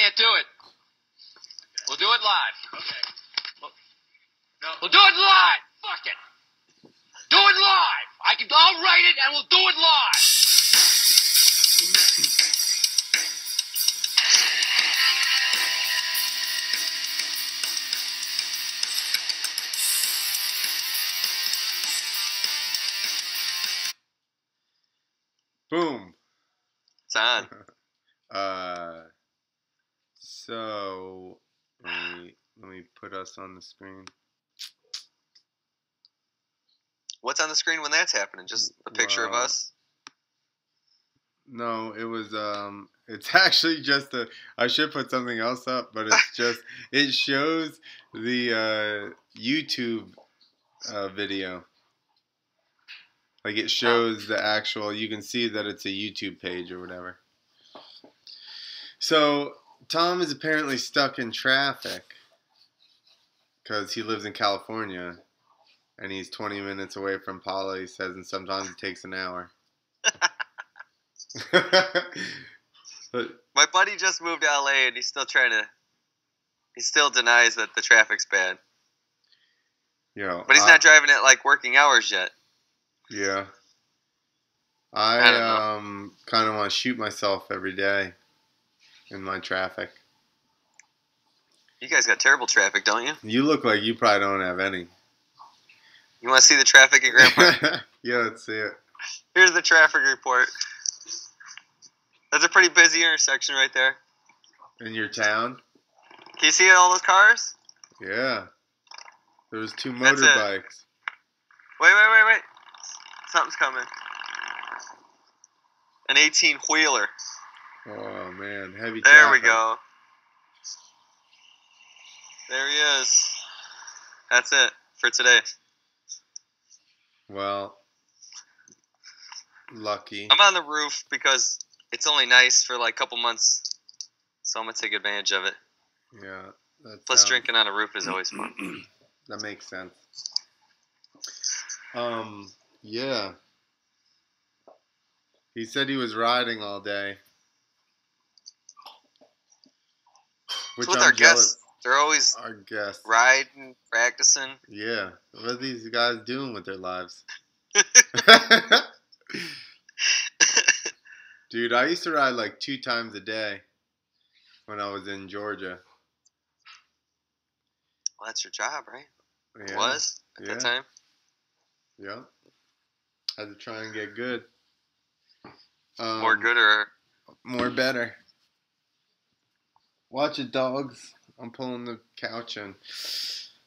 can't do it. We'll do it live. Okay. We'll do it live. Fuck it. Do it live. I'll write it and we'll do it live. Boom. It's on. So let me put us on the screen. What's on the screen when that's happening? Just a picture of us? No, it was it's actually just I should put something else up, but it's just it shows the YouTube video. Like it shows the actual, you can see that it's a YouTube page or whatever. So Tom is apparently stuck in traffic because he lives in California and he's 20 minutes away from Paula, he says, and sometimes it takes an hour. But my buddy just moved to LA and he still denies that the traffic's bad. But he's not driving at like working hours yet. Yeah. I kind of want to shoot myself every day in my traffic. You guys got terrible traffic, don't you? You look like you probably don't have any. You want to see the traffic at Grandpa? Yeah, let's see it. Here's the traffic report. That's a pretty busy intersection right there. In your town? Can you see all those cars? Yeah. There's 2 motorbikes. Wait. Something's coming. An 18-wheeler. Oh, man. Heavy traffic. There we go. There he is. That's it for today. Well, lucky. I'm on the roof because it's only nice for like a couple months. So I'm going to take advantage of it. Yeah. Plus, drinking on a roof is always fun. That makes sense. Yeah. He said he was riding all day. Which so with our guests, they're always our guests riding, practicing. Yeah. What are these guys doing with their lives? Dude, I used to ride like 2 times a day when I was in Georgia. Well, that's your job, right? Yeah. It was at that time? Yeah. Had to try and get good. More good or? More better. Watch it, dogs. I'm pulling the couch in.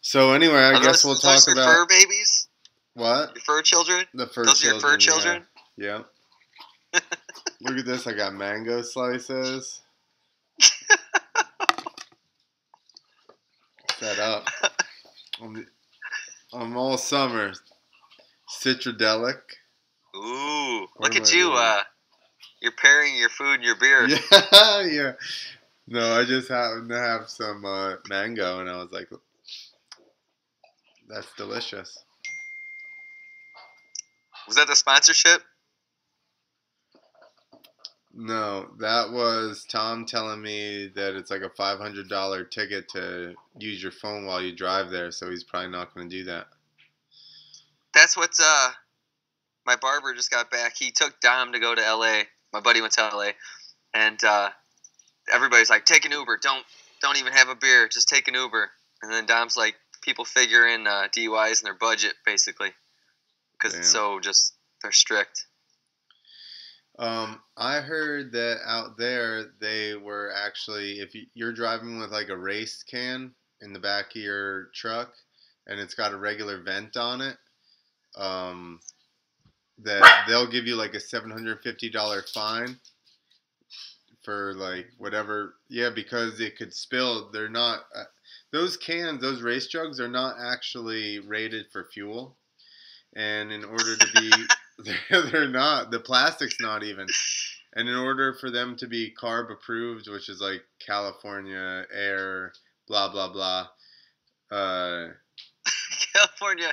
So anyway, I guess we'll talk about... Your fur babies? What? Your fur children? The fur Those children. Those are your fur children? Yeah. Look at this. I got mango slices. Set up. I'm all summer. Citradelic. Ooh. Look at you. You're pairing your food and your beer. Yeah, yeah. No, I just happened to have some mango, and I was like, that's delicious. Was that the sponsorship? No, that was Tom telling me that it's like a $500 ticket to use your phone while you drive there, so he's probably not going to do that. That's what my barber just got back. He took Dom to go to L.A. My buddy went to L.A. And everybody's like, take an Uber. Don't even have a beer. Just take an Uber. And then Dom's like, people figure in DUIs in their budget, basically. Because it's so just, they're strict. I heard that out there they were actually, if you're driving with like a race can in the back of your truck and it's got a regular vent on it, that they'll give you like a $750 fine for like whatever. Yeah, because it could spill. They're not, those cans, those race jugs are not actually rated for fuel. And in order to be, they're not, the plastic's not even. And in order for them to be carb approved, which is like California air, blah, blah, blah. California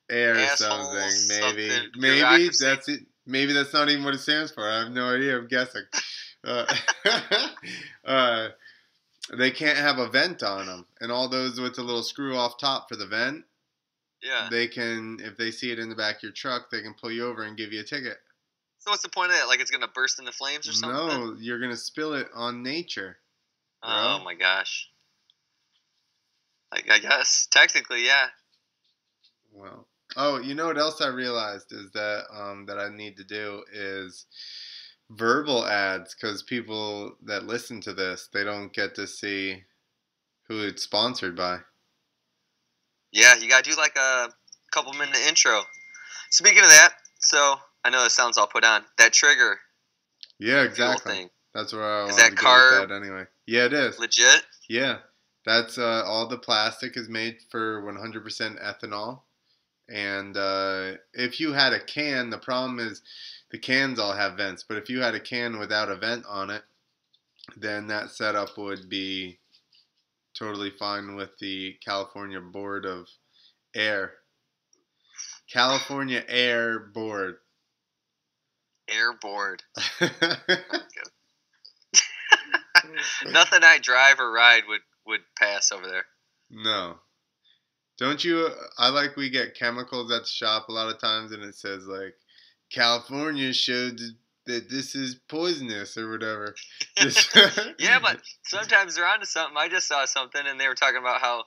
air something, maybe. Maybe that's it. Maybe that's not even what it stands for. I have no idea. I'm guessing. They can't have a vent on them. And all those with the little screw off top for the vent, Yeah. they can, if they see it in the back of your truck, they can pull you over and give you a ticket. So what's the point of that? Like it's going to burst into flames or something? No, you're going to spill it on nature. Bro. Oh, my gosh. I guess. Technically, yeah. Well. Oh, you know what else I realized is that that I need to do is verbal ads, because people that listen to this, they don't get to see who it's sponsored by. Yeah, you got to do like a couple-minute intro. Speaking of that, so I know this sounds all put on. That trigger. Yeah, exactly. Thing. That's where I is wanted that to car go with that anyway. Yeah, it is. Legit? Yeah. That's all the plastic is made for 100% ethanol. And if you had a can, the problem is the cans all have vents. But if you had a can without a vent on it, then that setup would be totally fine with the California Board of Air. California Air Board. Air Board. Nothing I drive or ride would pass over there. No. Don't you? We get chemicals at the shop a lot of times, and it says like, California showed that this is poisonous or whatever. Yeah, but sometimes they're onto something. I just saw something, and they were talking about how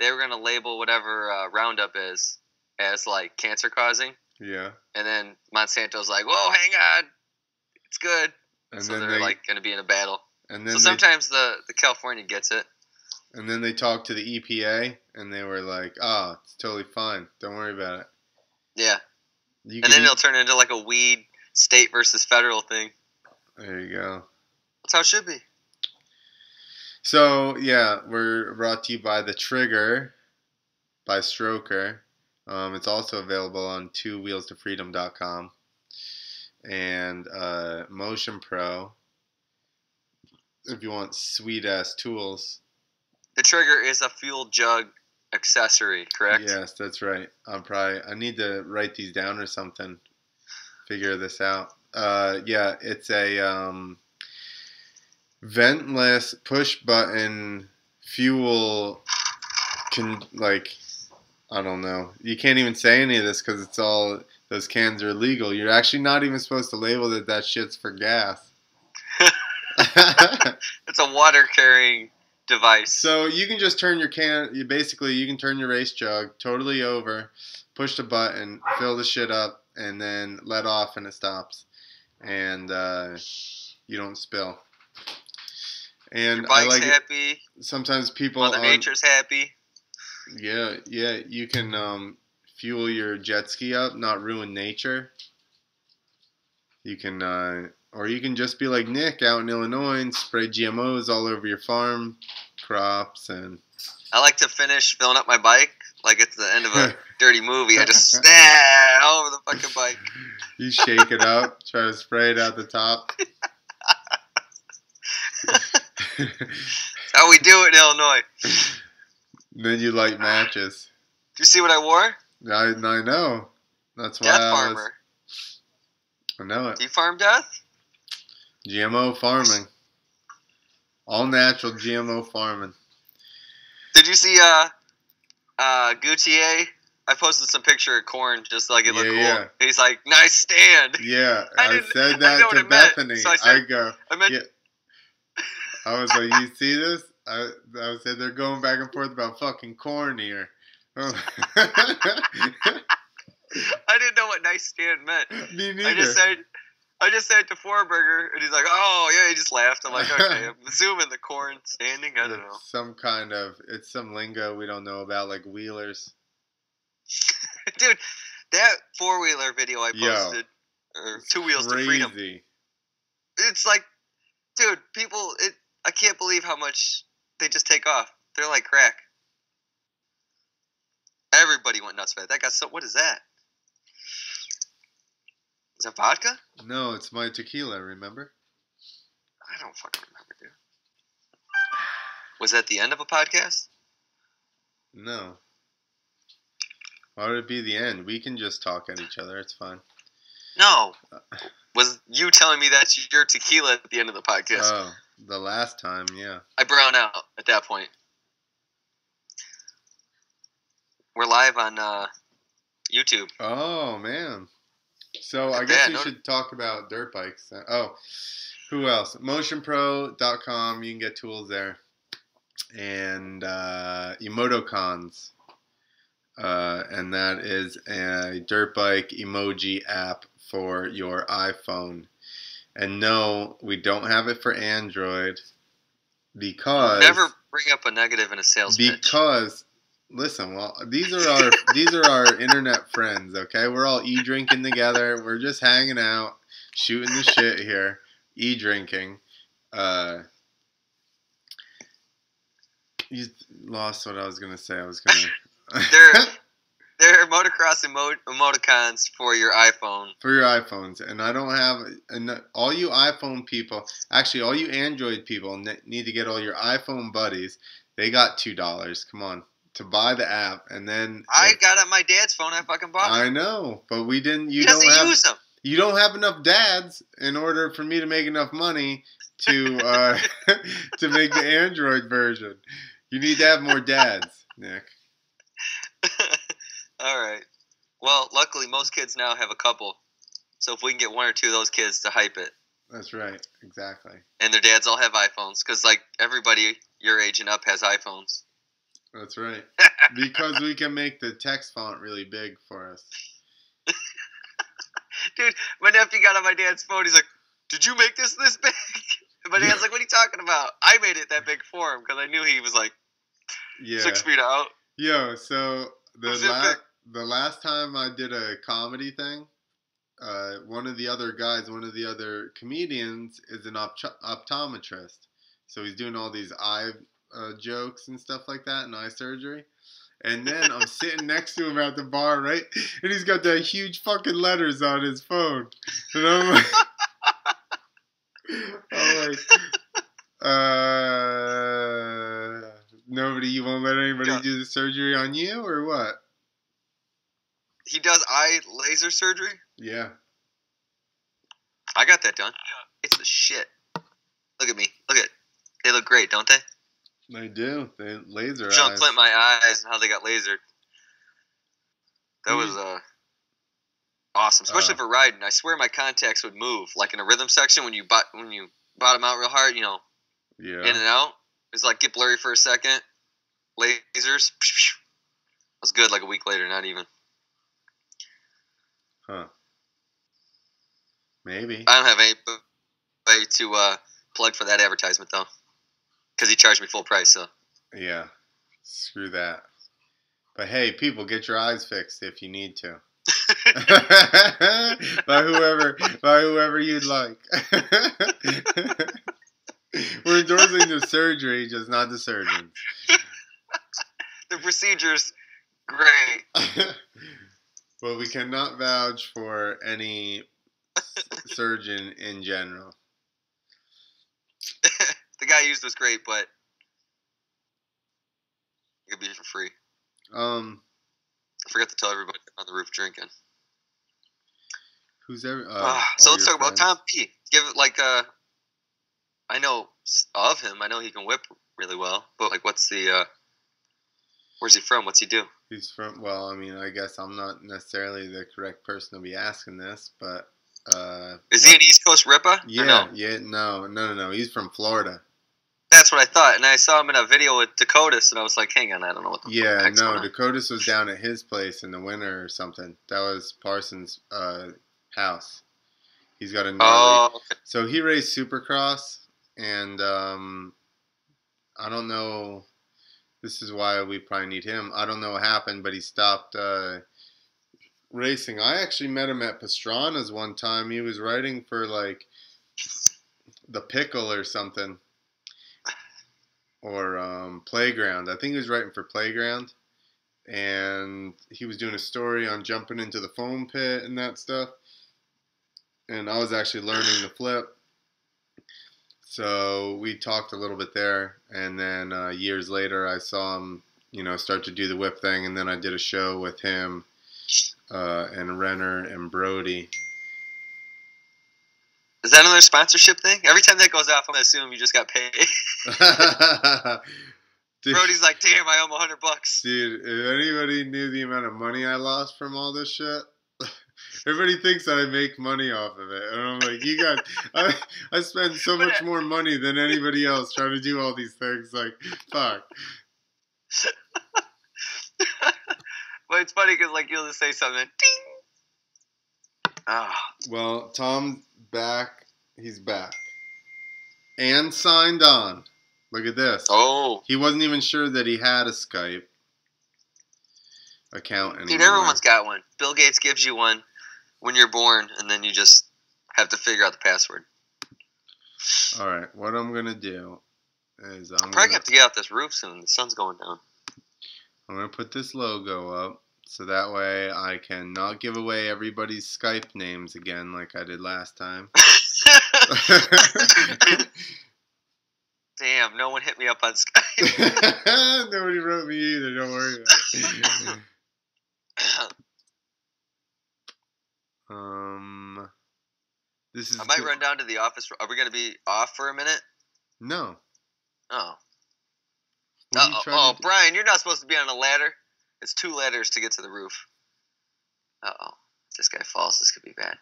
they were going to label whatever Roundup is as like cancer causing. Yeah. And then Monsanto's like, whoa, hang on, it's good. And so then they're like going to be in a battle. And then so sometimes the California gets it. And then they talked to the EPA, and they were like, "Oh, it's totally fine. Don't worry about it." Yeah. And then it'll turn into like a weed state versus federal thing. There you go. That's how it should be. So, yeah, we're brought to you by The Trigger by Stroker. It's also available on twowheelstofreedom.com. And Motion Pro, if you want sweet-ass tools. The Trigger is a fuel jug accessory, correct? Yes, that's right. I need to write these down or something. Figure this out. Yeah, it's a ventless push button fuel. I don't know. You can't even say any of this because it's all, those cans are illegal. You're actually not even supposed to label that shit's for gas. It's a water carrying device. So you can just turn your you can turn your race jug totally over, push the button, fill the shit up, and then let off, and it stops, and you don't spill. And your bike's I like happy. Sometimes people Mother Nature's happy. Yeah, you can fuel your jet ski up, not ruin nature. You can, or you can just be like Nick out in Illinois and spray GMOs all over your farm crops. And I like to finish filling up my bike like it's the end of a dirty movie. I just all over the fucking bike. You shake it up, try to spray it out the top. That's how we do it in Illinois. Then you light matches. Do you see what I wore? I know. That's why Death farmer. I know it. Do you farm death? GMO farming. All natural GMO farming. Did you see Gautier? I posted some picture of corn just like it looked cool. Yeah. He's like, nice stand. Yeah, I said that to Bethany. So I was like, you see this? I said they're going back and forth about fucking corn here. Oh. I didn't know what nice stand meant. Me neither. I just said to Forberger, and he's like, "Oh yeah," he just laughed. I'm like, "Okay, I'm assuming the corn standing." I don't know. It's some lingo we don't know about, like wheelers. Dude, that 4-wheeler video I posted, or 2 Wheels to Freedom. It's like, dude, I can't believe how much they just take off. They're like crack. Everybody went nuts for that. That got what is that? Is that vodka? No, it's my tequila, remember? I don't fucking remember, dude. Was that the end of a podcast? No. Why would it be the end? We can just talk at each other. It's fine. No. Was you telling me that's your tequila at the end of the podcast? Oh, the last time, yeah. I brown out at that point. We're live on YouTube. Oh, man. So I At guess that, we no- should talk about dirt bikes. Oh, who else? Motionpro.com. You can get tools there. And Emotocons. And that is a dirt bike emoji app for your iPhone. And no, we don't have it for Android because Never bring up a negative in a sales pitch. because listen, well, these are our internet friends, okay? We're all e-drinking together. We're just hanging out, shooting the shit here, e-drinking. You lost what I was gonna say. I was gonna. They're motocross emoticons for your iPhone. For your iPhones, and I don't have, and all you iPhone people, actually all you Android people need to get all your iPhone buddies. They got $2. Come on, to buy the app, and then I got it on my dad's phone. I fucking bought it. I know, but we didn't. He doesn't use them. You don't have enough dads in order for me to make enough money to to make the Android version. You need to have more dads, Nick. All right. Well, luckily, most kids now have a couple. So if we can get one or two of those kids to hype it. That's right. Exactly. And their dads all have iPhones. Because, like, everybody your age and up has iPhones. That's right. Because we can make the text font really big for us. Dude, my nephew got on my dad's phone. He's like, did you make this big? And my dad's like, what are you talking about? I made it that big for him. Because I knew he was, like, 6 feet out. Yo, so the last time I did a comedy thing, one of the other comedians is an optometrist. So he's doing all these eye jokes and stuff like that and eye surgery. And then I'm sitting next to him at the bar, right? And he's got that huge fucking letters on his phone. And I'm like, you won't let anybody do the surgery on you, or what? He does eye laser surgery? Yeah. I got that done. It's the shit. Look at me. Look at it. They look great, don't they? They do. They laser eyes. Showing Clint my eyes and how they got lasered. That was awesome, especially for riding. I swear my contacts would move, like in a rhythm section when you bottom out real hard, you know, yeah, in and out. It's like get blurry for a second. Lasers. It was good like a week later, not even. Huh. Maybe. I don't have any way to plug for that advertisement, though. Because he charged me full price, so. Yeah. Screw that. But hey, people, get your eyes fixed if you need to. by whoever you'd like. We're endorsing the surgery, just not the surgeons. The procedure's great. Well, we cannot vouch for any surgeon in general. The guy used was great, but it could be for free. I forgot to tell everybody on the roof drinking. Who's ever? So let's talk about Tom P. Give it like I know of him. I know he can whip really well, but like, what's the? Where's he from? What's he do? He's from. Well, I mean, I guess I'm not necessarily the correct person to be asking this, but is he an East Coast ripper? Yeah, no. He's from Florida. That's what I thought, and I saw him in a video with Dakotas, and I was like, hang on, I don't know what the fuck no, Dakotas was down at his place in the winter or something. That was Parsons' house. He's got a gnarly... okay. So he raced Supercross, and I don't know... This is why we probably need him. I don't know what happened, but he stopped racing. I actually met him at Pastrana's one time. He was riding for, like, the Pickle or something. Or Playground. I think he was writing for Playground. And he was doing a story on jumping into the foam pit and that stuff. And I was actually learning the flip. So we talked a little bit there. And then years later, I saw him, start to do the whip thing. And then I did a show with him and Renner and Brody. Is that another sponsorship thing? Every time that goes off, I'm gonna assume you just got paid. Dude, Brody's like, damn, I owe him $100. dude, if anybody knew the amount of money I lost from all this shit, everybody thinks that I make money off of it. And I'm like, I spend so much more money than anybody else trying to do all these things. Like, fuck. But it's funny because, like, you'll just say something, ding. Oh. Well, Tom's back. He's back. And signed on. Look at this. Oh. He wasn't even sure that he had a Skype account anymore. Dude, everyone's got one. Bill Gates gives you one when you're born, and then you just have to figure out the password. All right. What I'm going to do is I'm probably going to have to get off this roof soon. The sun's going down. I'm going to put this logo up so that way I can not give away everybody's Skype names again like I did last time. Damn, no one hit me up on Skype. Nobody wrote me either. Don't worry about it. This is. I might run down to the office. Are we going to be off for a minute? No. Oh. Oh, Brian, you're not supposed to be on a ladder. It's 2 ladders to get to the roof. Uh-oh. If this guy falls, this could be bad.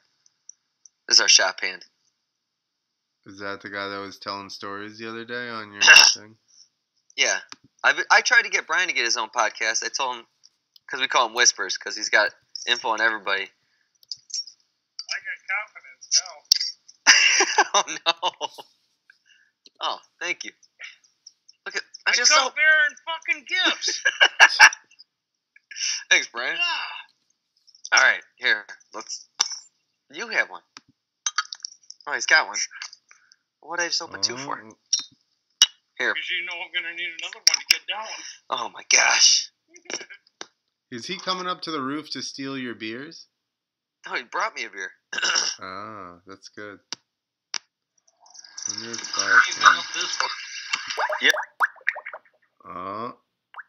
This is our shop hand. Is that the guy that was telling stories the other day on your thing? Yeah. I tried to get Brian to get his own podcast. I told him, because we call him Whispers, because he's got info on everybody. I got confidence, no. Oh, no. Oh, thank you. Look at, I just come bearing fucking gifts. Thanks, Brian. Yeah. All right, here. You have one. Oh, he's got one. What did I just open 2 for? Here. Because you know I'm going to need another one to get down. Oh, my gosh. Is he coming up to the roof to steal your beers? Oh, he brought me a beer. Ah, that's good. Yep. Oh,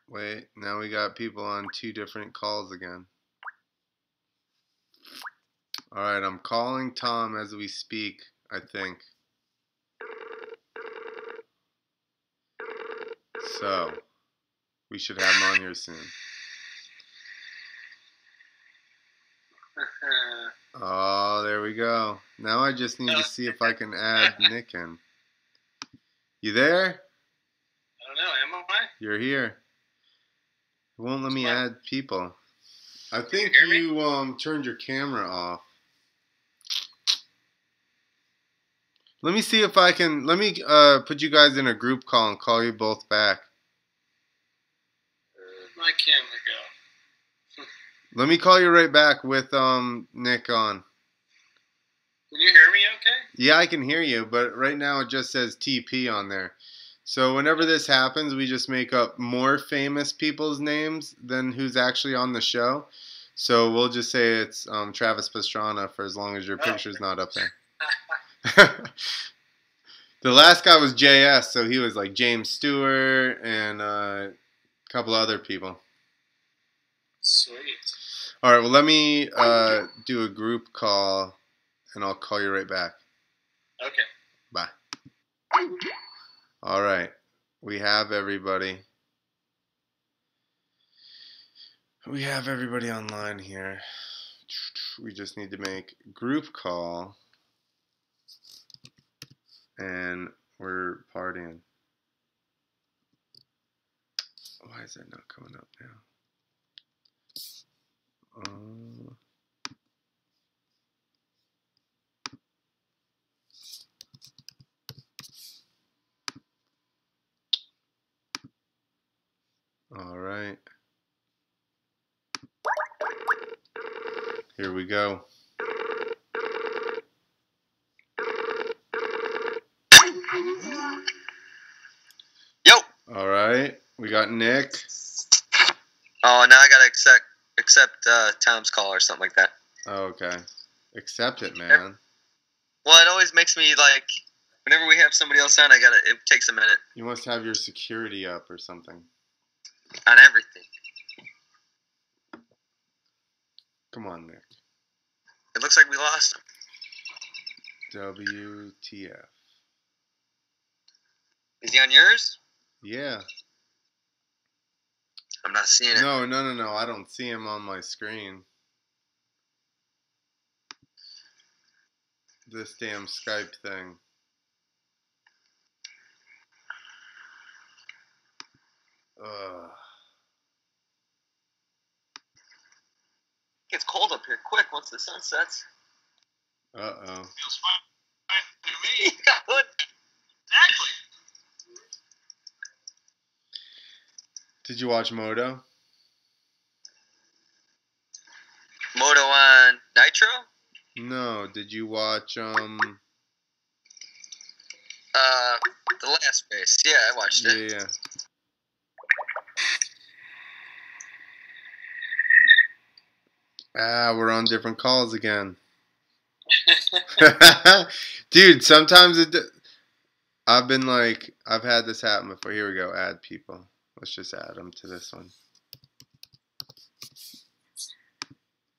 wait. Now we got people on 2 different calls again. All right, I'm calling Tom as we speak, I think. So, we should have him on here soon. Oh, there we go. Now I just need to see if I can add Nick in. You there? I don't know, am I? You're here. It won't let me add people. I think you hear you turned your camera off. Let me see if I can. Let me put you guys in a group call and call you both back. Where'd my camera go? Let me call you right back with Nick on. Can you hear me okay? Yeah, I can hear you, but right now it just says TP on there. So whenever this happens, we just make up more famous people's names than who's actually on the show. So we'll just say it's Travis Pastrana for as long as your picture's not up there. The last guy was JS, so he was like James Stewart and a couple other people. Sweet. All right, well, let me do a group call, and I'll call you right back. Okay. Bye. All right, we have everybody. We have everybody online here. We just need to make group call, and we're partying. Why is that not coming up now? All right. Here we go. Yo. All right. We got Nick. Oh, now I gotta accept Tom's call or something like that. Oh, okay. Accept it, man. Well, it always makes me like, whenever we have somebody else on, it takes a minute. You must have your security up or something. On everything. Come on, Nick. It looks like we lost him. WTF. Is he on yours? Yeah. I'm not seeing it. No. I don't see him on my screen. This damn Skype thing. Ugh. It gets cold up here quick once the sun sets. Uh-oh. Feels fine to me. Good. Exactly. Did you watch Moto? Moto on Nitro? No. Did you watch The last race. Yeah, I watched it. Yeah. We're on different calls again. Dude, sometimes I've had this happen before. Here we go. Add people. Let's just add them to this one.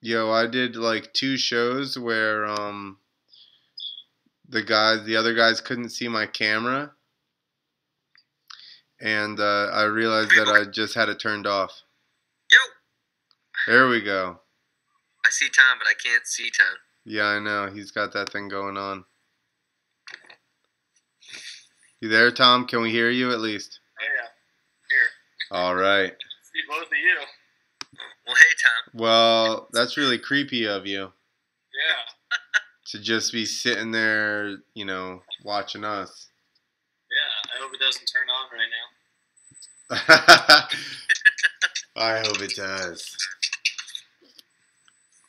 Yo, I did like 2 shows where the other guys couldn't see my camera, and I realized that I just had it turned off. Yo. There we go. I see Tom, but I can't see Tom. Yeah, I know. He's got that thing going on. You there, Tom? Can we hear you at least? Oh, yeah. Here. All right. See both of you. Well, hey, Tom. Well, that's really creepy of you Yeah. to just be sitting there, watching us. Yeah. I hope it doesn't turn on right now. I hope it does.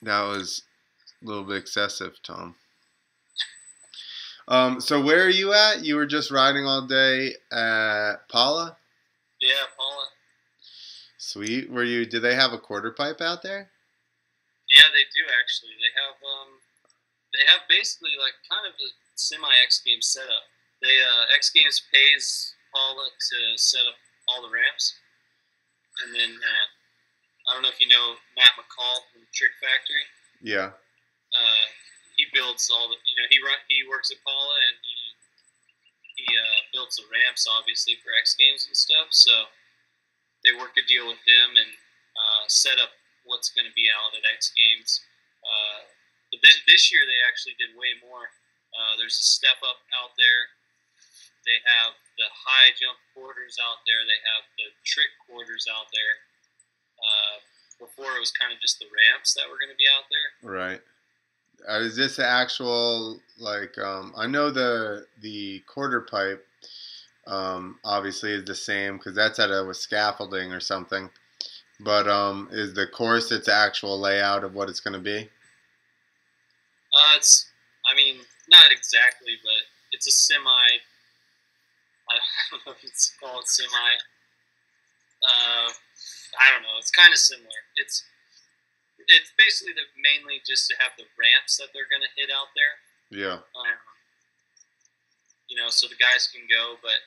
That was a little bit excessive, Tom. So where are you at? You were just riding all day at Paula? Yeah, Paula. Sweet. Did they have a quarter pipe out there? Yeah, they do actually. They have basically like kind of a semi X Games setup. X Games pays Paula to set up all the ramps, and then I don't know if you know Matt McCall from Trick Factory. Yeah. He builds all the he works at Paula, and he builds the ramps obviously for X Games and stuff. So they work a deal with him and set up what's going to be out at X Games. But this year they actually did way more. There's a step up out there. They have the high jump quarters out there. They have the trick quarters out there. Before it was kind of just the ramps that were going to be out there. Right. Is this the actual I know the quarter pipe obviously is the same because that's with scaffolding or something. But is the course its actual layout of what it's going to be? Not exactly, but it's a semi. I don't know if it's called semi. I don't know. It's kind of similar. It's basically mainly just to have the ramps that they're going to hit out there. Yeah. So the guys can go. But,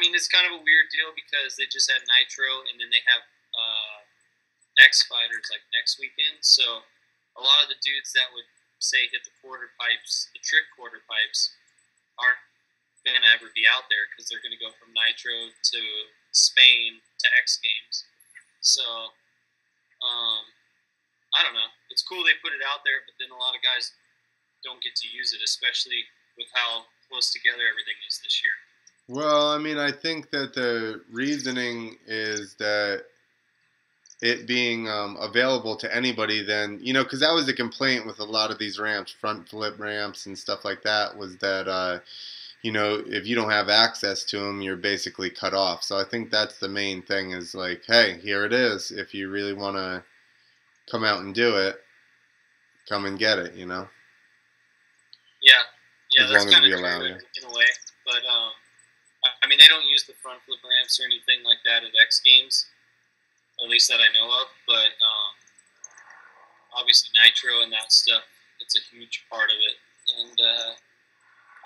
it's kind of a weird deal because they just had Nitro, and then they have X Fighters like next weekend. So a lot of the dudes that would, say, hit the quarter pipes, the trick quarter pipes, aren't going to ever be out there because they're going to go from Nitro to Spain to X Games. So, I don't know. It's cool they put it out there, but then a lot of guys don't get to use it, especially with how close together everything is this year. Well, I think that the reasoning is that it being available to anybody then, because that was the complaint with a lot of these ramps, front flip ramps and stuff like that, was that, if you don't have access to them, you're basically cut off. So I think that's the main thing is like, hey, here it is. If you really want to come out and do it, come and get it, Yeah, as that's long as kind we of allow true you. in a way. But, they don't use the front flip ramps or anything like that at X Games, at least that I know of. But obviously Nitro and that stuff, it's a huge part of it. And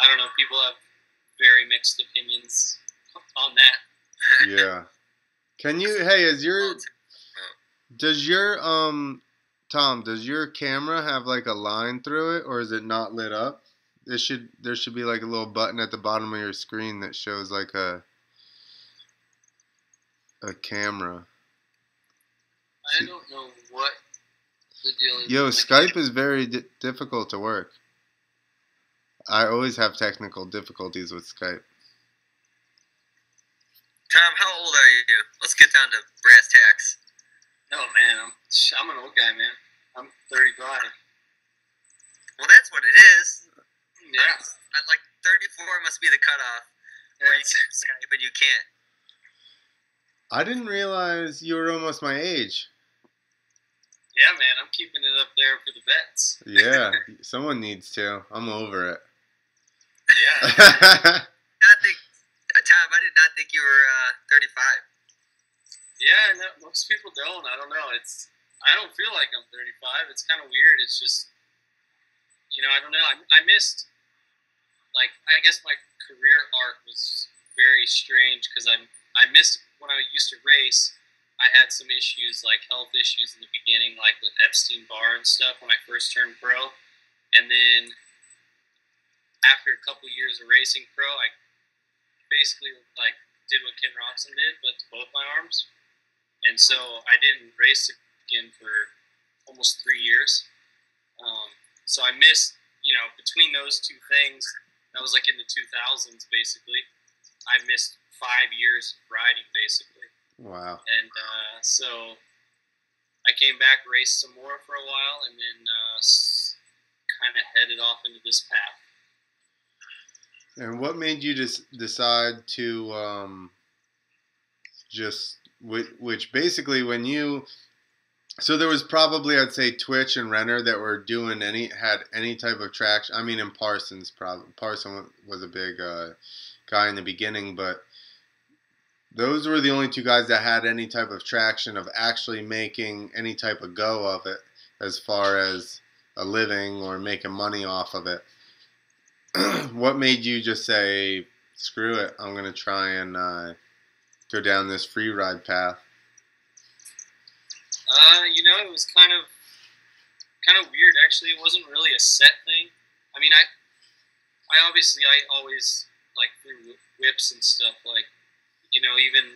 I don't know, people have very mixed opinions on that. Yeah. Can you, hey, Tom, does your camera have like a line through it or is it not lit up? There should be like a little button at the bottom of your screen that shows like a camera. I don't know what the deal is. Yo, Skype is very difficult to work. I always have technical difficulties with Skype. Tom, how old are you? Let's get down to brass tacks. No, man, I'm an old guy, man. I'm 35. Well, that's what it is. Yeah. I'd like 34 must be the cutoff where you can Skype and you can't. I didn't realize you were almost my age. Yeah, man, I'm keeping it up there for the vets. Yeah, someone needs to. I'm over it. Yeah. Tom, I did not think you were 35. Yeah, no, most people don't. I don't know. I don't feel like I'm 35. It's kind of weird. It's just, I don't know. I missed, I guess my career arc was very strange because I missed when I used to race. I had some issues, like health issues in the beginning, like with Epstein-Barr and stuff when I first turned pro. And then after a couple years of racing pro, I basically did what Ken Roxon did, but to both my arms. And so I didn't race again for almost 3 years. So I missed, between those two things, that was like in the 2000s basically. I missed 5 years of riding basically. Wow. And so I came back, raced some more for a while, and then kind of headed off into this path. And what made you just decide to which basically when you, so there was probably, I'd say, Twitch and Renner that were doing had any type of traction. I mean, in Parsons, Parson was a big guy in the beginning, but those were the only two guys that had any type of traction of actually making any type of go of it as far as a living or making money off of it. What made you just say, screw it, I'm going to try and go down this free ride path? It was kind of weird, actually. It wasn't really a set thing. I mean, I always, threw whips and stuff,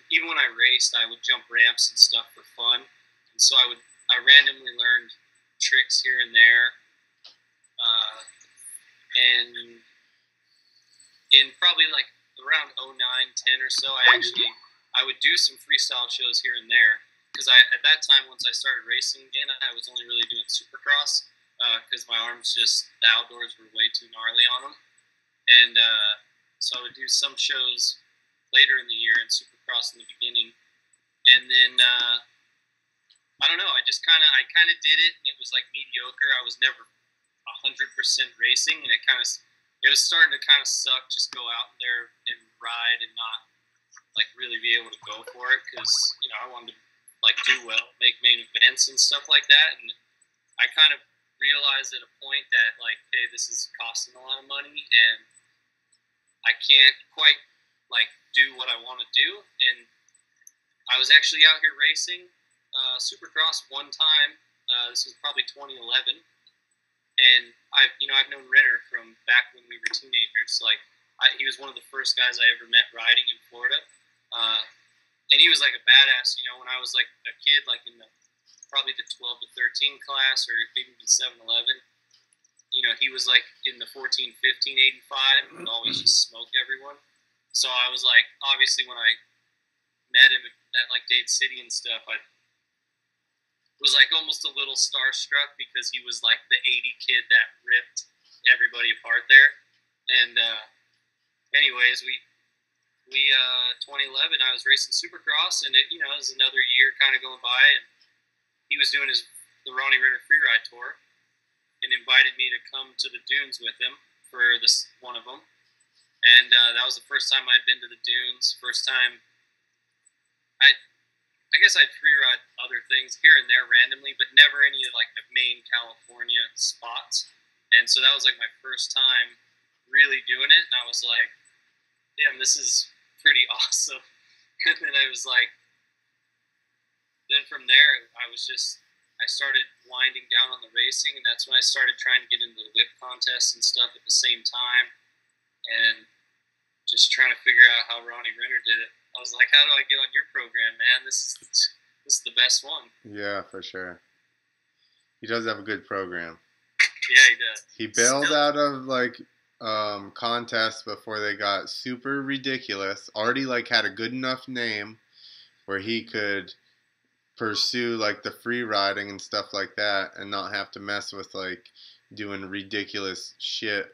even when I raced, I would jump ramps and stuff for fun. And so I randomly learned tricks here and there. And in probably around 09, 10 or so, I would do some freestyle shows here and there. Because at that time, once I started racing again, I was only really doing supercross. Because my arms the outdoors were way too gnarly on them. And so I would do some shows later in the year and supercross in the beginning. And then, I don't know, I kind of did it, and it was mediocre. I was never 100% racing, and it was starting to kind of suck, just go out there and ride and not really be able to go for it, because I wanted to do well, make main events and stuff like that. And I kind of realized at a point that hey, this is costing a lot of money, and I can't quite do what I want to do. And I was actually out here racing supercross one time. This was probably 2011. And I've known Renner from back when we were teenagers. He was one of the first guys I ever met riding in Florida. And he was a badass, when I was a kid, in probably the 12 to 13 class, or maybe even 7-11. He was in the 14, 15, 85, and would always just smoke everyone. So I was obviously when I met him at Dade City and stuff, I was almost a little starstruck, because he was the 80 kid that ripped everybody apart there. And anyways, we 2011, I was racing supercross, and it was another year kind of going by, and he was doing the Ronnie Renner Freeride Tour, and invited me to come to the dunes with him for this one of them. And that was the first time I'd been to the dunes. First time, I guess I'd free ride other things here and there randomly, but never any of the main California spots. And so that was my first time really doing it, and I was like, damn, this is pretty awesome. And then I was then from there, I started winding down on the racing, and that's when I started trying to get into the whip contests and stuff at the same time, and just trying to figure out how Ronnie Renner did it. I was like, how do I get on your program, man? This is the best one. Yeah, for sure. He does have a good program. Yeah, he does. He bailed out of like contests before they got super ridiculous. Already like had a good enough name where he could pursue like the free riding and stuff like that and not have to mess with like doing ridiculous shit.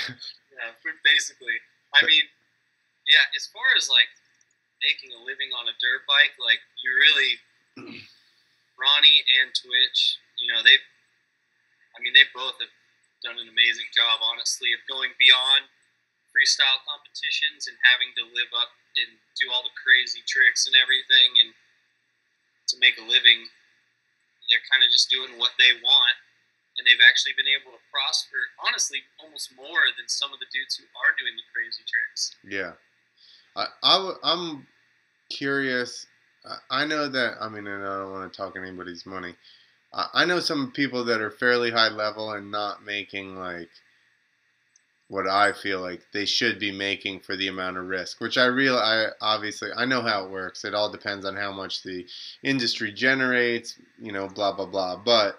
Yeah, basically. I mean, yeah, as far as like making a living on a dirt bike, like you really, Ronnie and Twitch, you know, they both have done an amazing job, honestly, of going beyond freestyle competitions and having to live up and do all the crazy tricks and everything, and to make a living, they're kind of just doing what they want, and they've actually been able to prosper, honestly, almost more than some of the dudes who are doing the crazy tricks. Yeah. I'm curious. I know that, I mean, and I don't want to talk anybody's money. I know some people that are fairly high level and not making like what I feel like they should be making for the amount of risk, which obviously I know how it works. It all depends on how much the industry generates, you know, blah, blah, blah. But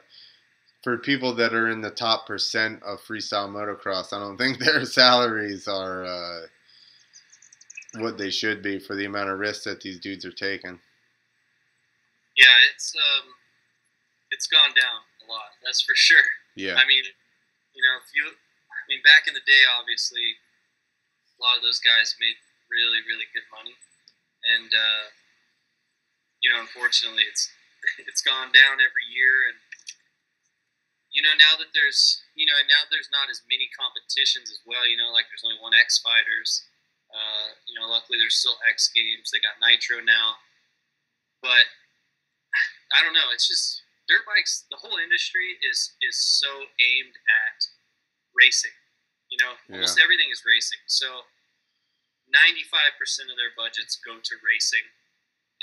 for people that are in the top % of freestyle motocross, I don't think their salaries are what they should be for the amount of risk that these dudes are taking. Yeah, it's gone down a lot, that's for sure. Yeah. I mean, you know, back in the day, obviously, a lot of those guys made really, really good money, and you know, unfortunately, it's gone down every year, and you know, now there's not as many competitions as well. You know, like there's only one X Fighters. You know, luckily there's still X Games. They got Nitro now, but I don't know. It's just dirt bikes. The whole industry is so aimed at racing. You know, almost everything is racing. So 95% of their budgets go to racing,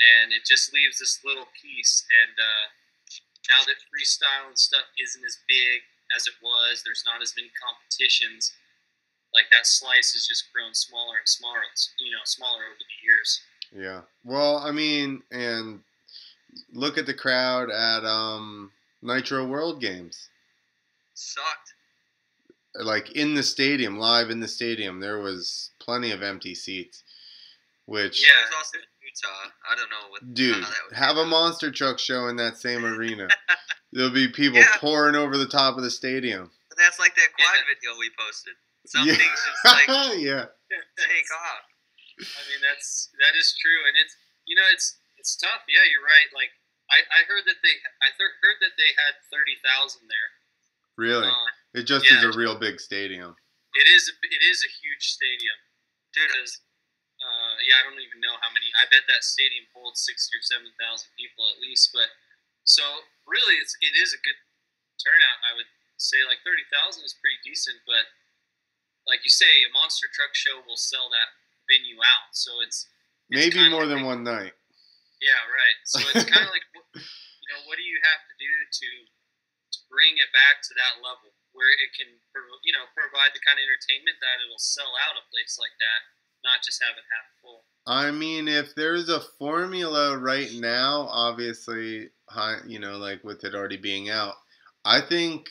and it just leaves this little piece. And now that freestyle and stuff isn't as big as it was, there's not as many competitions. Like that slice has just grown smaller and smaller. You know, smaller over the years. Yeah. Well, I mean, and look at the crowd at Nitro World Games. Sucked. Like in the stadium, live in the stadium, there was plenty of empty seats. Which yeah, it was also in Utah. I don't know what. Dude, have a monster truck show in that same arena. There'll be people pouring over the top of the stadium. But that's like that quad video we posted. Some things just like take off. I mean, that is true, and it's, you know, it's tough. Yeah, you're right. Like I heard that they had 30,000 there. Really? It just is a real big stadium. It is a huge stadium, dude. Because, I don't even know how many. I bet that stadium holds 6,000 or 7,000 people at least. But so really, it is a good turnout. I would say like 30,000 is pretty decent. But like you say, a monster truck show will sell that venue out. So it's maybe more than one night. Yeah, right. So it's kind of like, you know, what do you have to do to bring it back to that level where it can, you know, provide the kind of entertainment that it'll sell out a place like that, not just have it half full. I mean, if there's a formula right now, obviously, you know, like with it already being out, I think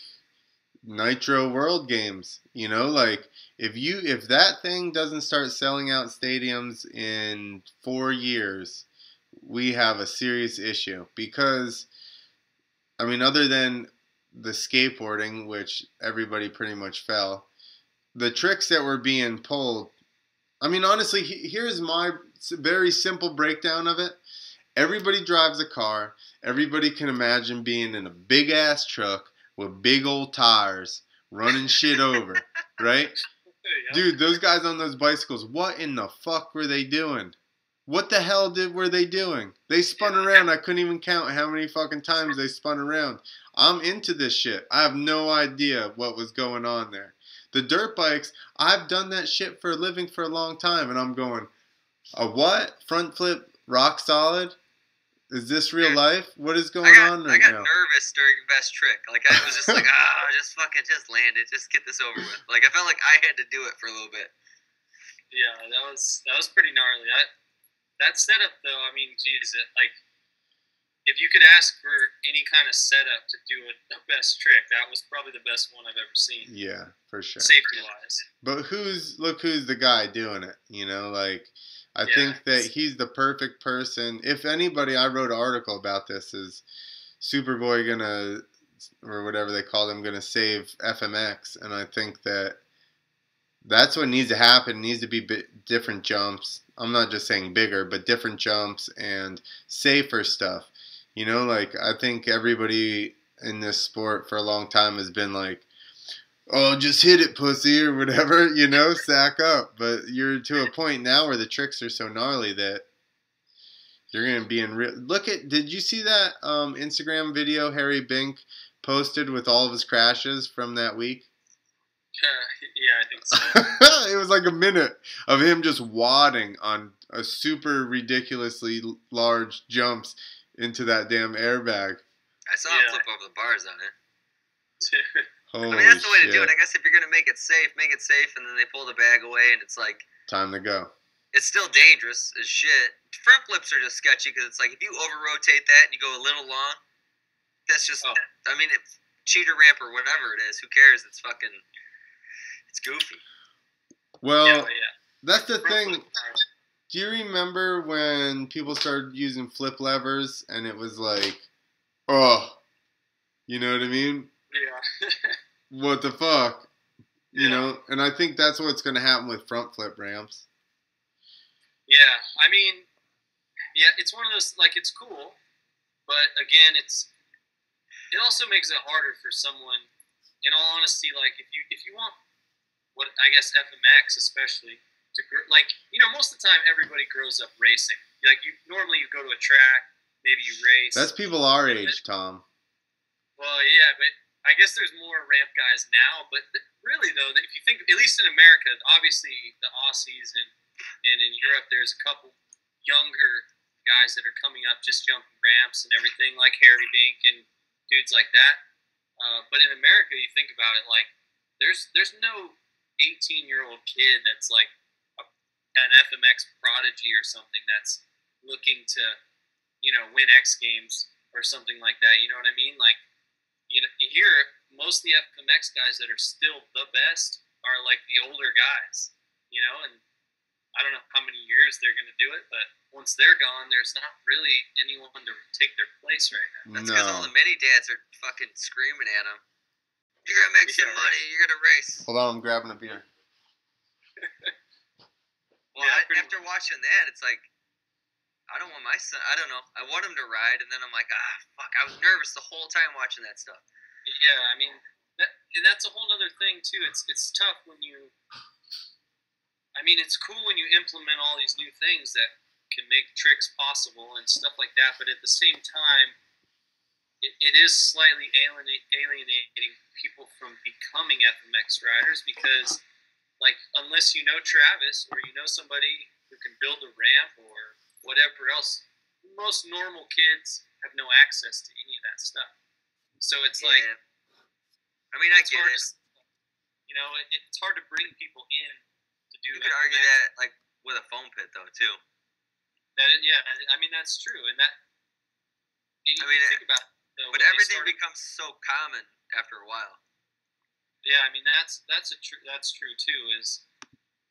Nitro World Games, you know, like if that thing doesn't start selling out stadiums in 4 years, we have a serious issue. Because, I mean, other than the skateboarding, which everybody pretty much fell, the tricks that were being pulled, I mean, honestly, here's my very simple breakdown of it. Everybody drives a car. Everybody can imagine being in a big-ass truck with big old tires running shit over, right? Dude, those guys on those bicycles, what in the fuck were they doing? What the hell were they doing? They spun around. I couldn't even count how many fucking times they spun around. I'm into this shit. I have no idea what was going on there. The dirt bikes, I've done that shit for a living for a long time, and I'm going, a what? Front flip, rock solid? Is this real life? What is going on I right got now? nervous during best trick. Like I was just like, just fucking just land it, just get this over with. Like I felt like I had to do it for a little bit. Yeah, that was pretty gnarly. That setup though, I mean, geez, if you could ask for any kind of setup to do a best trick, that was probably the best one I've ever seen. Yeah, for sure. Safety wise. But who's the guy doing it? You know, like I think that he's the perfect person. If anybody, I wrote an article about this. Is Superboy gonna, or whatever they call him, gonna save FMX? And I think that that's what needs to happen. It needs to be different jumps. I'm not just saying bigger, but different jumps and safer stuff. You know, like I think everybody in this sport for a long time has been like, oh, just hit it, pussy, or whatever, you know, sack up. But you're to a point now where the tricks are so gnarly that you're going to be in real... did you see that Instagram video Harry Bink posted with all of his crashes from that week? Yeah, I think so. It was like a minute of him just wadding on a super ridiculously large jumps into that damn airbag. I saw him flip over the bars on it. Holy I mean, that's the way to shit. do it. I guess if you're going to make it safe, and then they pull the bag away, and it's like... Time to go. It's still dangerous as shit. Front flips are just sketchy, because it's like, if you over-rotate that and you go a little long, that's just... I mean, cheater ramp or whatever it is, who cares? It's fucking... It's goofy. Well, that's the thing. Do you remember when people started using flip levers, and it was like, oh, you know what I mean? Yeah. What the fuck? You know? And I think that's what's going to happen with front flip ramps. Yeah, I mean, it's one of those, like, it's cool, but again, it also makes it harder for someone, in all honesty, like, if you want, what I guess FMX especially, to like, you know, most of the time everybody grows up racing. Like, normally you go to a track, maybe you race. That's people our age, Tom. Well, yeah, but I guess there's more ramp guys now, but really, though, if you think, at least in America, obviously the Aussies and in Europe, there's a couple younger guys that are coming up just jumping ramps and everything, like Harry Bink and dudes like that. But in America, you think about it, like, there's no 18-year-old kid that's like an FMX prodigy or something that's looking to, you know, win X Games or something like that. You know what I mean? Like, you know, here, most of the FMX guys that are still the best are like the older guys, you know, and I don't know how many years they're going to do it, but once they're gone, there's not really anyone to take their place right now. That's because all the mini dads are fucking screaming at them. You're going to make some money. You're going to race. Hold on, I'm grabbing a beer. Well, after watching that, it's like, I don't want my son, I don't know. I want him to ride, and then I'm like, fuck. I was nervous the whole time watching that stuff. Yeah, I mean, that's a whole other thing, too. It's tough when you, I mean, it's cool when you implement all these new things that can make tricks possible and stuff like that, but at the same time, it is slightly alienating people from becoming FMX riders because, like, unless you know Travis or you know somebody who can build a ramp or whatever else, most normal kids have no access to any of that stuff. So it's like, I mean, I get it. You know, it's hard to bring people in to do. You could argue that, like, with a foam pit, though, too. I mean, that's true, and that. I mean, think about it, but everything becomes so common after a while. Yeah, I mean that's true too.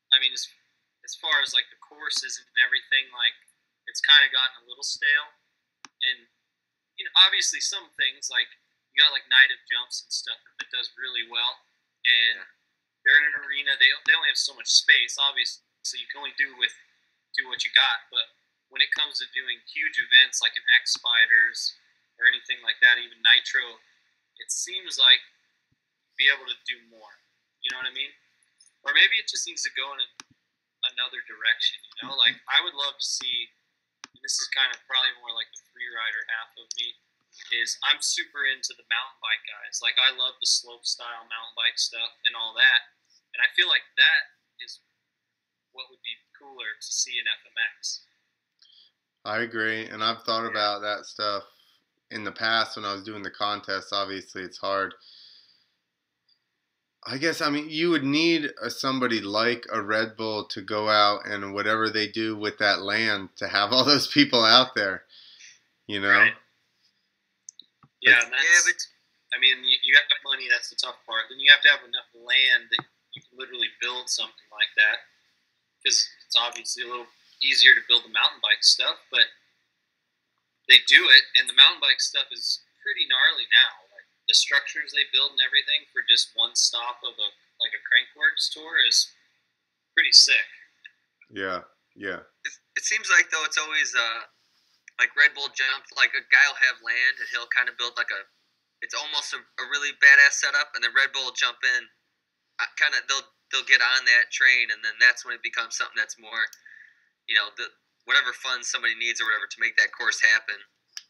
I mean, as far as like the courses and everything, like it's kind of gotten a little stale, and you know, obviously some things like you got like Night of Jumps and stuff that does really well, and they're in an arena. They only have so much space, obviously, so you can only do what you got. But when it comes to doing huge events like an X Spiders or anything like that, even Nitro, it seems like be able to do more. You know what I mean? Or maybe it just needs to go in another direction, you know? Like, I would love to see, and this is kind of probably more like the free rider half of me, is I'm super into the mountain bike guys. Like, I love the slope style mountain bike stuff and all that. And I feel like that is what would be cooler to see in FMX. I agree, and I've thought about that stuff in the past when I was doing the contests. Obviously, it's hard. I guess, I mean, you would need somebody like a Red Bull to go out and whatever they do with that land to have all those people out there, you know? Right. Yeah, and that's, Yeah, but I mean, you have to have money. That's the tough part. Then you have to have enough land that you can literally build something like that. Because it's obviously a little easier to build the mountain bike stuff, but they do it, and the mountain bike stuff is pretty gnarly now. Like the structures they build and everything for just one stop of a Crankworks tour is pretty sick. Yeah. it seems like though it's always like Red Bull jumped, like a guy will have land and he'll kind of build like it's almost a really badass setup, and then Red Bull will jump in, kind of they'll get on that train, and then that's when it becomes something that's more, you know, whatever funds somebody needs or whatever to make that course happen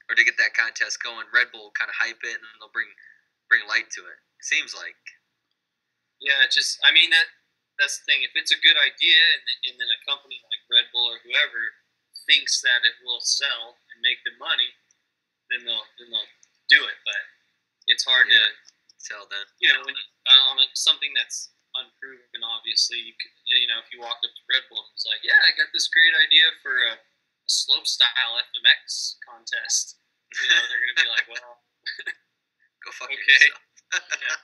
or to get that contest going. Red Bull will kind of hype it, and then they'll bring light to it. It seems like. Yeah, I mean that's the thing. If it's a good idea, and then a company like Red Bull or whoever thinks that it will sell and make them money, then they'll do it. But it's hard to sell then. You know, when on something that's unproven, obviously, you know, if you walk up to Red Bull and it's like, yeah, I got this great idea for a slope style FMX contest. You know, they're gonna be like, well, go fuck okay. yourself. Yeah.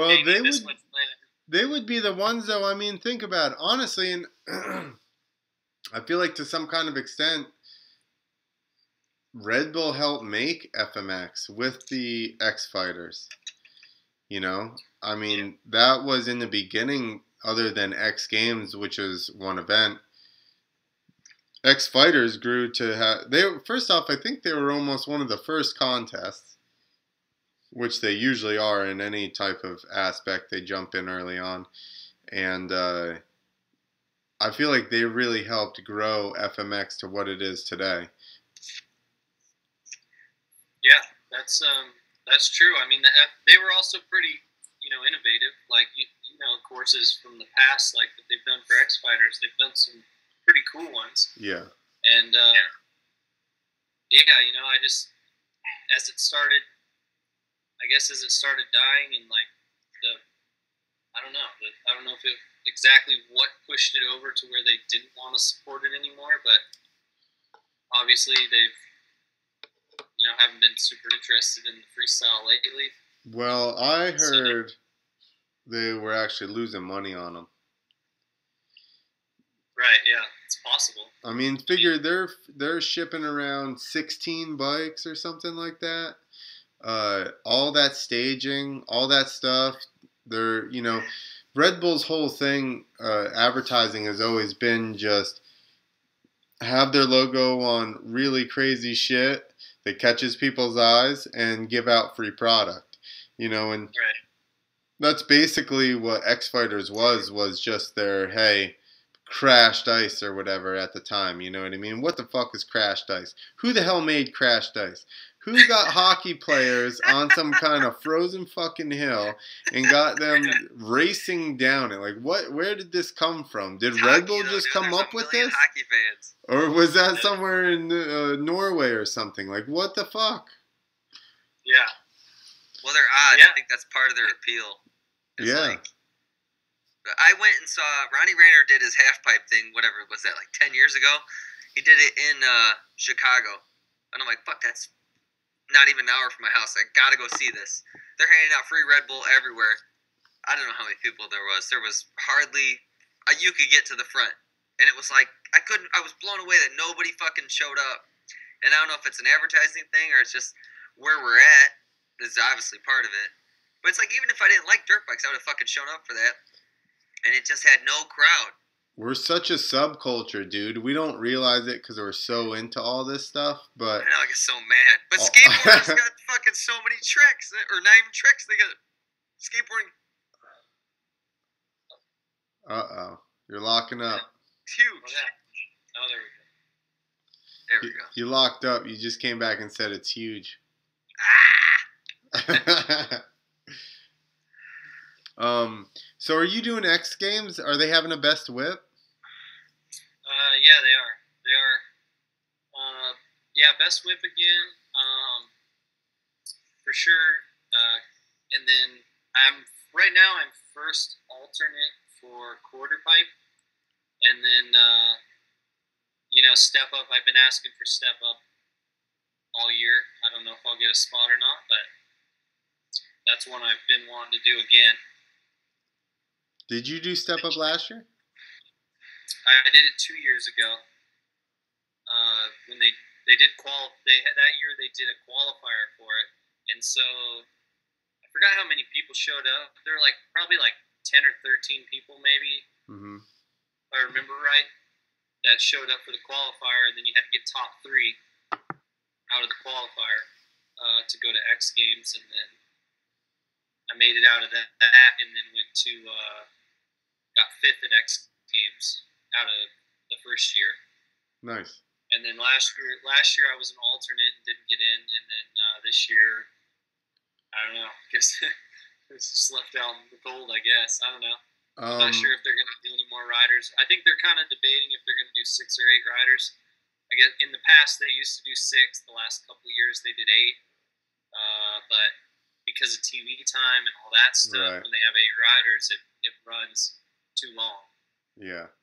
Well, Maybe they would be the ones, though. I mean, think about it. Honestly, and I feel like to some kind of extent, Red Bull helped make FMX with the X Fighters. You know, I mean, that was in the beginning. Other than X Games, which is one event, X Fighters grew to have. First off, I think they were almost one of the first contests, which they usually are in any type of aspect. They jump in early on. And I feel like they really helped grow FMX to what it is today. Yeah, that's true. I mean, they were also pretty, you know, innovative. Like, you know, courses from the past, like that they've done for X Fighters, they've done some pretty cool ones. Yeah. And, yeah, you know, as it started dying and like I don't know if it exactly what pushed it over to where they didn't want to support it anymore, but obviously they've, you know, haven't been super interested in the freestyle lately. Well, I heard they were actually losing money on them. Right, yeah, it's possible. I mean, figure they're shipping around 16 bikes or something like that. All that staging, all that stuff. They're, you know, Red Bull's whole thing, advertising has always been just have their logo on really crazy shit that catches people's eyes and give out free product, you know, and that's basically what X Fighters was just their, hey, crashed ice or whatever at the time, you know what I mean? What the fuck is crashed ice? Who the hell made crashed ice? Who got hockey players on some kind of frozen fucking hill and got them racing down it? Like, what? Where did this come from? Did Red Bull just come up with this? Hockey fans. Or was that somewhere in Norway or something? Like, what the fuck? Yeah. Well, they're odd. Yeah. I think that's part of their appeal. It's Yeah. Like, I went and saw Ronnie Rayner did his half pipe thing. Whatever was that? Like 10 years ago. He did it in Chicago, and I'm like, fuck, that's not even an hour from my house. I gotta go see this. They're handing out free Red Bull everywhere. I don't know how many people there was. There was hardly you could get to the front, and it was like I was blown away that nobody fucking showed up. And I don't know if it's an advertising thing or it's just where we're at. This is obviously part of it. But it's like, even if I didn't like dirt bikes, I would have fucking shown up for that. And it just had no crowd. We're such a subculture, dude. We don't realize it because we're so into all this stuff, but... I know, I get so mad. But skateboarders got fucking so many tricks. Or not even tricks, they got skateboarding. Uh-oh. You're locking up. It's huge. Oh, there we go. There we go. You locked up. You just came back and said it's huge. So are you doing X Games? Are they having a best whip? Yeah, they are. They are. best whip again, for sure. And then right now I'm first alternate for quarter pipe, and then step up. I've been asking for step up all year. I don't know if I'll get a spot or not, but that's one I've been wanting to do again. Did you do step up last year? I did it 2 years ago. When they did that year they did a qualifier for it, and so I forgot how many people showed up. There were probably 10 or 13 people maybe, if I remember right, that showed up for the qualifier, and then you had to get top 3 out of the qualifier to go to X Games, and then I made it out of that and then went to got 5th at X Games out of the first year. Nice. And then last year I was an alternate and didn't get in, and then this year, I don't know. I guess it's just left out in the cold. I guess I don't know. I'm not sure if they're going to do any more riders. I think they're kind of debating if they're going to do 6 or 8 riders. I guess in the past they used to do 6. The last couple of years they did 8. But because of TV time and all that stuff, when they have 8 riders, it runs too long. Yeah.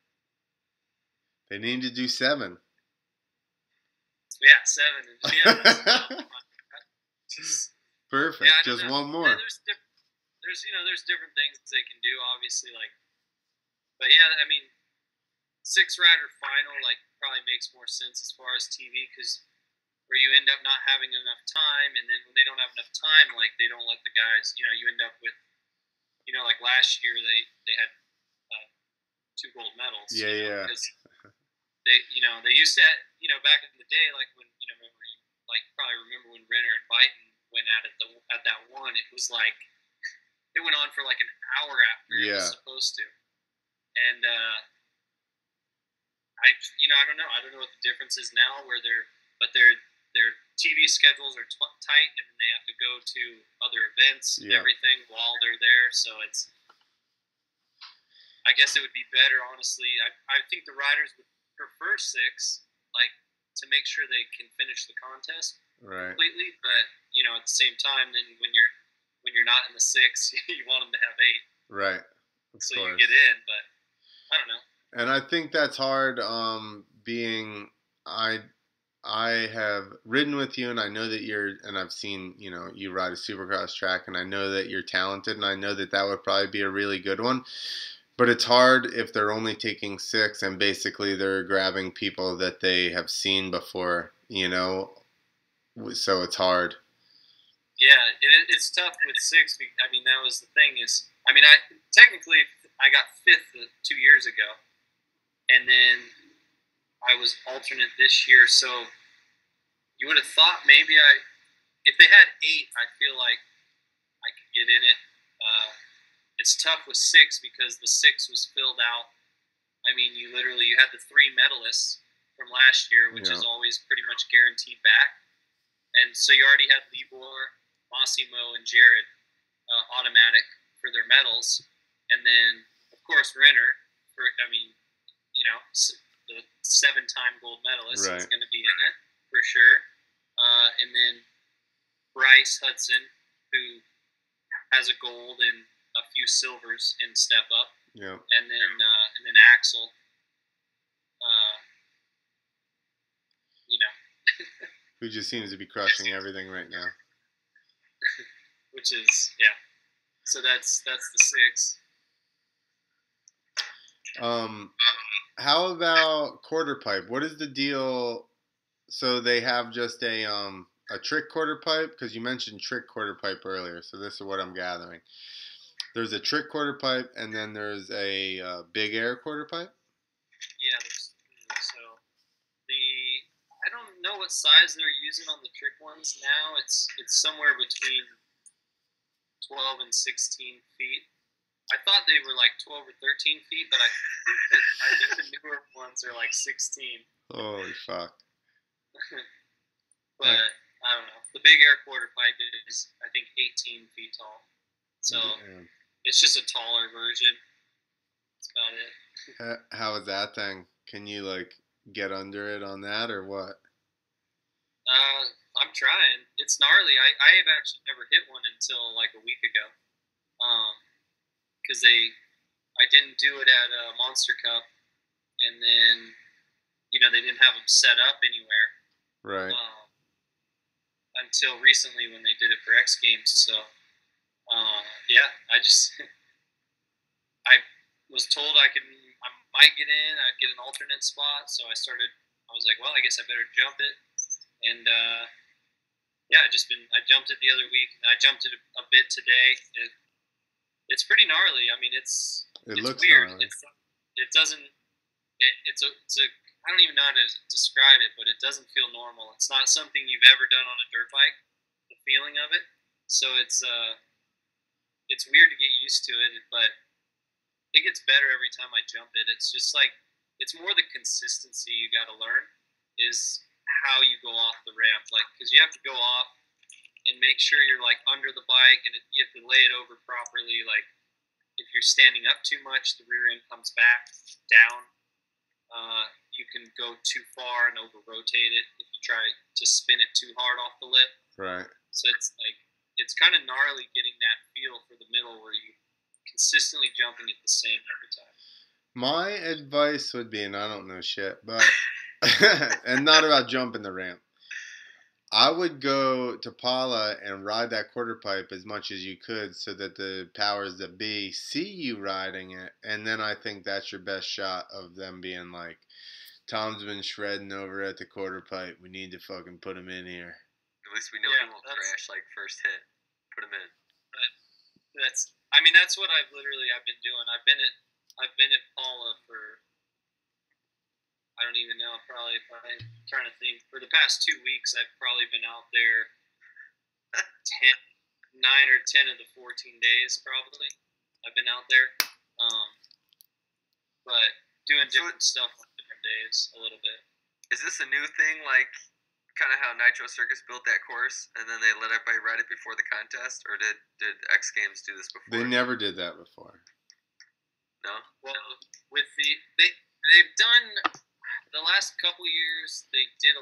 They need to do 7. Yeah, 7. Perfect. Yeah, just know. one more. There's different things they can do, obviously, but yeah, I mean, 6-rider final probably makes more sense as far as TV, because where you end up not having enough time, and then when they don't have enough time, they don't let the guys, you end up with, last year they had 2 gold medals. Yeah. Because they used to, back in the day, when, remember, probably remember when Renner and Biden went at that one, it was it went on for an hour after it was supposed to. And I don't know. I don't know what the difference is now, where their TV schedules are tight, and then they have to go to other events and everything while they're there. So I guess it would be better, honestly. I think the riders would prefer 6, to make sure they can finish the contest completely. But at the same time, then when you're not in the 6, you want them to have 8. Right. So you get in, but I don't know. And I think that's hard. Being I have ridden with you, and I know that and I've seen you ride a Supercross track, and I know that you're talented, and I know that would probably be a really good one. But it's hard if they're only taking 6, and basically they're grabbing people that they have seen before. So it's hard. Yeah, it's tough with 6. I mean, that was the thing is, I technically got 5th 2 years ago, and then I was alternate this year. So you would have thought maybe if they had 8, I feel like I could get in it. It's tough with 6 because the 6 was filled out. I mean, you had the 3 medalists from last year, which is always pretty much guaranteed back. And so you already had Libor, Massimo, and Jared automatic for their medals. And then, of course, Renner, the 7-time gold medalist is going to be in it for sure. And then Bryce Hudson, who has a gold and a few silvers in step up. Yeah. And then Axel. Who just seems to be crushing everything right now. Which is So that's the 6. How about quarter pipe? What is the deal? So they have just a trick quarter pipe, because you mentioned trick quarter pipe earlier. So this is what I'm gathering. There's a trick quarter pipe, and then there's a big air quarter pipe. Yeah. I don't know what size they're using on the trick ones now. It's somewhere between 12 and 16 feet. I thought they were 12 or 13 feet, but I think the newer ones are 16. Holy fuck. But I don't know. The big air quarter pipe is, I think, 18 feet tall. So it's just a taller version. That's about it. How is that thing? Can you get under it on that, or what? I'm trying. It's gnarly. I have actually never hit one until like a week ago. Because I didn't do it at Monster Cup, and then they didn't have them set up anywhere. Right. Until recently when they did it for X Games. So yeah, I was told I might get in. I'd get an alternate spot, so I was like, well, I guess I better jump it. And yeah, I jumped it the other week, and I jumped it a bit today. It's pretty gnarly. I mean, it looks weird. Gnarly. It doesn't. It's a. I don't even know how to describe it, but it doesn't feel normal. It's not something you've ever done on a dirt bike. The feeling of it. So it's weird to get used to it, but it gets better every time I jump it. It's just like it's more the consistency you got to learn is how you go off the ramp, like because you have to go off and make sure you're like under the bike, and you have to lay it over properly. Like if you're standing up too much, the rear end comes back down. You can go too far and over rotate it if you try to spin it too hard off the lip. Right. So it's kind of gnarly getting that feel for the middle where you consistently jumping it the same every time. My advice would be, and I don't know shit, but and not about jumping the ramp. I would go to Paula and ride that quarter pipe as much as you could so that the powers that be see you riding it, and then I think that's your best shot of them being like, Tom's been shredding over at the quarter pipe. We need to fucking put him in here. At least we know he won't crash like first hit. Put him in. That's what I've been doing. I've been at Paula for, I don't even know, probably if I'm trying to think. For the past 2 weeks, I've probably been out there 9 or 10 of the 14 days, probably. I've been out there. But doing different stuff on different days a little bit. Is this a new thing, like kind of how Nitro Circus built that course and then they let everybody ride it before the contest? Or did X Games do this before? They never did that before. No? Well, they've done the last couple years. They did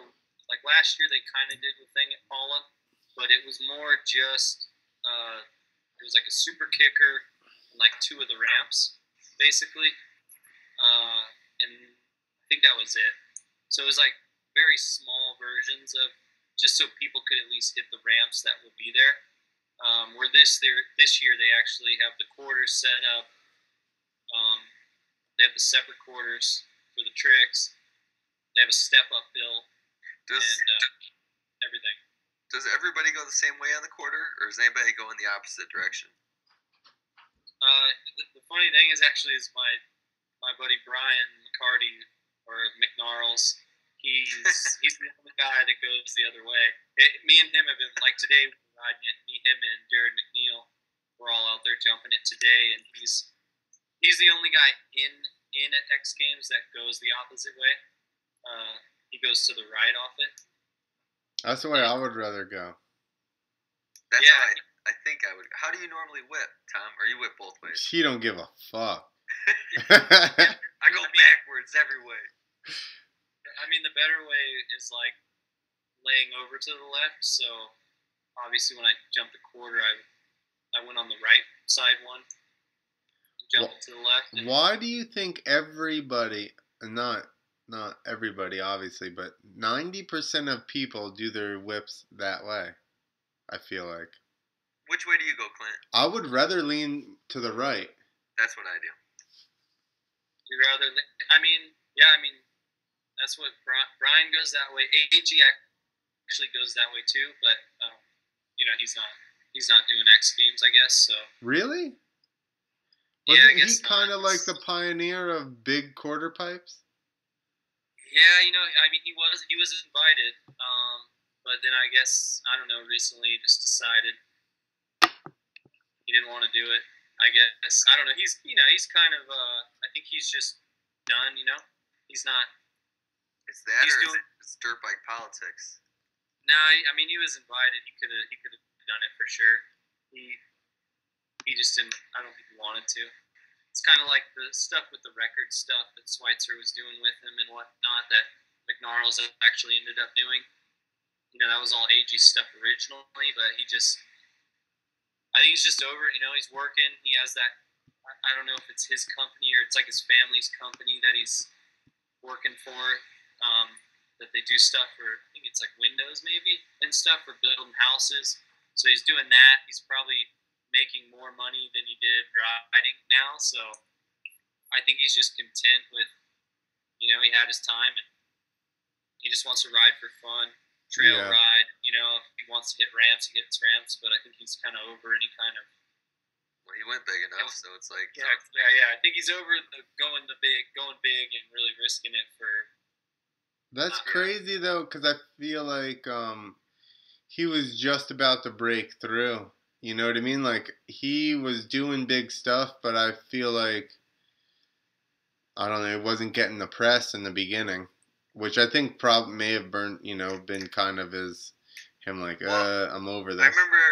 like last year. They kind of did the thing at Paula, but it was more just it was like a super kicker and like 2 of the ramps basically, and I think that was it. So it was like very small versions of just so people could at least hit the ramps that will be there. Where this year they actually have the quarters set up. They have the separate quarters for the tricks. They have a step-up bill and everything. Does everybody go the same way on the quarter, or does anybody go in the opposite direction? The funny thing is my buddy Brian McCarty, or McNarls. He's the only guy that goes the other way. Me and him have been, like today, we're riding it. Me, him, and Jared McNeil, we're all out there jumping it today, and he's the only guy in at X Games that goes the opposite way. He goes to the right off it. That's the way I would rather go. That's how I think I would. How do you normally whip, Tom? Or you whip both ways? She don't give a fuck. I go backwards every way. I mean, the better way is like laying over to the left. So obviously, when I jumped the quarter, I went on the right side one, jumped to the left. Why do you think everybody, not everybody obviously, but 90% of people do their whips that way? I feel like. Which way do you go, Clint? I would rather lean to the right. That's what I do. You'd rather? That's what Brian goes that way. AG actually goes that way too, but he's not doing X Games, I guess. So really, wasn't he kind of like the pioneer of big quarter pipes? Yeah, he was invited, but then I guess recently he just decided he didn't want to do it. I guess I don't know. He's kind of I think he's just done. He's not. It's that, or it's dirt bike politics. No, he was invited. He could have done it for sure. He just didn't. I don't think he wanted to. It's kind of like the stuff with the record stuff that Schweitzer was doing with him and whatnot that McNarls actually ended up doing. that was all AG stuff originally, but I think he's just over it. He's working. He has that, I don't know if it's his company or it's like his family's company that he's working for, that they do stuff for, I think it's like windows maybe and stuff for building houses. So he's doing that. He's probably making more money than he did riding now. So I think he's just content with, he had his time and he just wants to ride for fun, trail ride. If he wants to hit ramps, he hits ramps. But I think he's kind of over any kind of. Well, he went big enough, so it's like. Yeah. I think he's over going big and really risking it for. That's crazy though, because I feel like he was just about to break through. You know what I mean? Like, he was doing big stuff, but I feel like, I don't know, it wasn't getting the press in the beginning, which I think probably may have been kind of him like, I'm over this. I remember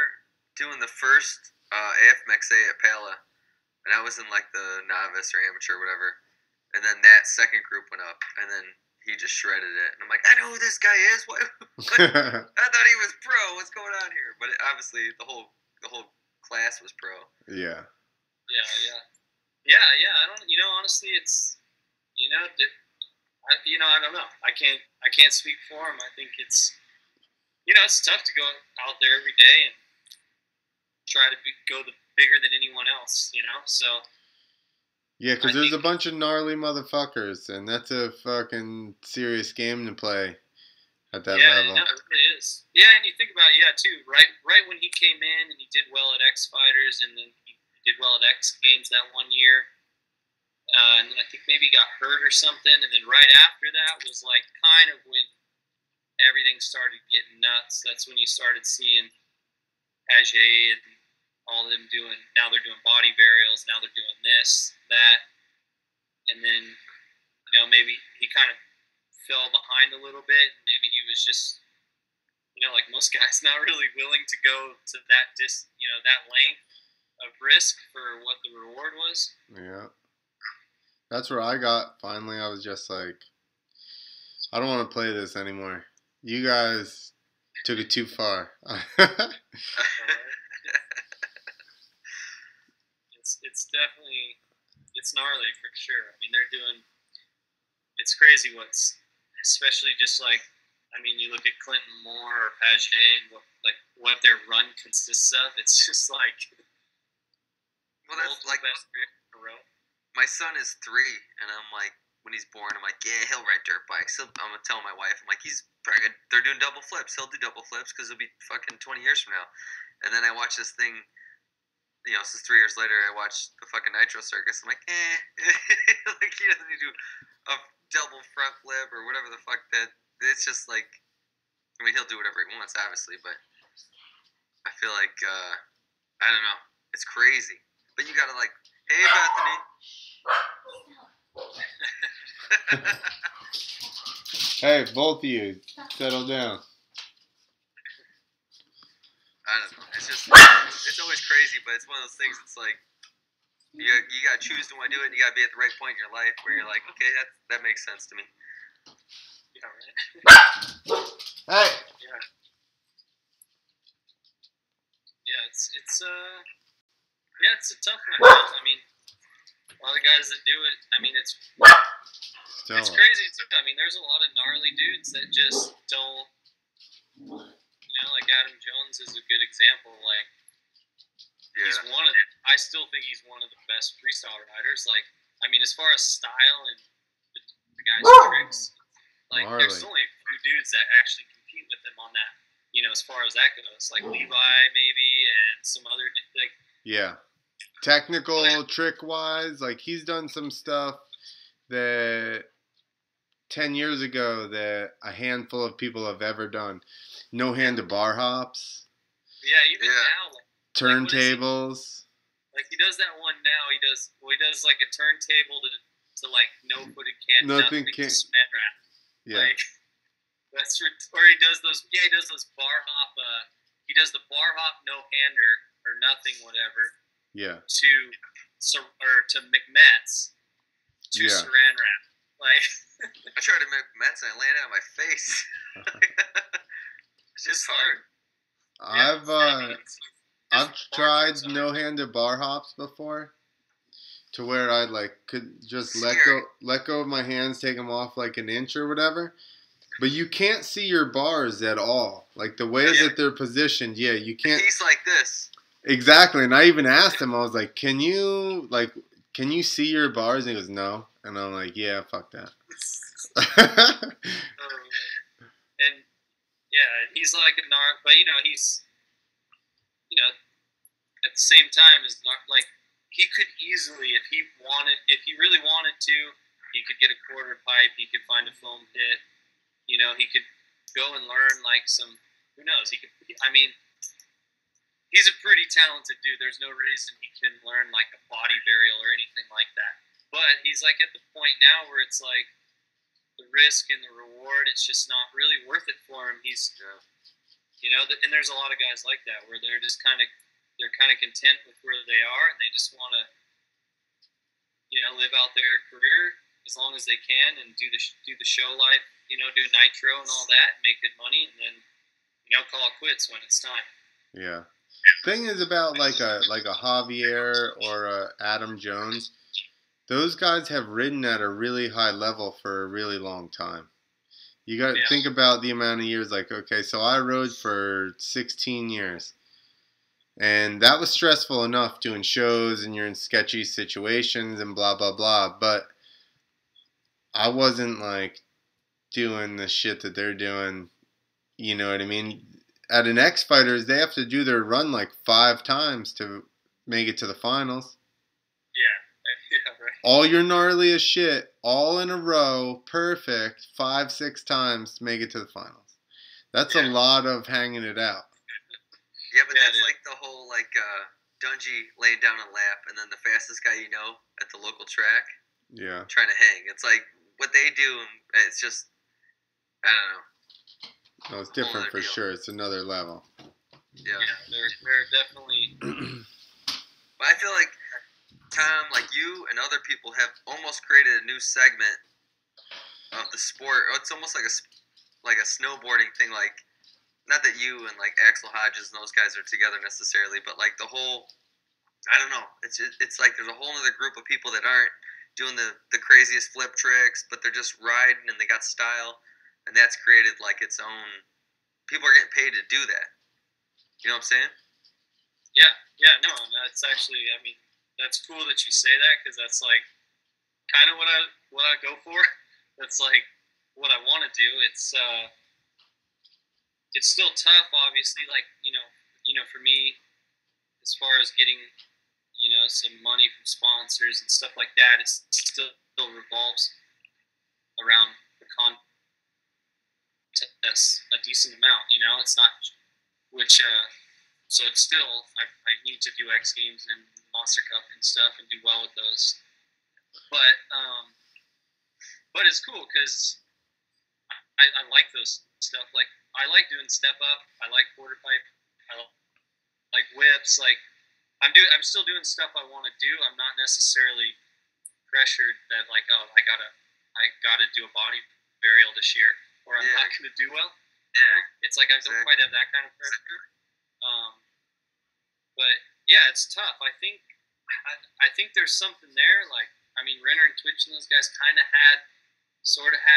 doing the first AFMXA at Pala, and I was in like the novice or amateur or whatever, and then that second group went up, and then he just shredded it. And I'm like, I know who this guy is. What? I thought he was pro. What's going on here? But obviously the whole class was pro. Yeah. Yeah. I don't. Honestly, it's. I don't know. I can't speak for him. I think it's. It's tough to go out there every day and try to go bigger than anyone else. So. Yeah, because there's a bunch of gnarly motherfuckers, and that's a fucking serious game to play at that level. Yeah, it really is. Yeah, and you think about it, too. Right when he came in and he did well at X Fighters, and then he did well at X Games that one year, and I think maybe he got hurt or something, and then right after that was like kind of when everything started getting nuts. That's when you started seeing Paget and all of them now they're doing body burials, now they're doing this, that, and then, maybe he kind of fell behind a little bit. Maybe he was just, like most guys, not really willing to go to that that length of risk for what the reward was. Yeah. That's where I got, finally, I was just like, I don't want to play this anymore. You guys took it too far. It's definitely, it's gnarly for sure. I mean, it's crazy especially just like, you look at Clinton Moore or Paget and what their run consists of. It's just like, well, that's like, best in a row. My son is 3, and I'm like, when he's born, I'm like, yeah, he'll ride dirt bikes. I'm gonna tell my wife, I'm like, they're doing double flips. He'll do double flips because it'll be fucking 20 years from now. And then I watch this thing. This is 3 years later, I watched the fucking Nitro Circus. I'm like, like, he doesn't do a double front flip or whatever the fuck that. It's just like, he'll do whatever he wants, obviously, but I feel like, I don't know, it's crazy. But you gotta like, hey, Bethany. Hey, both of you, settle down. I don't know. It's always crazy, but it's one of those things. It's like you gotta choose to want to do it. And you gotta be at the right point in your life where you're like, okay, that makes sense to me. Yeah, right. Hey. Yeah, it's a tough one. I mean, a lot of guys that do it. It's crazy too. There's a lot of gnarly dudes that just don't. Like Adam Jones is a good example. Like, he's I still think he's one of the best freestyle riders. Like, as far as style and the guy's tricks, like, there's only a few dudes that actually compete with him on that. As far as that goes, like Levi maybe, and some other like. Yeah, technical trick wise, like he's done some stuff that 10 years ago that a handful of people have ever done. No handlebar hops. Yeah, even now. Like, turntables. Like he does that one now. He does like a turntable to like no footed can nothing can cement wrap. Yeah. Like, or he does those. Yeah, he does those bar hop. He does the bar hop no hander or nothing whatever. Yeah. To McMets to saran wrap. Like I tried to make Mets and I landed on my face. It's just hard. I've tried no-handed bar hops before, to where I could just let go of my hands, take them off like an inch or whatever. But you can't see your bars at all. Like the way that they're positioned, you can't. He's like this. Exactly, and I even asked him. I was like, "Can you see your bars?" And he goes, "No," and I'm like, "Yeah, fuck that." And he's like a narc, but he's at the same time is not like he could easily, if he really wanted to, he could get a quarter pipe, he could find a foam pit, he could go and learn who knows, he's a pretty talented dude. There's no reason he can learn a body burial or anything like that. But he's at the point now where it's the risk and the reward, it's just not really worth it for him. He's, and there's a lot of guys like that where they're just kind of content with where they are and they just want to, live out their career as long as they can and do the show life, do nitro and all that, and make good money, and then, call it quits when it's time. Yeah. Thing is about like a Javier or a Adam Jones, those guys have ridden at a really high level for a really long time. You got to think about the amount of years. Okay, so I rode for 16 years, and that was stressful enough doing shows and you're in sketchy situations and blah blah blah. But I wasn't doing the shit that they're doing. You know what I mean? At an X Fighters, they have to do their run 5 times to make it to the finals. Yeah, right. All your gnarly as shit, all in a row, perfect, 5-6 times to make it to the finals. That's a lot of hanging it out. Yeah, but that's the whole Dungy laying down a lap, and then the fastest guy at the local track. Yeah. Trying to hang. It's what they do. It's just, I don't know. No, it's different for sure. It's another level. Yeah, they're definitely. But I feel like Tom, you and other people have almost created a new segment of the sport. It's almost like a snowboarding thing. Not that you and Axel Hodges and those guys are together necessarily, but the whole. I don't know. It's there's a whole other group of people that aren't doing the craziest flip tricks, but they're just riding and they got style. And that's created its own. People are getting paid to do that. You know what I'm saying? Yeah. No, that's actually. That's cool that you say that because that's kind of what I go for. That's what I want to do. It's still tough, obviously. For me, as far as getting, some money from sponsors and stuff like that, it still revolves around the contest a decent amount, it's not, so it's still, I need to do X Games and Monster Cup and stuff and do well with those, but it's cool because I like those stuff, I like doing step up, I like quarter pipe, I like whips, I'm still doing stuff I want to do. I'm not necessarily pressured that I gotta do a body burial this year, or I'm not going to do well. It's I don't quite have that kind of pressure. But yeah, it's tough. I think there's something there. Renner and Twitch and those guys kind of had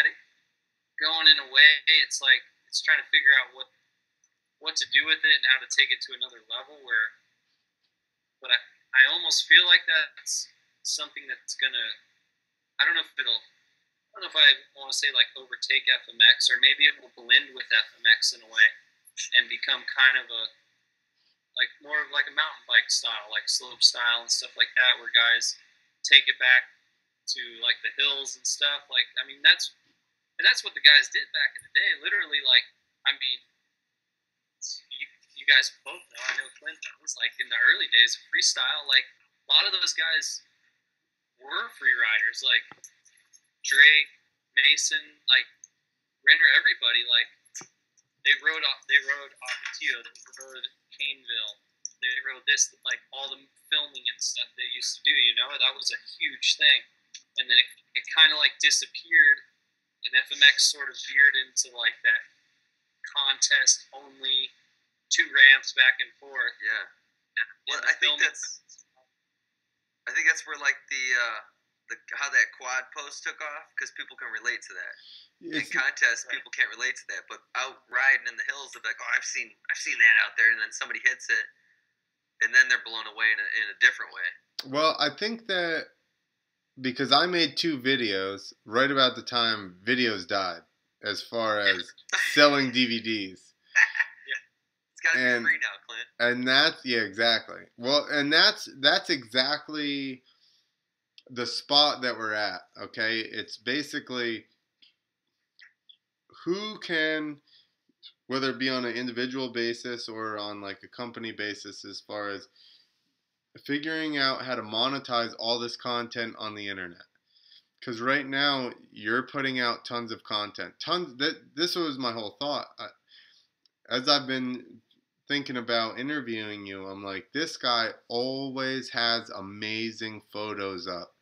it going in a way. It's it's trying to figure out what to do with it and how to take it to another level. But I almost feel like that's something that's gonna. I don't know if I want to say overtake FMX, or maybe it will blend with FMX in a way and become kind of a more of a mountain bike style, slope style and stuff like that, where guys take it back to the hills and stuff. That's what the guys did back in the day. Literally, you guys both know. I know Clint was in the early days of freestyle. A lot of those guys were free riders, Drake, Mason, Renner, everybody, they rode Ocotillo, they rode Caneville, they rode this, all the filming and stuff they used to do, that was a huge thing. And then it kind of disappeared, and FMX sort of veered into that contest only, 2 ramps back and forth. Yeah. Well, I think that's where like the how that quad post took off, because people can relate to that. In contests, people can't relate to that, but out riding in the hills, they're like, "Oh, I've seen that out there," and then somebody hits it, and then they're blown away in a different way. Well, I think that because I made 2 videos right about the time videos died, as far as selling DVDs. It's got to be free now, Clint. And that's exactly. Well, and that's exactly the spot that we're at. Okay, it's basically who can, whether it be on an individual basis or on like a company basis, as far as figuring out how to monetize all this content on the internet. Because right now you're putting out tons of content. This was my whole thought. As I've been thinking about interviewing you, I'm like, this guy always has amazing photos up.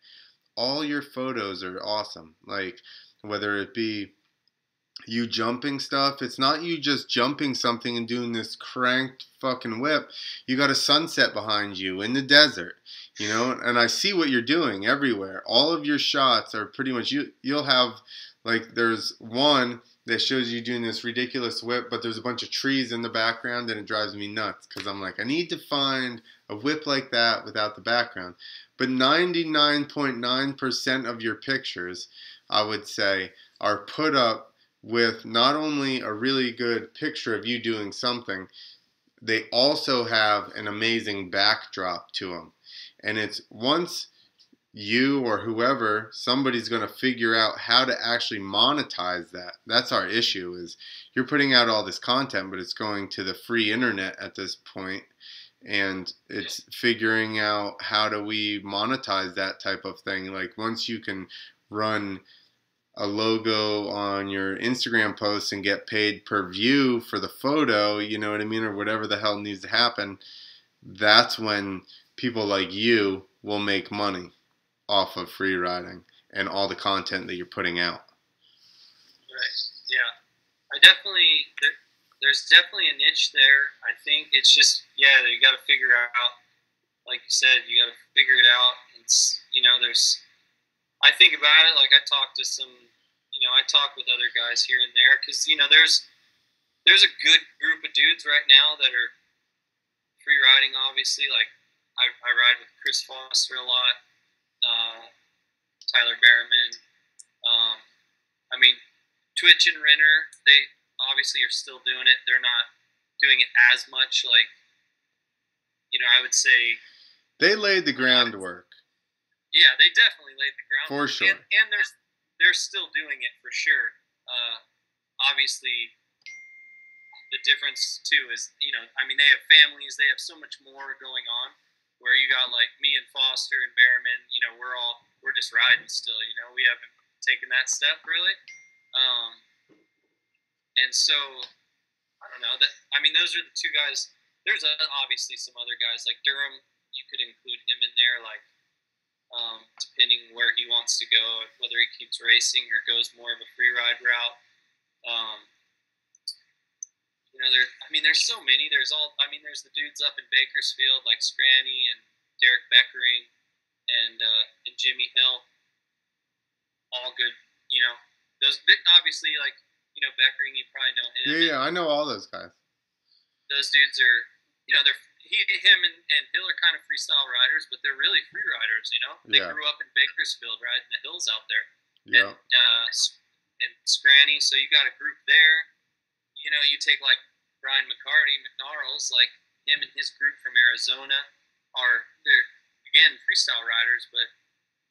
All your photos are awesome. Like, whether it be you jumping stuff, it's not you just jumping something and doing this cranked fucking whip. You got a sunset behind you in the desert, you know, and I see what you're doing everywhere. All of your shots are pretty much, you'll have, like, there's one that shows you doing this ridiculous whip, but there's a bunch of trees in the background, and it drives me nuts, because I'm like, I need to find a whip like that without the background. But 99.9% of your pictures, I would say, are put up with not only a really good picture of you doing something, they also have an amazing backdrop to them. And it's once you or whoever, somebody's going to figure out how to actually monetize that. That's our issue, is you're putting out all this content, but it's going to the free internet at this point, and it's figuring out how do we monetize that type of thing. Like, once you can run a logo on your Instagram posts and get paid per view for the photo, you know what I mean, or whatever the hell needs to happen, that's when people like you will make money off of free riding and all the content that you're putting out. Right. Yeah. There's definitely a niche there. I think it's just, you got to figure out, like you said, you got to figure it out. It's, I think about it, like I talk to some, I talk with other guys here and there, because, there's a good group of dudes right now that are free riding, obviously. Like, I ride with Chris Foster a lot, Tyler Berriman. Twitch and Renner, they obviously are still doing it. They're not doing it as much, like, I would say. They laid the groundwork. Yeah, they definitely laid the groundwork. For sure. And they're still doing it for sure. Obviously, the difference too is, they have families, they have so much more going on, where you got like me and Foster and Berriman, we're just riding still, we haven't taken that step really. And so, I don't know, those are the 2 guys. There's obviously some other guys like Durham, you could include him in there, like, depending where he wants to go, whether he keeps racing or goes more of a free ride route. There's so many. There's the dudes up in Bakersfield like Scranny and Derek Beckering and Jimmy Hill. All good, those obviously, like, Beckering, you probably know him. Yeah, I know all those guys. Those dudes are, him and Hill are kind of freestyle riders, but they're really free riders, They grew up in Bakersfield riding the hills out there. Yeah. And Scranny, so you got a group there. You take like Brian McNarls, like him and his group from Arizona they're again freestyle riders, but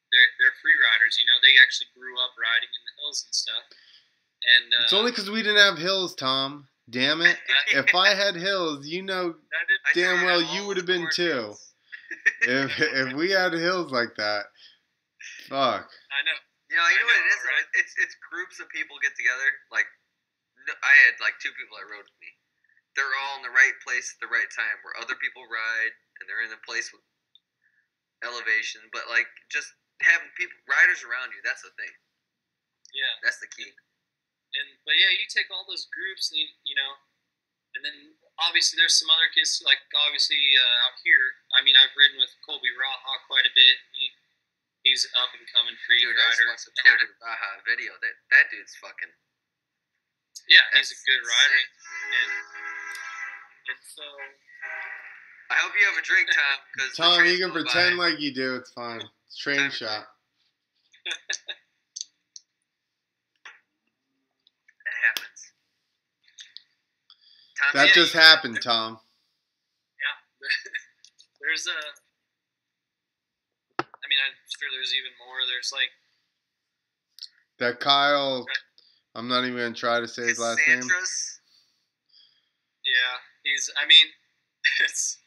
they're free riders, they actually grew up riding in the hills and stuff. And it's only because we didn't have hills, Tom. Damn it. If I had hills, damn well you would have been too. If we had hills like that, fuck. I know. You know what it is? Right? It's groups of people get together. Like, I had like 2 people that rode with me. They're all in the right place at the right time, where other people ride, and they're in a place with elevation. But like, just having riders around you, that's the thing. Yeah, that's the key. But yeah, you take all those groups, and and then obviously there's some other kids like obviously out here. I mean, I've ridden with Colby Raha quite a bit. He's up and coming free Dude, rider. I just watched a Colby Raha video. That dude's fucking. Yeah, he's a good rider, and so. I hope you have a drink, Tom. Cause Tom, you can pretend like you do. It's fine. It's train Time shot. It happens. Tom, That just happened, Tom. Yeah. There's I mean, I'm sure there's even more. There's like. That Kyle. I'm not even gonna try to say his last name. Yeah, I mean, it's.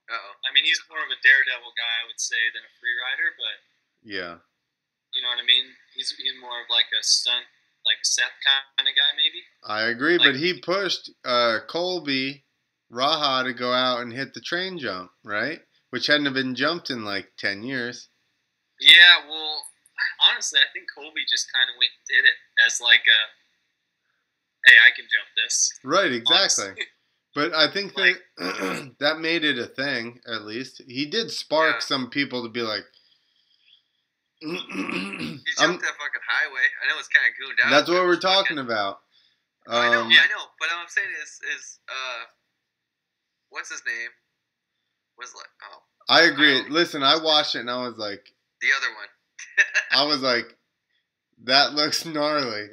I mean, he's more of a daredevil guy, I would say, than a free rider, but. Yeah. You know what I mean? He's more of like a stunt, like Seth kind of guy, maybe. I agree, but he pushed Colby Raha to go out and hit the train jump, right? Which hadn't been jumped in like 10 years. Yeah, well, honestly, I think Colby just kind of went and did it as like a, hey, I can jump this. Right, exactly. Honestly. But I think that that made it a thing, at least. He did spark some people to be like... He jumped that fucking highway. I know it's kind of gooned out. That's what we're talking about. I know. But all I'm saying is what's his name? I agree. Listen, I watched it and I was like... The other one. I was like, that looks gnarly.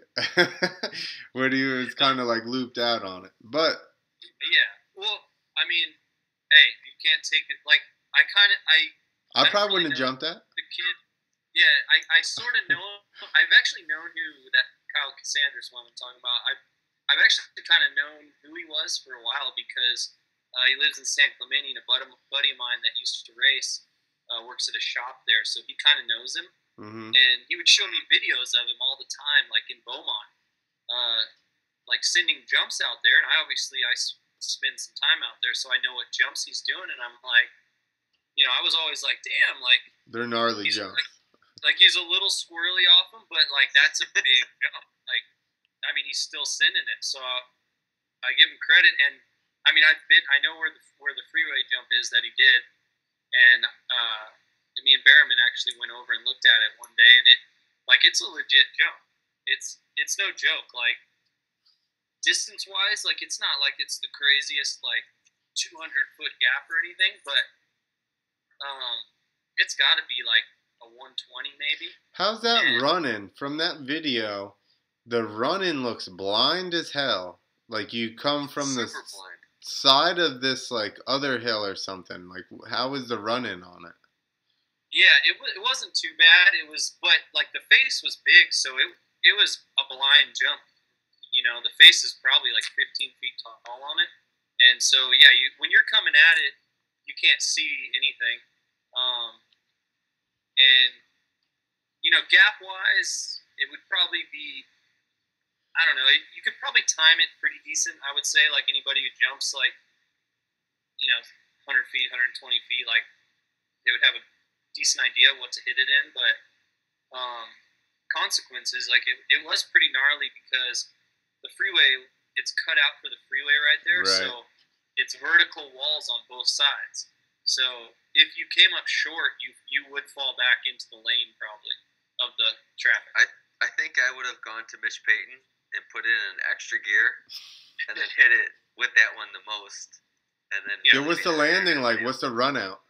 When he was kind of like looped out on it. But... Yeah. Well, I mean, hey, you can't take it... Like, I probably wouldn't have jumped that. The kid... Yeah, I sort of know... I've actually known who that Kyle Cassanders one I'm talking about. I've actually kind of known who he was for a while because he lives in San Clemente, and a buddy of mine that used to race works at a shop there, so he kind of knows him. Mm-hmm. And he would show me videos of him all the time, like in Beaumont, like sending jumps out there. And I spend some time out there, so I know what jumps he's doing. And I'm like, I was always like, damn, like they're gnarly jumps. Like he's a little squirrely off him, but like that's a big jump. Like, I mean, he's still sending it, so I give him credit. And I mean, I know where the freeway jump is that he did, and me and Berriman actually went over and looked at it one day, and it's a legit jump. It's no joke. Like distance wise, like it's not like it's the craziest like 200-foot gap or anything, but it's got to be like a 120 maybe. How's that running? From that video, the running looks blind as hell. Like you come from the side of this like other hill or something. Like how was the running on it? Yeah, it wasn't too bad. But like the face was big, so it was a blind jump. The face is probably like 15 feet tall on it, and so yeah, when you're coming at it, you can't see anything. And gap wise, it would probably be, I don't know, you could probably time it pretty decent. I would say like anybody who jumps like 100 feet, 120 feet, like they would have a decent idea what to hit it in. But consequences, like it was pretty gnarly because the freeway, it's cut out for the freeway right there, right. So it's vertical walls on both sides. So if you came up short, you would fall back into the lane probably of the traffic. I think I would have gone to Mitch Payton and put in an extra gear and then hit it with that one the most. And then what's the landing like? What's the run out?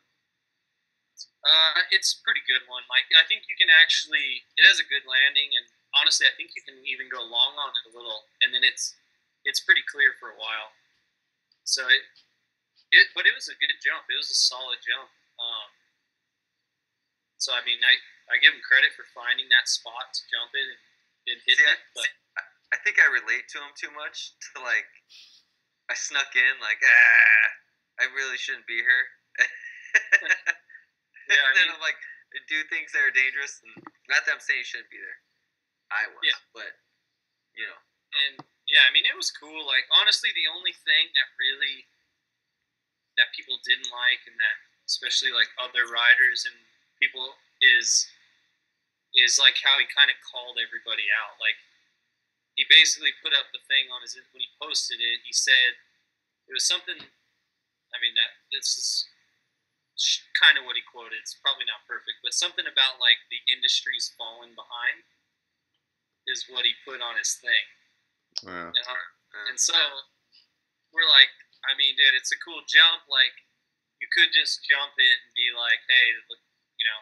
It's a pretty good one. Like I think you can actually, it has a good landing, and honestly, I think you can even go long on it a little, and then it's pretty clear for a while. So but it was a good jump. It was a solid jump. So I mean, I give him credit for finding that spot to jump it and hit it. But I think I relate to him too much. To like, I snuck in like, I really shouldn't be here. Yeah, and then I'm like, do things that are dangerous. And not that I'm saying you shouldn't be there. I was, but And yeah, I mean, it was cool. Like honestly, the only thing that people didn't like, and that especially like other riders and people is like how he kind of called everybody out. Like he basically put up the thing on his, when he posted it, he said it was something, I mean, this is kind of what he quoted. It's probably not perfect, but something about like the industry's falling behind is what he put on his thing. Wow. And so we're like, I mean, dude, it's a cool jump. Like, you could just jump it and be like, hey, look, you know,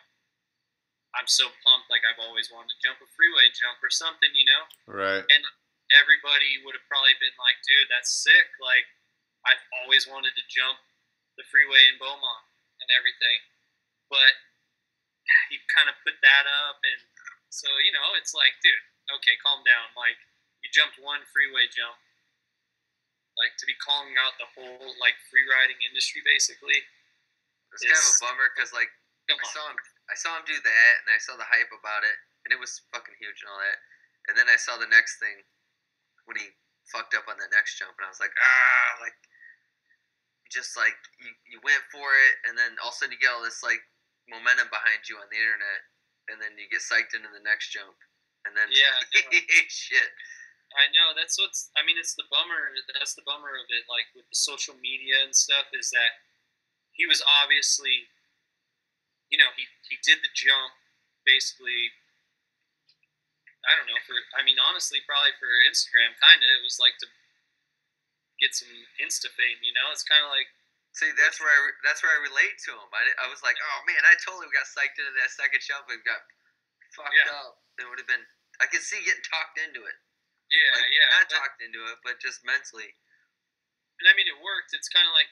I'm so pumped, like I've always wanted to jump a freeway jump or something, you know? Right. And everybody would have probably been like, dude, that's sick. Like, I've always wanted to jump the freeway in Beaumont and everything. But he kind of put that up, and so, you know, it's like, dude, okay, calm down. Like, you jumped one freeway jump. Like, to be calling out the whole, like, free riding industry, basically. It's kind of a bummer, because, like, I saw him do that, and I saw the hype about it, and it was fucking huge and all that. And then I saw the next thing when he fucked up on that next jump, and I was like, like, just like you went for it, and then all of a sudden you get all this like momentum behind you on the internet, and then you get psyched into the next jump, and then shit. I know, that's what's. I mean, it's the bummer. That's the bummer of it. Like with the social media and stuff, is that he was obviously, you know, he did the jump basically. I don't know, honestly, probably for Instagram, kind of. It was like to get some Insta fame, you know? It's kind of like... See, that's where I relate to him. I was like, oh, man, I totally got psyched into that second jump and got fucked up. It would have been... I could see getting talked into it. Yeah, like, yeah. Not talked into it, but just mentally. And, I mean, it worked. It's kind of like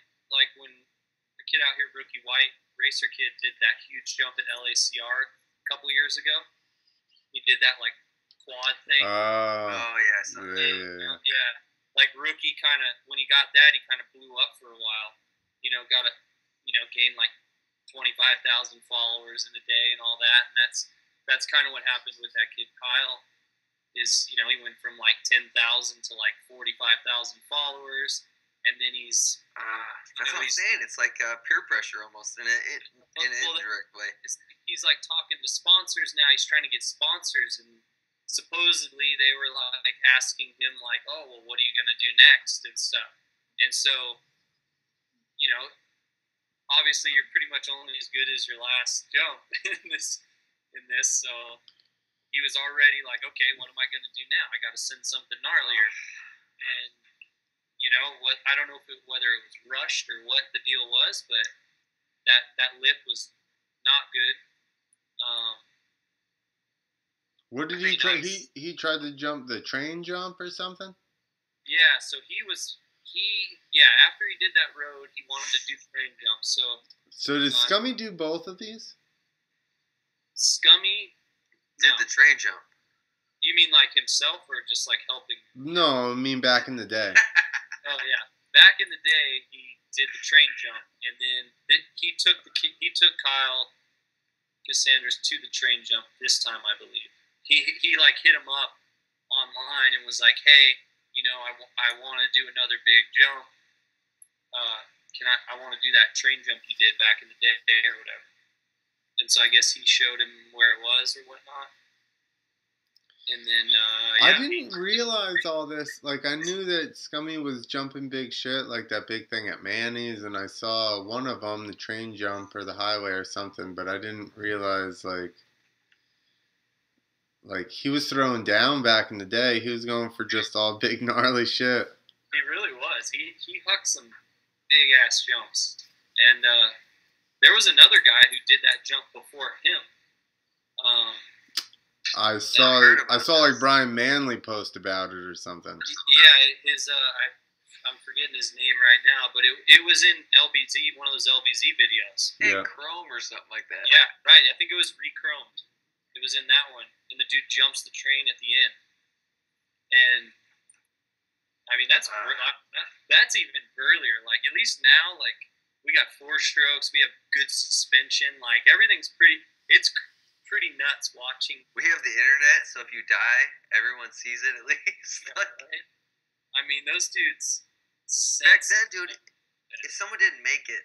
when the kid out here, Rookie White, racer kid, did that huge jump at LACR a couple years ago. He did that, like, quad thing. Oh yeah. Yeah. Like Rookie kind of, when he got that, he kind of blew up for a while. You know, gained like 25,000 followers in a day and all that. And that's kind of what happened with that kid Kyle. Is, you know, he went from like 10,000 to like 45,000 followers, and then he's. That's what I'm saying. It's like peer pressure almost in an indirect way. He's like talking to sponsors now. He's trying to get sponsors, and supposedly they were like asking him like, oh, well, what are you going to do next and stuff. And so, you know, obviously you're pretty much only as good as your last jump in this. So he was already like, okay, what am I going to do now? I got to send something gnarlier. And, you know, I don't know whether it was rushed or what the deal was, but that lip was not good. What did he try? He tried to jump the train jump or something? Yeah, so after he did that road, he wanted to do the train jump. So did Scummy do both of these? Scummy did the train jump. You mean like himself or just like helping? No, I mean back in the day. Oh yeah, back in the day he did the train jump, and then he took Kyle Cassandras to the train jump this time, I believe. He like hit him up online and was like, hey, you know, I want to do another big jump. I want to do that train jump you did back in the day or whatever. And so I guess he showed him where it was or whatnot. And then, I didn't realize all this. Like, I knew that Scummy was jumping big shit, like that big thing at Manny's, and I saw one of them, the train jump or the highway or something, but I didn't realize, like he was throwing down back in the day. He was going for just all big, gnarly shit. He really was. He hucked some big-ass jumps. And there was another guy who did that jump before him. I saw like Brian Manley post about it or something. Yeah, I'm forgetting his name right now, but it was in LBZ, one of those LBZ videos. Yeah. Chrome or something like that. Yeah, right. I think it was re-chromed. It was in that one, and the dude jumps the train at the end. And I mean, that's even earlier. Like, at least now, like, we got 4 strokes, we have good suspension. Like, everything's pretty nuts watching. We have the internet, so if you die, everyone sees it at least. Yeah, right? I mean, those dudes. Back then, dude, if someone didn't make it,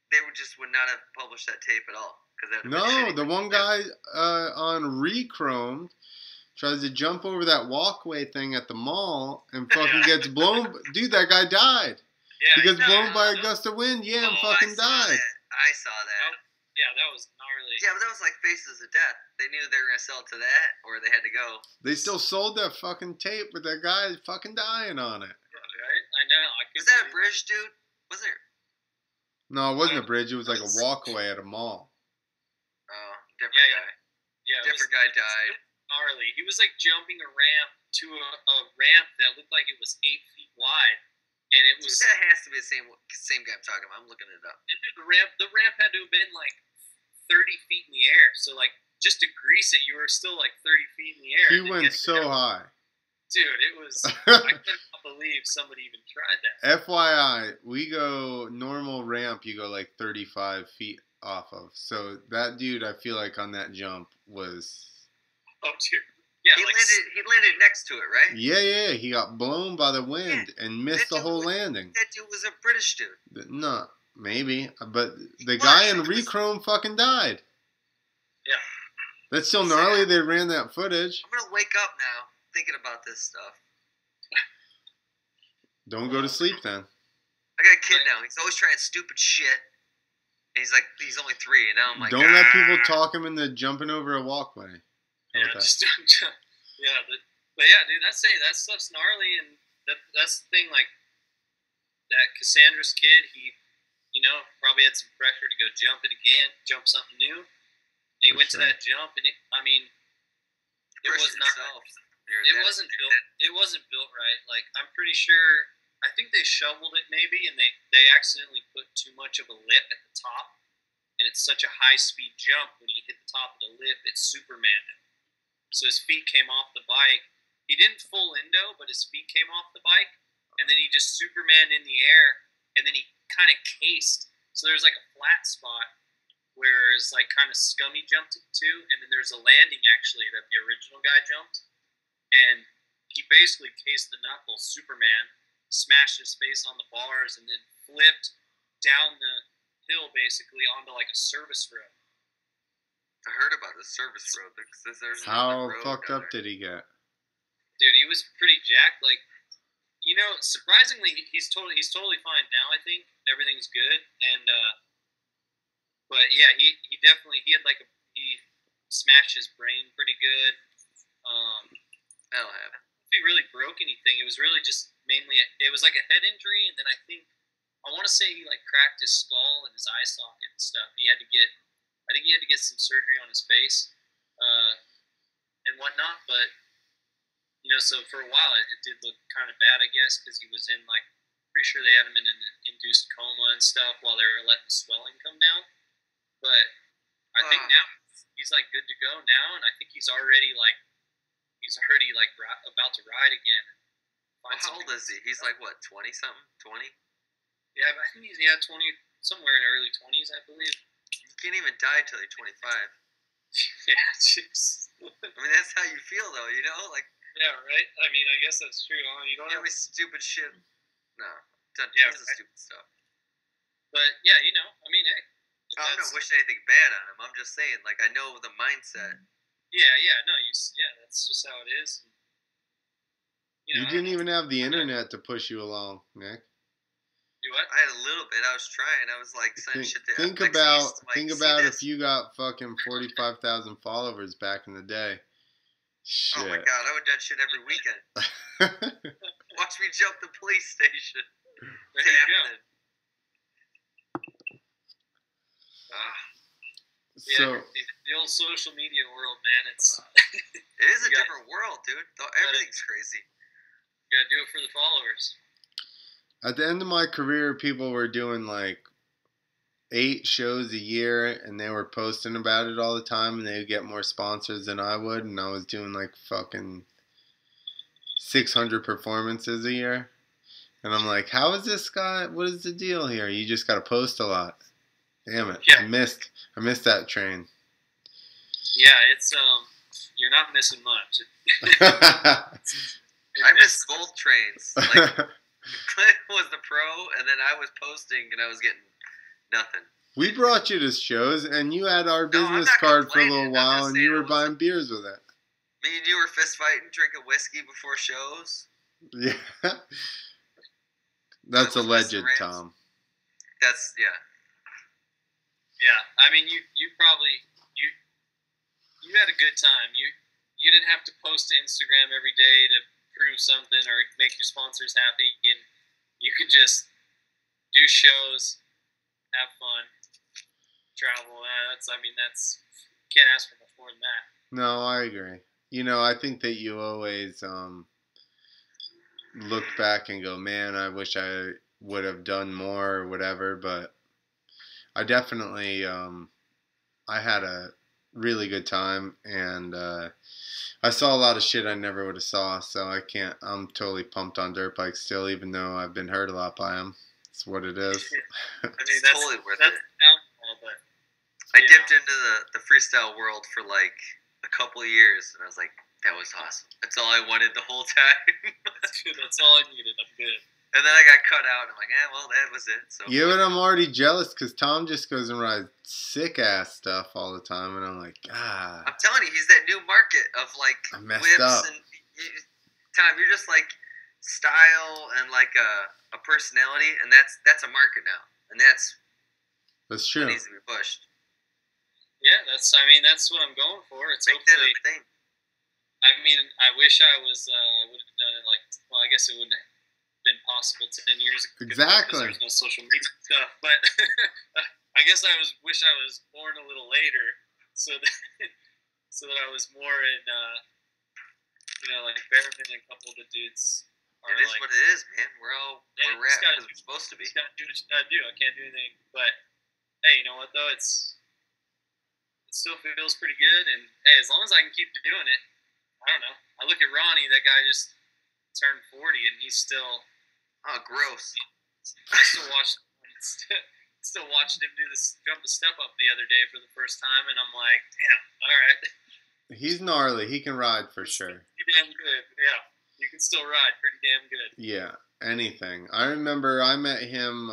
they would not have published that tape at all. No, the one guy on Rechromed, tries to jump over that walkway thing at the mall and fucking gets blown. Dude, that guy died. Yeah, He gets blown by a gust of wind. Yeah, and fucking died. I saw that. Yeah, that was gnarly. Yeah, but that was like Faces of Death. They knew they were gonna sell to that, or they had to go. They still sold that fucking tape with that guy fucking dying on it. Yeah, right? I know. Was that a bridge, dude? Was there? No, it wasn't a bridge. It was like a walkway at a mall. Oh, different guy. Yeah, different guy died. Gnarly. He was like jumping a ramp to a ramp that looked like it was 8 feet wide, and it was. Dude, that has to be the same guy I'm talking about. I'm looking it up. The ramp had to have been like 30 feet in the air. So like just to grease it, you were still like 30 feet in the air. He went so high. Dude, it was. I couldn't believe somebody even tried that. FYI, we go normal ramp. You go like 35 feet off of. So that dude, I feel like on that jump was. Oh, dude. Yeah, he landed next to it, right? Yeah. He got blown by the wind and missed the whole landing. That dude was a British dude. No, maybe, but the guy in Rechrome fucking died. Yeah. That's still gnarly. They ran that footage. I'm gonna wake up now thinking about this stuff. Don't go to sleep then. I got a kid now. He's always trying stupid shit. And he's only 3, and now I'm like, don't let people talk him into jumping over a walkway. Yeah, just yeah, but yeah, dude, that stuff's gnarly, and that's the thing. Like that Cassandra's kid, he, probably had some pressure to go jump something new. And he went to that jump, and it was not. It wasn't built. It wasn't built right. Like I'm pretty sure. I think they shoveled it maybe, and they accidentally put too much of a lip at the top, and it's such a high speed jump. When he hit the top of the lip, it Supermaned him. So his feet came off the bike. He didn't full endo, but his feet came off the bike, and then he just Supermaned in the air, and then he kind of cased. So there's like a flat spot where it's like kind of Scummy jumped to, and then there's a landing actually that the original guy jumped, and he basically cased the knuckle, Superman, smashed his face on the bars, and then flipped down the hill basically onto like a service road. I heard about the service road. There's How road fucked up there. did he get? Dude, he was pretty jacked. Like, surprisingly, he's totally fine now. I think everything's good, and but yeah, he smashed his brain pretty good. That'll happen. If he really broke anything, it was really just mainly it was like a head injury, and then I want to say he like cracked his skull and his eye socket and stuff. I think he had to get some surgery on his face and whatnot, but so for a while it did look kind of bad, I guess, because he was in like pretty sure they had him in an induced coma and stuff while they were letting the swelling come down. But I think now he's like good to go now, and I think he's already like about to ride again. How old is he? He's like what, 20 something? 20? Yeah, I think he's 20, somewhere in early 20s, I believe. You can't even die till you're 25. Yeah, jeez. I mean, that's how you feel, though, like. Yeah, right. I mean, I guess that's true. You don't have stupid shit. No, done tons of stupid stuff. But yeah, I mean, hey. I'm not wishing anything bad on him. I'm just saying, like, I know the mindset. Yeah, no, that's just how it is. You didn't even have the internet to push you along, Nick. Do what? I had a little bit. I was trying. I was like sending shit to think about if you got fucking 45,000 followers back in the day. Shit. Oh my god, I would do that shit every weekend. Watch me jump the police station. There you go. So the old social media world, man, it is a different world, dude. Everything's crazy. You gotta do it for the followers. At the end of my career, people were doing like 8 shows a year, and they were posting about it all the time, and they would get more sponsors than I would, and I was doing like fucking 600 performances a year. And I'm like, how is this guy? What is the deal here? You just got to post a lot. Damn it. Yeah. I missed that train. Yeah, it's you're not missing much. I missed both trains. Like Clint was the pro, and then I was posting, and I was getting nothing. We brought you to shows, and you had our business card for a little while, and you were buying beers with it. Me and you were fist fighting, drinking whiskey before shows. Yeah. That's That was alleged, Mr. Rams. Tom. That's yeah. Yeah, I mean, you probably you had a good time. You didn't have to post to Instagram every day to prove something or make your sponsors happy, and you could just do shows, have fun, travel. That's can't ask for much more than that. No, I agree. You know, I think that you always look back and go, man, I wish I would have done more or whatever, but I definitely I had a really good time, and I saw a lot of shit I never would have saw, so I'm totally pumped on dirt bikes still, even though I've been hurt a lot by them. It's what it is. I mean, It's that's totally worth that's it. downfall, but I you dipped know. into the freestyle world for like a couple of years, and I was like, that was awesome. That's all I wanted the whole time. That's good. That's all I needed. I'm good. And then I got cut out, and I'm like, well, that was it. So Yeah, but I'm already jealous because Tom just goes and rides sick-ass stuff all the time, and I'm like, God. I'm telling you, he's that new market of like I messed whips up. and Tom, you're just like style and like a personality, and that's a market now, and that's That's what true. needs to be pushed. Yeah, that's what I'm going for. It's Make that hopefully. a thing. I mean, I wish I was would have done it like. Well, I guess it wouldn't have been possible 10 years ago Exactly. because there's no social media stuff. But I guess wish I was born a little later, so that I was more in, like Behrman and a couple of the dudes. It is what it is, man. We're all Yeah, we're at you just because we're supposed to be. You gotta do what you gotta do. I can't do anything. But hey, you know what though? It still feels pretty good. And hey, as long as I can keep doing it, I don't know. I look at Ronnie. That guy just turned 40, and he's still. Oh, gross. I still watched him do this jump the step up the other day for the first time, and I'm like, damn, all right. He's gnarly. He can ride for sure. Pretty damn good. Yeah, you can still ride pretty damn good. Yeah, anything. I remember I met him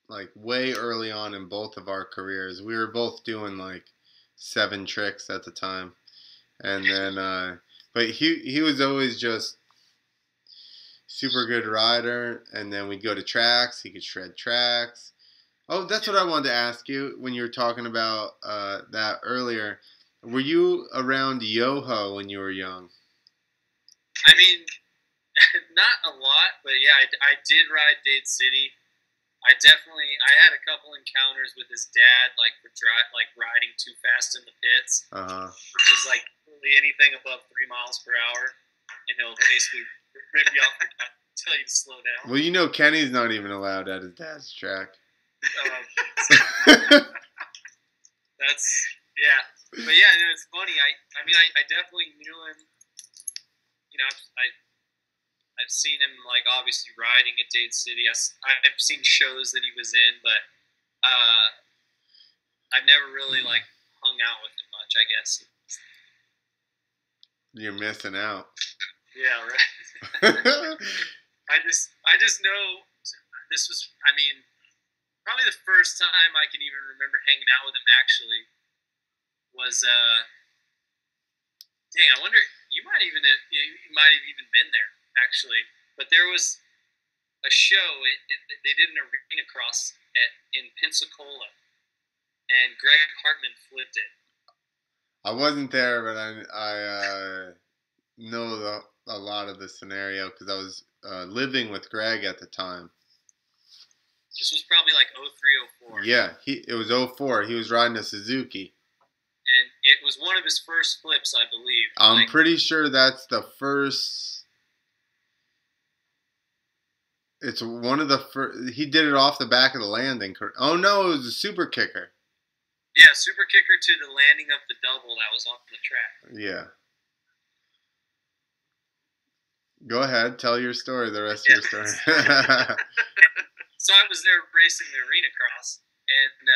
like way early on in both of our careers. We were both doing like 7 tricks at the time, and then but he was always just super good rider. And then we'd go to tracks. He could shred tracks. Oh, that's what I wanted to ask you when you were talking about that earlier. Were you around Yoho when you were young? I mean, not a lot, but yeah, I did ride Dade City. I had a couple encounters with his dad, like riding too fast in the pits, which is like really anything above 3 miles per hour, and he'll basically rip you off your back and tell you to slow down. Well, you know Kenny's not even allowed at his dad's track. That's yeah, but yeah, no, it's funny. I mean, I definitely knew him. You know, I've seen him like obviously riding at Dade City. I've seen shows that he was in, but I've never really like hung out with him much. I guess. You're missing out. Yeah, right. I just know this was. I mean, probably the first time I can even remember hanging out with him actually was. Dang, I wonder. You might have even been there actually, but there was a show. They did an arena cross in Pensacola, and Greg Hartman flipped it. I wasn't there, but I know a lot of the scenario because I was living with Greg at the time. This was probably like 03, 04. Yeah, it was 04. He was riding a Suzuki. And it was one of his first flips, I believe. I'm pretty sure that's the first. It's one of the first. He did it off the back of the landing. Oh no, it was a super kicker. Yeah, super kicker to the landing of the double that was on the track. Yeah. Go ahead, tell your story. The rest of your story. So I was there racing the arena cross, and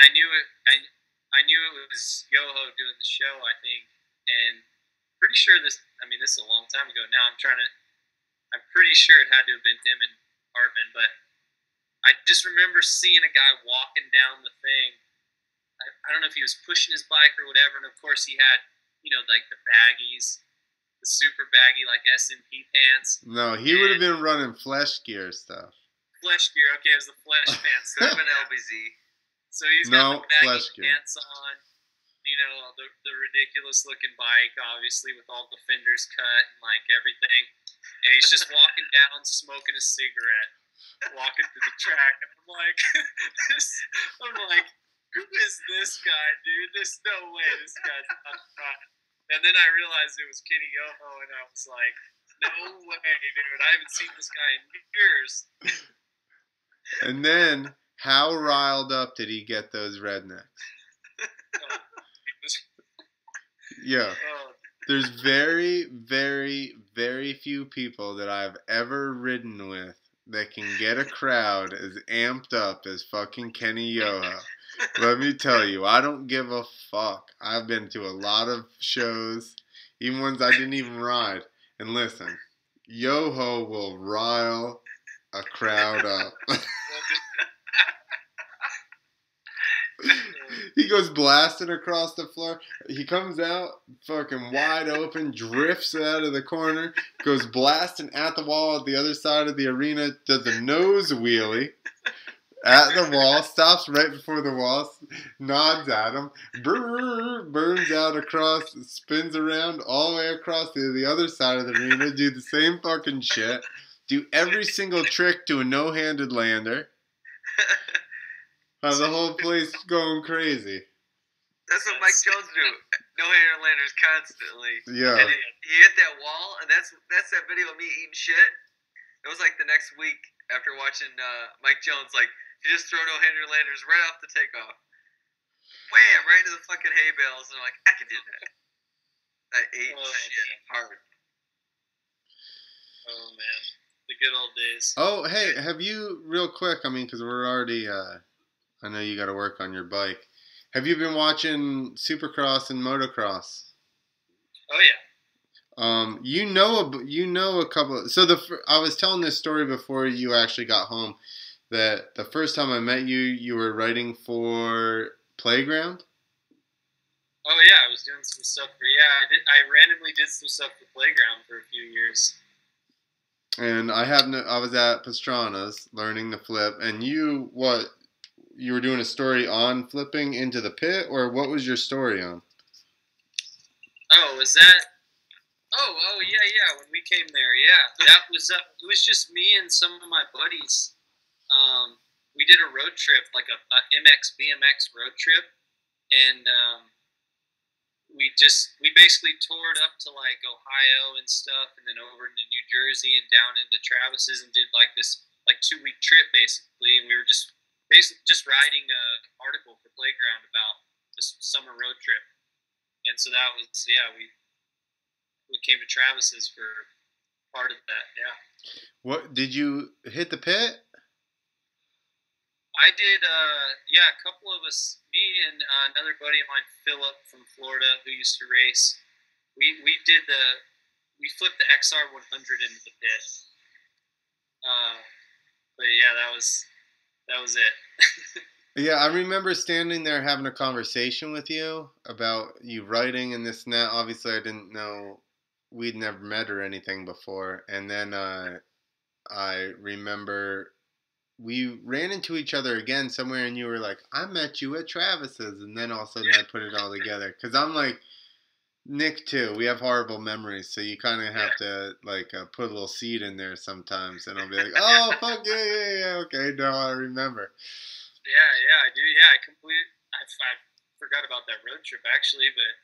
I knew it. I knew it was Yoho doing the show, I think, and pretty sure this. I mean, this is a long time ago now. I'm pretty sure it had to have been him and Hartman, but I just remember seeing a guy walking down the thing. I don't know if he was pushing his bike or whatever, and of course he like the baggies, the super baggy like S&P pants. No, he would have been running flesh gear stuff. Flesh gear, okay, it was the flesh pants. Could have been LBZ. So he's got the baggy flesh gear. pants on, the ridiculous looking bike, obviously, with all the fenders cut and like everything. And he's just walking down, smoking a cigarette, walking through the track. And I'm like, who is this guy, dude? There's no way this guy's not right. And then I realized it was Kenny Yoho, and I was like, no way, dude. I haven't seen this guy in years. And then, how riled up did he get those rednecks? Yeah. There's very, very, very few people that I've ever ridden with that can get a crowd as amped up as fucking Kenny Yoho. Let me tell you, I don't give a fuck. I've been to a lot of shows, even ones I didn't even ride. And listen, Yoho will rile a crowd up. He goes blasting across the floor. He comes out fucking wide open, drifts out of the corner, goes blasting at the wall at the other side of the arena, does a nose wheelie at the wall, stops right before the wall, nods at him, burns out across, spins around all the way across to the other side of the arena, do the same fucking shit, do every single trick to a no-handed lander. Have the whole place going crazy. That's what Mike Jones do. No-hander landers constantly. Yeah. And he hit that wall, and that's that video of me eating shit. It was like the next week after watching Mike Jones, like, he just throw no-hander landers right off the takeoff. Wham! Right into the fucking hay bales, and I'm like, I could do that. I ate shit hard. Oh, man. The good old days. Oh, hey, have you, real quick, I mean, because we're already... I know you got to work on your bike. Have you been watching Supercross and motocross? Oh yeah. You know a couple. So I was telling this story before you actually got home that the first time I met you, you were writing for Playground. Oh yeah, I was doing some stuff for I randomly did some stuff for Playground for a few years. And I was at Pastrana's learning to flip, and you were doing a story on flipping into the pit, or what was your story on? Oh, was that? Oh, yeah. When we came there, yeah, that was. It was just me and some of my buddies. We did a road trip, like a BMX road trip, and we basically toured up to like Ohio and stuff, and then over into New Jersey and down into Travis's, and did like this 2-week trip basically, and we were just writing an article for Playground about this summer road trip. And so that was, we came to Travis's for part of that, yeah. What, did you hit the pit? I did, a couple of us, me and another buddy of mine, Philip from Florida, who used to race, we flipped the XR 100 into the pit. But yeah, that was it. Yeah, I remember standing there having a conversation with you about you writing and this and that. Obviously, I didn't know, we'd never met or anything before. And then I remember we ran into each other again somewhere, and you were like, I met you at Travis's. And then all of a sudden I put it all together. Because I'm like, Nick too, we have horrible memories, so you kind of have to like put a little seed in there sometimes, and I'll be like, oh fuck yeah, okay, now I remember. Yeah, I do. Yeah, I forgot about that road trip actually, but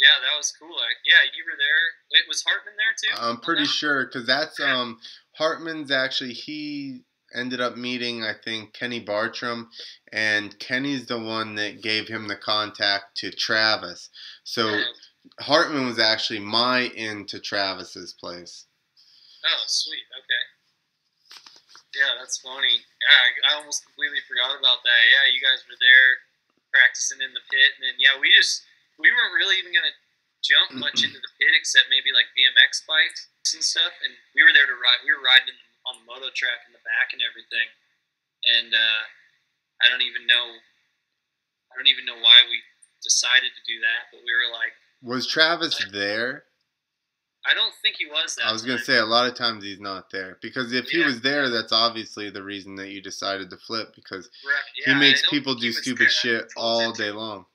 yeah, that was cool. You were there. Wait, was Hartman there too? I'm pretty sure, because that's Hartman's actually, he ended up meeting, I think, Kenny Bartram, and Kenny's the one that gave him the contact to Travis. So Hartman was actually my in to Travis's place. Oh, sweet. Okay. Yeah, that's funny. Yeah, I almost completely forgot about that. Yeah, you guys were there practicing in the pit, and then we weren't really even gonna jump much into the pit except maybe like BMX bikes and stuff. And we were there to ride. We were riding on the moto track in the back and everything. And I don't even know why we decided to do that, but we were like, Was Travis there? I don't think he was that I was going to time. say, a lot of times he's not there. Because if he Yeah. was there, that's obviously the reason that you decided to flip. Because Right, he yeah, makes I don't people think he do was stupid there. shit all day long.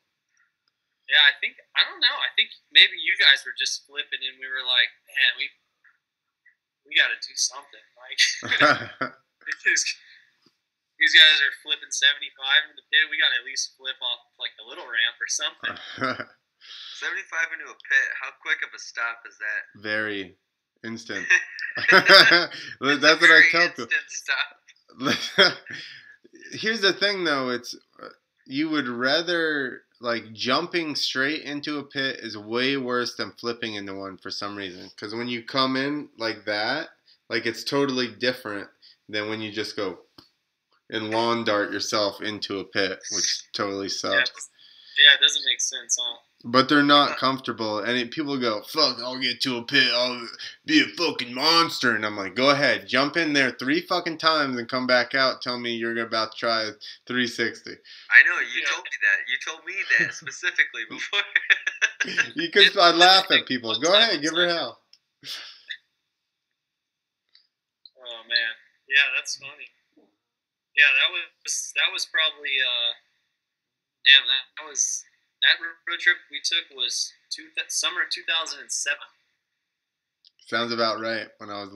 Yeah, I don't know. I think maybe you guys were just flipping and we were like, man, we got to do something. Like, these guys are flipping 75 in the pit. We got to at least flip off like the little ramp or something. 75 into a pit. How quick of a stop is that? Very instant. It's That's a what I very tell people. instant stop. Here's the thing, though. It's you would rather like jumping straight into a pit is way worse than flipping into one for some reason. Because when you come in like that, like it's totally different than when you just go and lawn dart yourself into a pit, which totally sucks. Yeah, it doesn't make sense, huh? But they're not comfortable, and people go, "Fuck, I'll get to a pit, I'll be a fucking monster," and I'm like, "Go ahead, jump in there 3 fucking times and come back out. Tell me you're about to try a 360." I know you told me that. You told me that specifically before. Because I laugh at people. Go ahead, give her hell. Oh man, yeah, that's funny. Yeah, that was probably damn, that road trip we took was summer 2007. Sounds about right when I was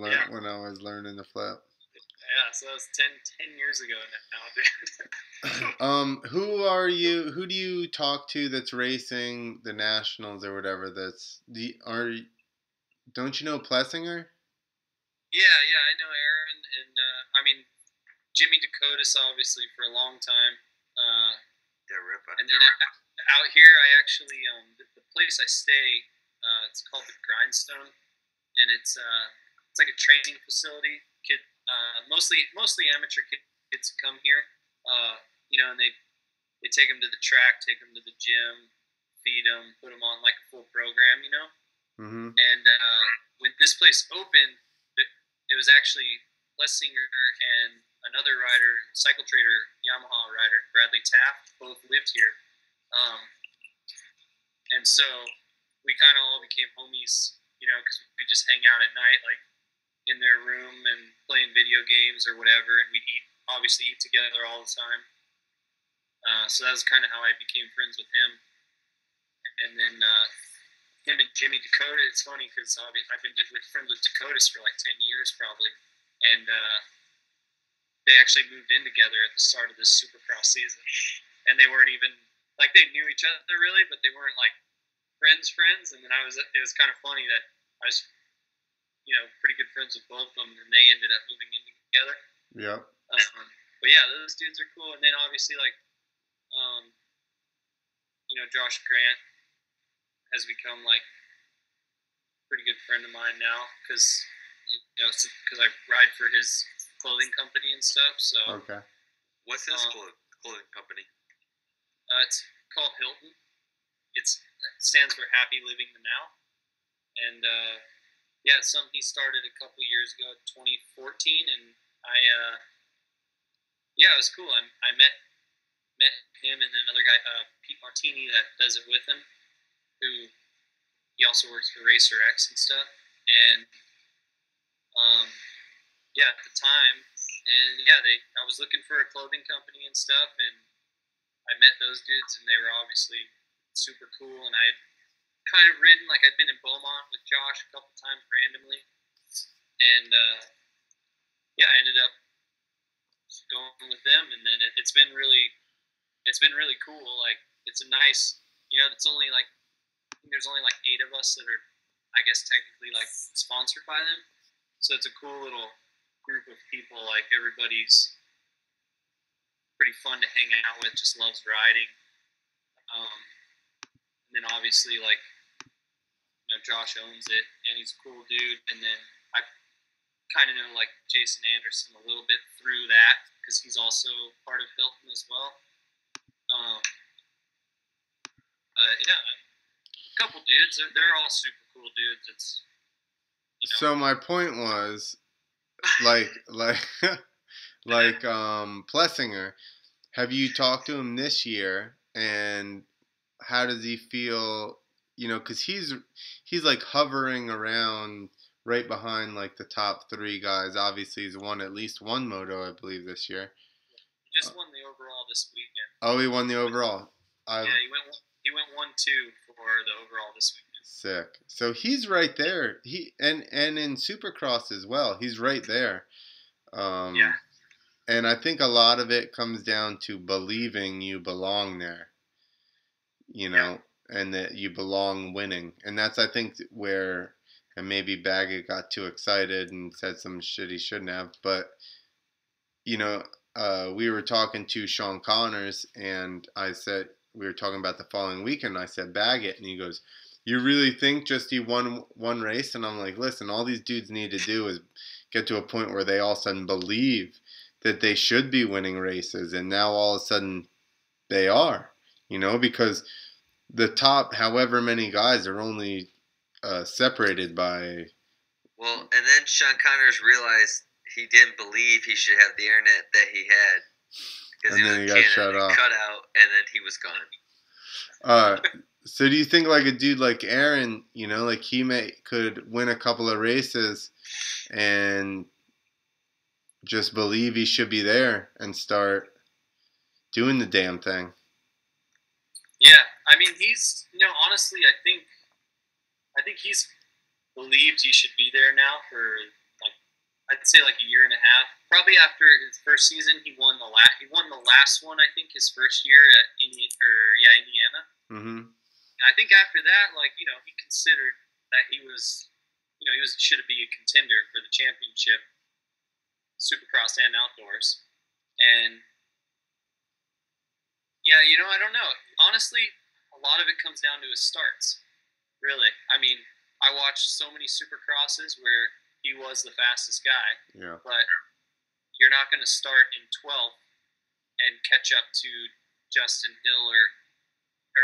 learning to flip. Yeah, so that was 10 years ago now, dude. Who do you talk to that's racing the nationals or whatever? Don't you know Plessinger? Yeah, I know Aaron, and I mean Jimmy Dakotas obviously for a long time. And then out here, I actually the place I stay, it's called the Grindstone, and it's like a training facility. Mostly amateur kids come here, and they take them to the track, take them to the gym, feed them, put them on like a full program, Mm-hmm. And when this place opened, it was actually Plessinger and another rider, cycle trader, Yamaha rider, Bradley Taft, both lived here. And so we kind of all became homies, because we just hang out at night, like in their room and playing video games or whatever, and we'd obviously eat together all the time. So that was kind of how I became friends with him. And then him and Jimmy Dakota, it's funny because I've been friends with Dakotas for like 10 years probably. And they actually moved in together at the start of this Supercross season. And they weren't even, like, they knew each other really, but they weren't like friends. And then it was kind of funny that I was, pretty good friends with both of them, and they ended up moving in together. Yep. But yeah, those dudes are cool. And then obviously, like, Josh Grant has become like a pretty good friend of mine now because I ride for his clothing company and stuff. So okay. What's his clothing company? It's called Hilton. It stands for Happy Living the Now, and it's something he started a couple years ago, 2014, and it was cool. I met him and then another guy, Pete Martini, that does it with him, who he also works for Racer X and stuff, and at the time, and I was looking for a clothing company and stuff, and I met those dudes, and they were obviously super cool, and I had kind of ridden, like I'd been in Beaumont with Josh a couple times randomly, and I ended up going with them, and then it's been really cool. Like, it's a nice, it's only like, I think there's only like 8 of us that are, I guess, technically like sponsored by them, so it's a cool little group of people. Like, everybody's pretty fun to hang out with, just loves riding. And then obviously, like, Josh owns it, and he's a cool dude. And then I kind of know like Jason Anderson a little bit through that because he's also part of Hilton as well. A couple dudes. They're all super cool dudes. It's So my point was, like Plessinger, have you talked to him this year, and how does he feel because he's like hovering around right behind like the top 3 guys. Obviously, he's won at least one moto, I believe, this year. He just won the overall this weekend. Oh, he won the overall. Yeah, he went 1-2 for the overall this weekend. Sick. So he's right there. And in Supercross as well. He's right there. Yeah. And I think a lot of it comes down to believing you belong there. And that you belong winning. And that's, I think, where, and maybe Baggett got too excited and said some shit he shouldn't have. But, we were talking to Sean Connors, and we were talking about the following weekend. I said, Baggett. And he goes, you really think just he won one race? And I'm like, listen, all these dudes need to do is get to a point where they all of a sudden believe that they should be winning races. And now all of a sudden they are, because the top however many guys are only separated by... Well, and then Sean Connors realized he didn't believe he should have the internet that he had. Because and then he got shut off. Cut out, and then he was gone. So do you think like a dude like Aaron, like he could win a couple of races and just believe he should be there and start doing the damn thing? Yeah, I mean, he's, honestly, I think he's believed he should be there now for, like, I'd say like a year and a half. Probably after his first season, he won the last one, I think, his first year at Indiana. Mm-hmm. And I think after that, like, he considered that he should be a contender for the championship, Supercross and outdoors. And yeah, I don't know. Honestly, a lot of it comes down to his starts. Really. I mean, I watched so many Supercrosses where he was the fastest guy. Yeah. But you're not going to start in 12th and catch up to Justin Hill or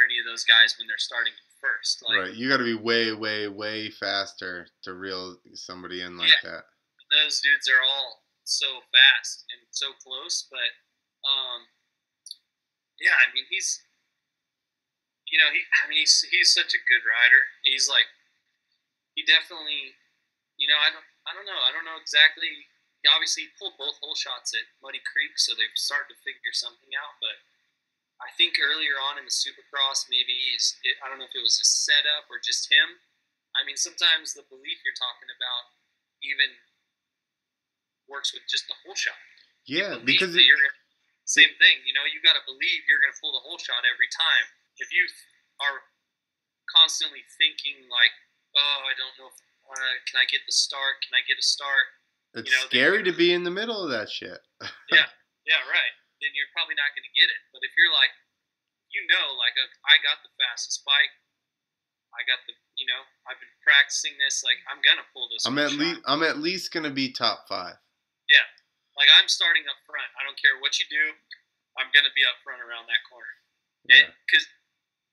any of those guys when they're starting first. Like, right. You got to be way, way, way faster to reel somebody in like that. Those dudes are all so fast and so close, but yeah, I mean, he's such a good rider. He's like, he definitely, I don't know exactly. He obviously pulled both hole shots at Muddy Creek, so they've started to figure something out. But I think earlier on in the Supercross, maybe I don't know if it was his setup or just him. I mean, sometimes the belief you're talking about even works with just the hole shot. Yeah, because same thing. You got to believe you're going to pull the hole shot every time. If you are constantly thinking like, oh, I don't know if can I get the start? Can I get a start? It's scary to be in the middle of that shit. Yeah, right. Then you're probably not going to get it. But if you're like, I got the fastest bike. I got the, I've been practicing this. Like, I'm going to pull this. I'm at least going to be top 5. Yeah. Like, I'm starting up front. I don't care what you do. I'm going to be up front around that corner. Yeah. Because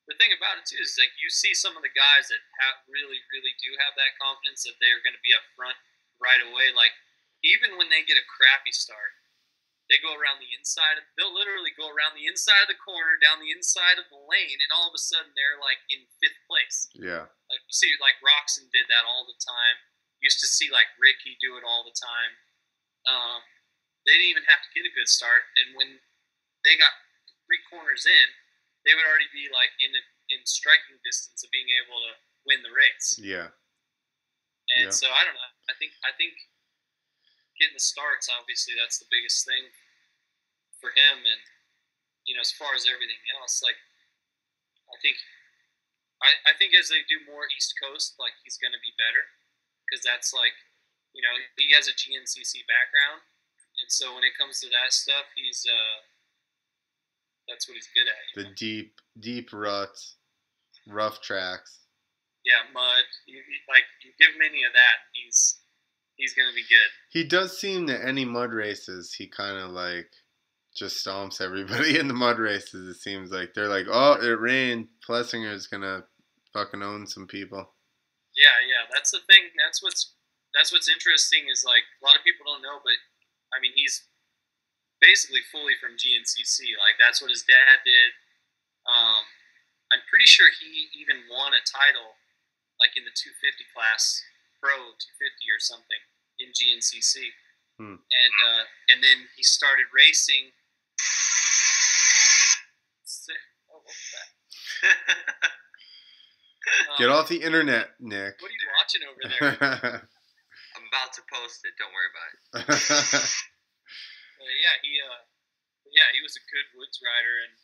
the thing about it, too, is, like, you see some of the guys that really, really do have that confidence that they're going to be up front right away. Like, even when they get a crappy start, they go around the inside. They'll literally go around the inside of the corner, down the inside of the lane, and all of a sudden they're, like, in 5th place. Yeah. Like, you see, like, Roxon did that all the time. Used to see, like, Ricky do it all the time. They didn't even have to get a good start. And when they got 3 corners in, they would already be, like, in striking distance of being able to win the race. Yeah. And so, I don't know. I think getting the starts, obviously, that's the biggest thing for him. And, as far as everything else, like, I think as they do more East Coast, like, he's going to be better. Because that's, like, he has a GNCC background. And so when it comes to that stuff, he's that's what he's good at. The deep ruts, rough tracks. Yeah, mud. You give him any of that, he's going to be good. He does seem that any mud races, he kind of like just stomps everybody in the mud races. It seems like they're like, oh, it rained. Plessinger's going to fucking own some people. Yeah. That's the thing. That's what's interesting is, like, a lot of people don't know, but I mean, he's basically fully from GNCC. Like, that's what his dad did. I'm pretty pretty sure he even won a title, like in the 250 class, Pro 250 or something in GNCC. And then he started racing. Oh, what was that? Get off the internet, Nick. What are you watching over there? I'm about to post it. Don't worry about it. He was a good woods rider and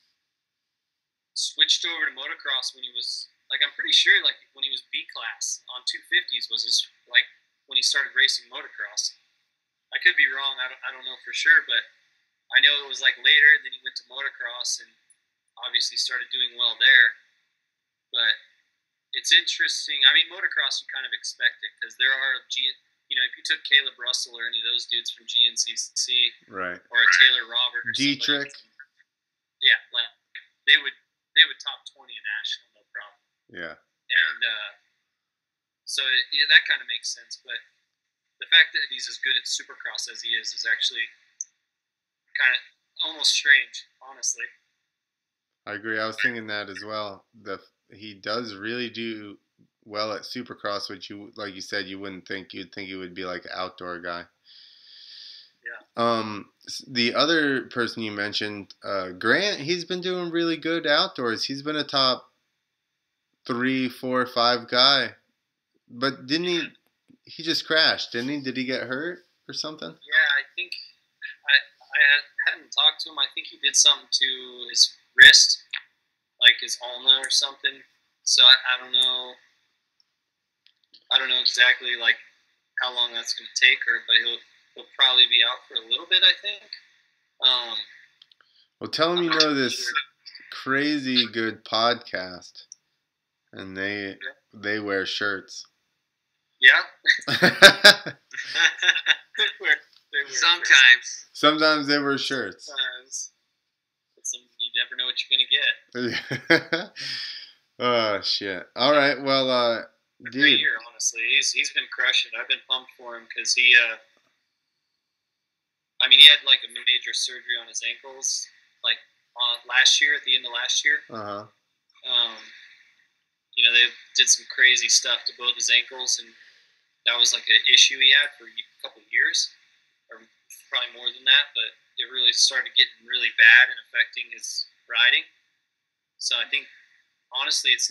switched over to motocross when he was, like, I'm pretty sure, like, when he was B class on 250s was his, like, when he started racing motocross. I could be wrong. I don't know for sure, but I know it was, like, later, and then he went to motocross and obviously started doing well there. But it's interesting. I mean, motocross, you kind of expect it because there are, if you took Caleb Russell or any of those dudes from GNCC, right, or a Taylor Robert or Dietrich, yeah, like they would top 20 in national, no problem. Yeah, and so that kind of makes sense. But the fact that he's as good at Supercross as he is actually kind of almost strange, honestly. I agree. I was thinking that as well. He does really do well at Supercross, which like you said, you wouldn't think. You'd think he would be like an outdoor guy. Yeah. The other person you mentioned, Grant, he's been doing really good outdoors. He's been a top 3, 4, 5 guy. But didn't he? He just crashed, didn't he? Did he get hurt or something? Yeah, I think I hadn't talked to him. I think he did something to his wrist, like his ulna or something. So I don't know. I don't know exactly like how long that's going to take her, but he'll probably be out for a little bit, I think. Well, tell him you know this crazy good podcast, and they wear shirts. Yeah. Sometimes they wear shirts. You never know what you're gonna get. Oh shit! All right, well, dude. Great year, honestly. He's been crushing. I've been pumped for him because he had like a major surgery on his ankles, like last year, at the end of last year. They did some crazy stuff to both his ankles, and that was like an issue he had for a couple of years, or probably more than that. But it really started getting really bad and affecting his riding. So I think, honestly, it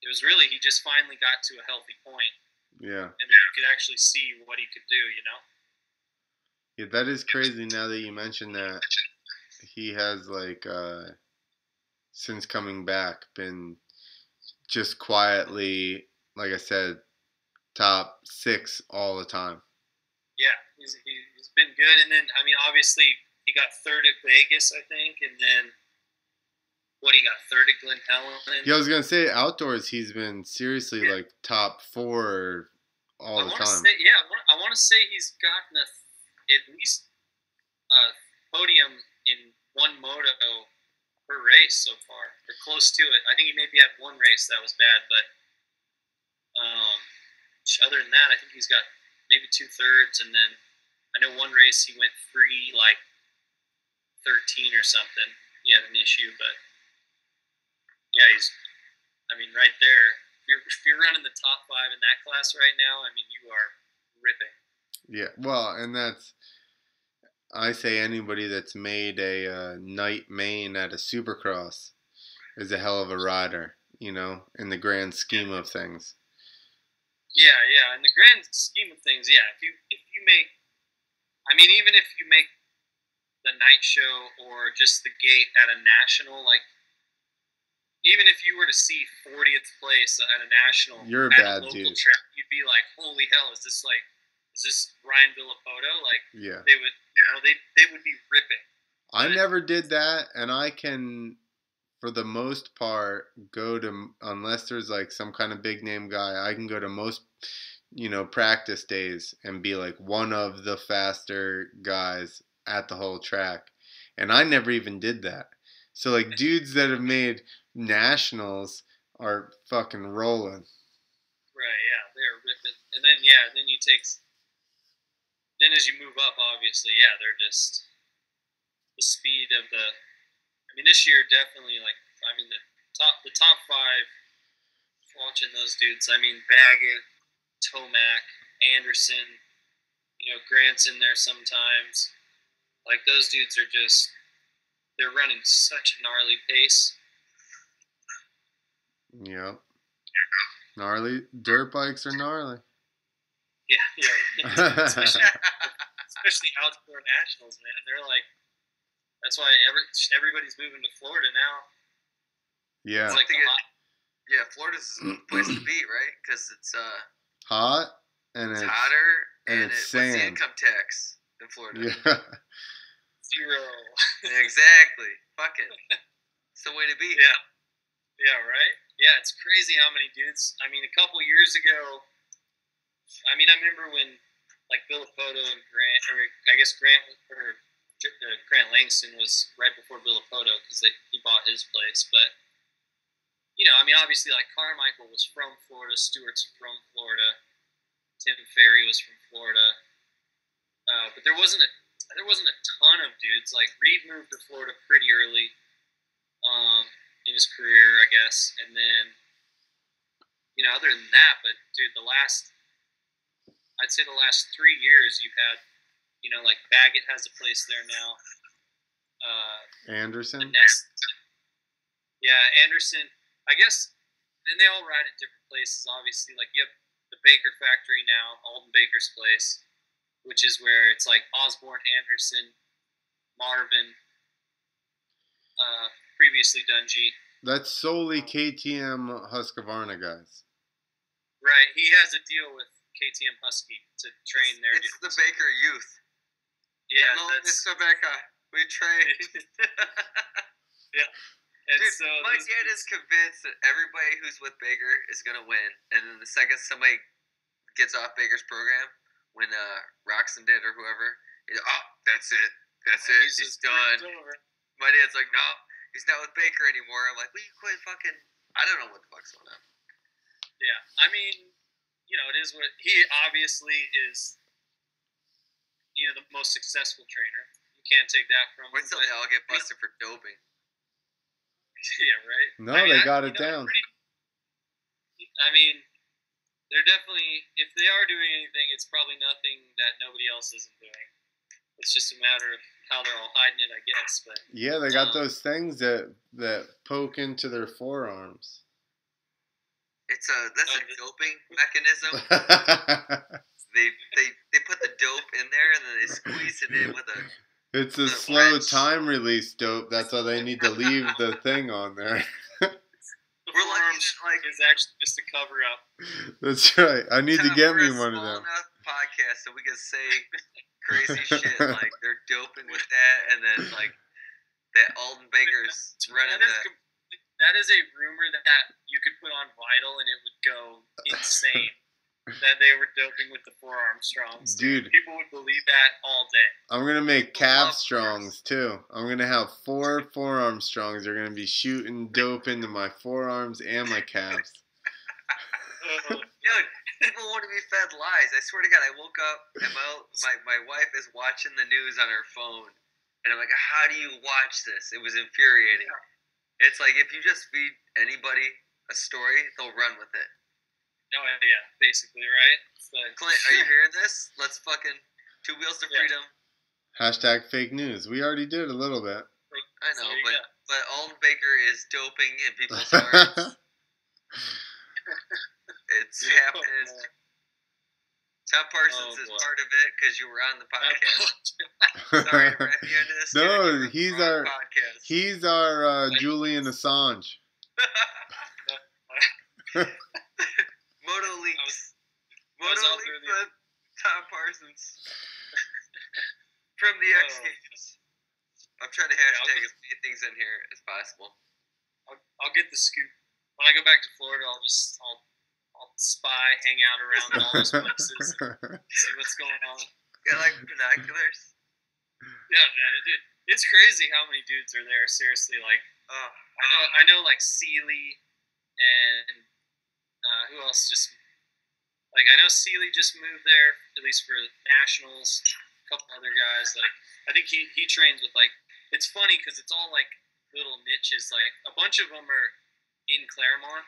was really, he just finally got to a healthy point. Yeah. And then you could actually see what he could do, Yeah, that is crazy now that you mention that. He has, like, since coming back, been just quietly, like I said, top 6 all the time. Yeah, he's been good. And then, obviously, he got 3rd at Vegas, I think, and then he got 3rd at Glen Helen. Yeah, I was going to say, outdoors, he's been seriously, like, top 4 all the time. I want to say he's gotten at least a podium in one moto per race so far, or close to it. I think he maybe had one race that was bad, but other than that, I think he's got maybe 2/3, and then I know one race he went 3, like 13 or something. He had an issue, but yeah, he's right there. If you're running the top 5 in that class right now, you are ripping. Yeah, well, and I say anybody that's made a night main at a Supercross is a hell of a rider, in the grand scheme of things. Yeah, in the grand scheme of things, yeah. If you make, even if you make the night show or just the gate at a national, like, even if you were to see 40th place at a national, you're a at bad a local dude. Track, you'd be like, holy hell, is this Ryan Villapoto? Like, yeah, they would be ripping. I never did that, and I can, for the most part, go to, unless there's like some kind of big name guy, I can go to most, practice days and be like one of the faster guys at the whole track. And I never even did that. So like dudes that have made nationals are fucking rolling. Right, yeah, they're ripping. And then, then as you move up, obviously, yeah, they're just the speed of the. This year definitely, like, the top five. Watching those dudes, I mean Baggett, Tomac, Anderson. Grant's in there sometimes. Like those dudes are they're running such a gnarly pace. Yep. Gnarly dirt bikes are gnarly. Yeah. Especially outdoor nationals, man. They're like, that's why everybody's moving to Florida now. Yeah. It's like yeah, Florida's the place to be, right? Because it's hot and it's hotter and it's what's the sand. income tax in Florida? Yeah. 0. Exactly. Fuck it. It's the way to be. Yeah, right? Yeah, it's crazy how many dudes. I mean, a couple years ago, I remember when, like, Villapoto and Grant, or I guess Grant Langston was right before Villapoto because he bought his place. But, obviously, like, Carmichael was from Florida, Stewart's from Florida, Tim Ferry was from Florida. But there wasn't a ton of dudes. Like, Reed moved to Florida pretty early in his career, I guess. And then, other than that, but, dude, I'd say the last 3 years you've had, like Baggett has a place there now. Anderson? Anderson. I guess, and they all ride at different places, obviously. Like, you have the Baker factory now, Alden Baker's place, which is where it's like Osborne, Anderson, Marvin, previously Dungy. That's solely KTM Husqvarna guys. Right. He has a deal with KTM Husky to train their dudes. It's the Baker youth. Yeah, hello, Mr. Baker. We train. Yeah. And dude, so my dad is convinced that everybody who's with Baker is going to win. And then the second somebody gets off Baker's program, when Roxon did or whoever, that's it. That's it. He's done. My dad's like, no, he's not with Baker anymore. I'm like, will you quit fucking... I don't know what the fuck's going on. Yeah. It is what... He obviously is, the most successful trainer. You can't take that from him. Wait till they all get busted for doping. Yeah, right? No, they got it down. They're definitely... If they are doing anything, it's probably nothing that nobody else isn't doing. It's just a matter of how they're all hiding it, I guess. But yeah, they got those things that poke into their forearms. That's a doping mechanism. They put the dope in there and then they squeeze it in with a. It's a slow time release dope. That's why they need to leave the thing on there. The forearms is actually just a cover up. That's right. I need to get me one of them. Enough podcast so we can say crazy shit like they're doping with that, and then like that Alden Baker's running That is a rumor that you could put on Vital and it would go insane. That they were doping with the forearm strongs. Dude. People would believe that all day. I'm going to make calf strongs too. I'm going to have 4 forearm strongs. They're going to be shooting dope into my forearms and my calves. Dude, people want to be fed lies. I swear to God, I woke up and my wife is watching the news on her phone. And I'm like, how do you watch this? It was infuriating. It's like if you just feed anybody a story, they'll run with it. Oh, yeah, basically, right? Clint, are you hearing this? Let's fucking 2 wheels to freedom. Hashtag fake news. We already did a little bit. I know, but Alden Baker is doping in people's hearts. It's happening. Tom Parsons is part of it because you were on the podcast. Sorry to wrap you into this. No, he's podcast. our Julian Assange. Moto Leaks with Tom Parsons from the X Games. I'm trying to hashtag as many things in here as possible. I'll get the scoop when I go back to Florida. I'll spy, hang out around all those places, see what's going on. Got like binoculars. Yeah, man, dude, it's crazy how many dudes are there. Seriously, like I know like Seeley and. Who else just... Like, I know Seeley just moved there, at least for nationals. A couple other guys. Like, I think he trains with, like... It's funny because it's all, like, little niches. Like, a bunch of them are... in Claremont.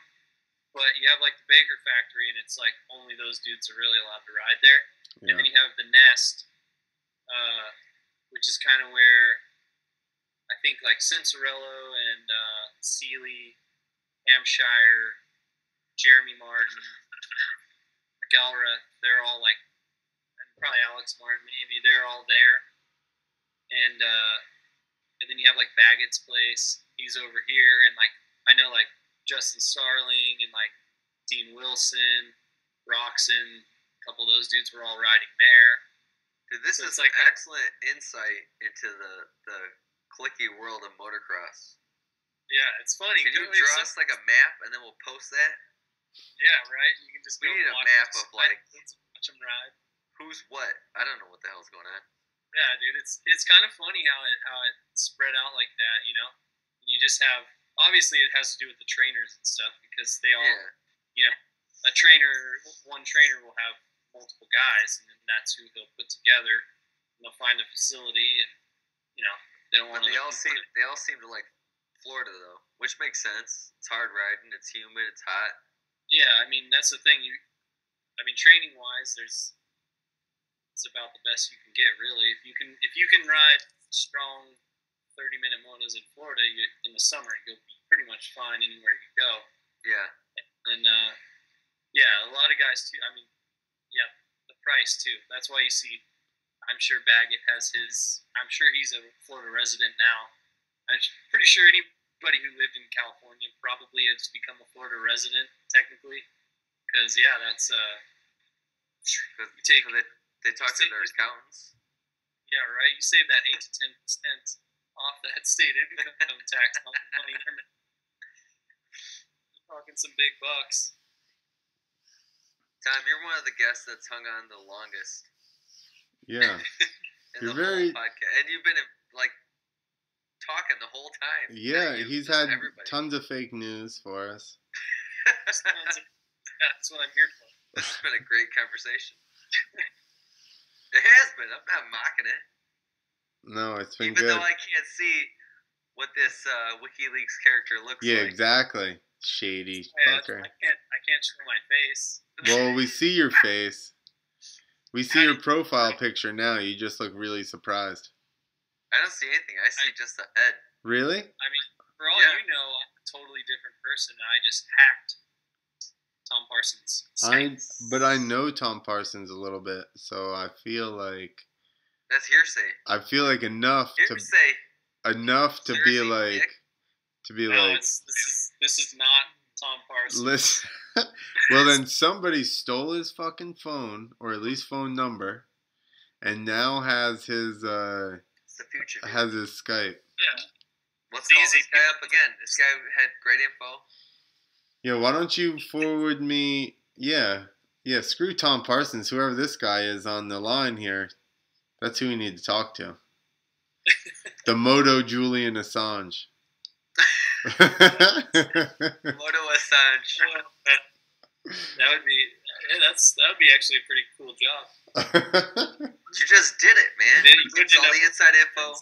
But you have like the Baker Factory, and it's like only those dudes are really allowed to ride there. Yeah. And then you have the Nest, which is kind of where I think like Cincerello and Sealy, Hampshire, Jeremy Martin, McElrath, they're all like, and probably Alex Martin maybe, they're all there. And then you have like Baggett's place, he's over here, and like I know like Justin Starling and like Dean Wilson, Roxon, a couple of those dudes were all riding there. Dude, this So is it's like excellent insight into the clicky world of motocross. Yeah, it's funny. Can you draw us like a map and then we'll post that? Yeah, right. You can just We go need a watch map them of like watch them ride. who's what. I don't know what the hell's going on. Yeah, dude, it's kind of funny how it spread out like that. You know, you just have obviously it has to do with the trainers and stuff because they all, you know, one trainer will have multiple guys, and then that's who they'll put together. And they'll find a facility, and you know, they don't want to. They all seem to like Florida though, which makes sense. It's hard riding. It's humid. It's hot. Yeah, I mean that's the thing. Training wise, it's about the best you can get really. If you can ride strong 30-minute motos in Florida, in the summer you'll be pretty much fine anywhere you go. Yeah. And yeah, a lot of guys too. I mean, yeah, the price too. That's why you see. I'm sure Baggett has his. I'm sure he's a Florida resident now. I'm pretty sure anybody who lived in California probably has become a Florida resident technically, because yeah, that's They talk to their accountants. Yeah, right. You save that 8 to 10% off that state income tax money. You're talking some big bucks. Tom, you're one of the guests that's hung on the longest. Yeah. You're very podcast, and you've been like talking the whole time. Yeah, he's had tons of fake news for us. That's what I'm here for. It's been a great conversation. It has been. I'm not mocking it. No, it's been Even good. though I can't see what this WikiLeaks character looks like. Yeah, exactly. Shady fucker. I can't show my face. Well, we see your face. We see your profile picture now. You just look really surprised. I don't see anything. I see just a head. Really? I mean, for all you know, I'm a totally different person, and I just hacked Tom Parsons. But I know Tom Parsons a little bit, so I feel like that's hearsay. I feel like enough to be like. This is not Tom Parsons. Listen. Well, then somebody stole his fucking phone, or at least phone number, and now has his has his Skype. Yeah. Let's call this guy up again. This guy had great info. Yeah, why don't you forward me? Yeah, screw Tom Parsons. Whoever this guy is on the line here, that's who we need to talk to. The Moto Julian Assange. Moto Assange. That would be actually a pretty cool job. You just did it, man. It's all the inside info.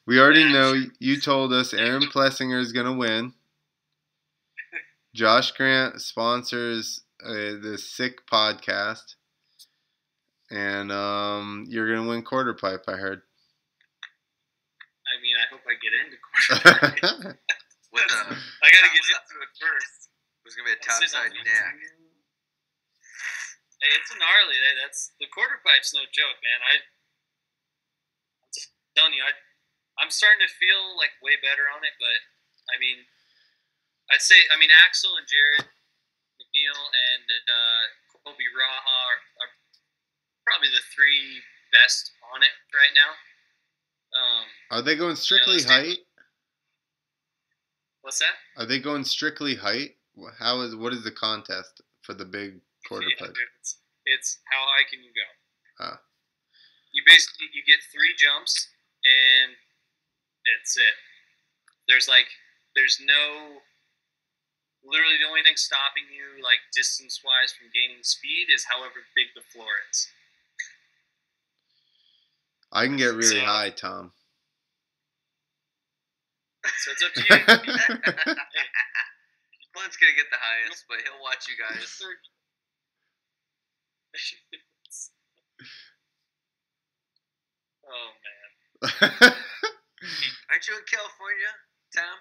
We already know. You told us Aaron Plessinger is gonna win. Josh Grant sponsors the Sick podcast, and you're gonna win quarter pipe. I heard. I mean, I hope I get into quarter pipe. I gotta get into it first. There's gonna be a topside neck. Hey, it's a gnarly. That's the quarter pipe's no joke, man. I'm telling you, I'm starting to feel like way better on it. But I mean, Axel and Jared McNeil and Kobe Raha are probably the three best on it right now. Are they going strictly height? What's that? Are they going strictly height? What is the contest for the big quarter pipe? It's how high can you go? You get 3 jumps and that's it. There's literally the only thing stopping you like distance wise from gaining speed is however big the floor is. I can get really high, Tom. So it's up to you. Glenn's gonna get the highest, but he'll watch you guys. Oh man. Aren't you in California, Tom?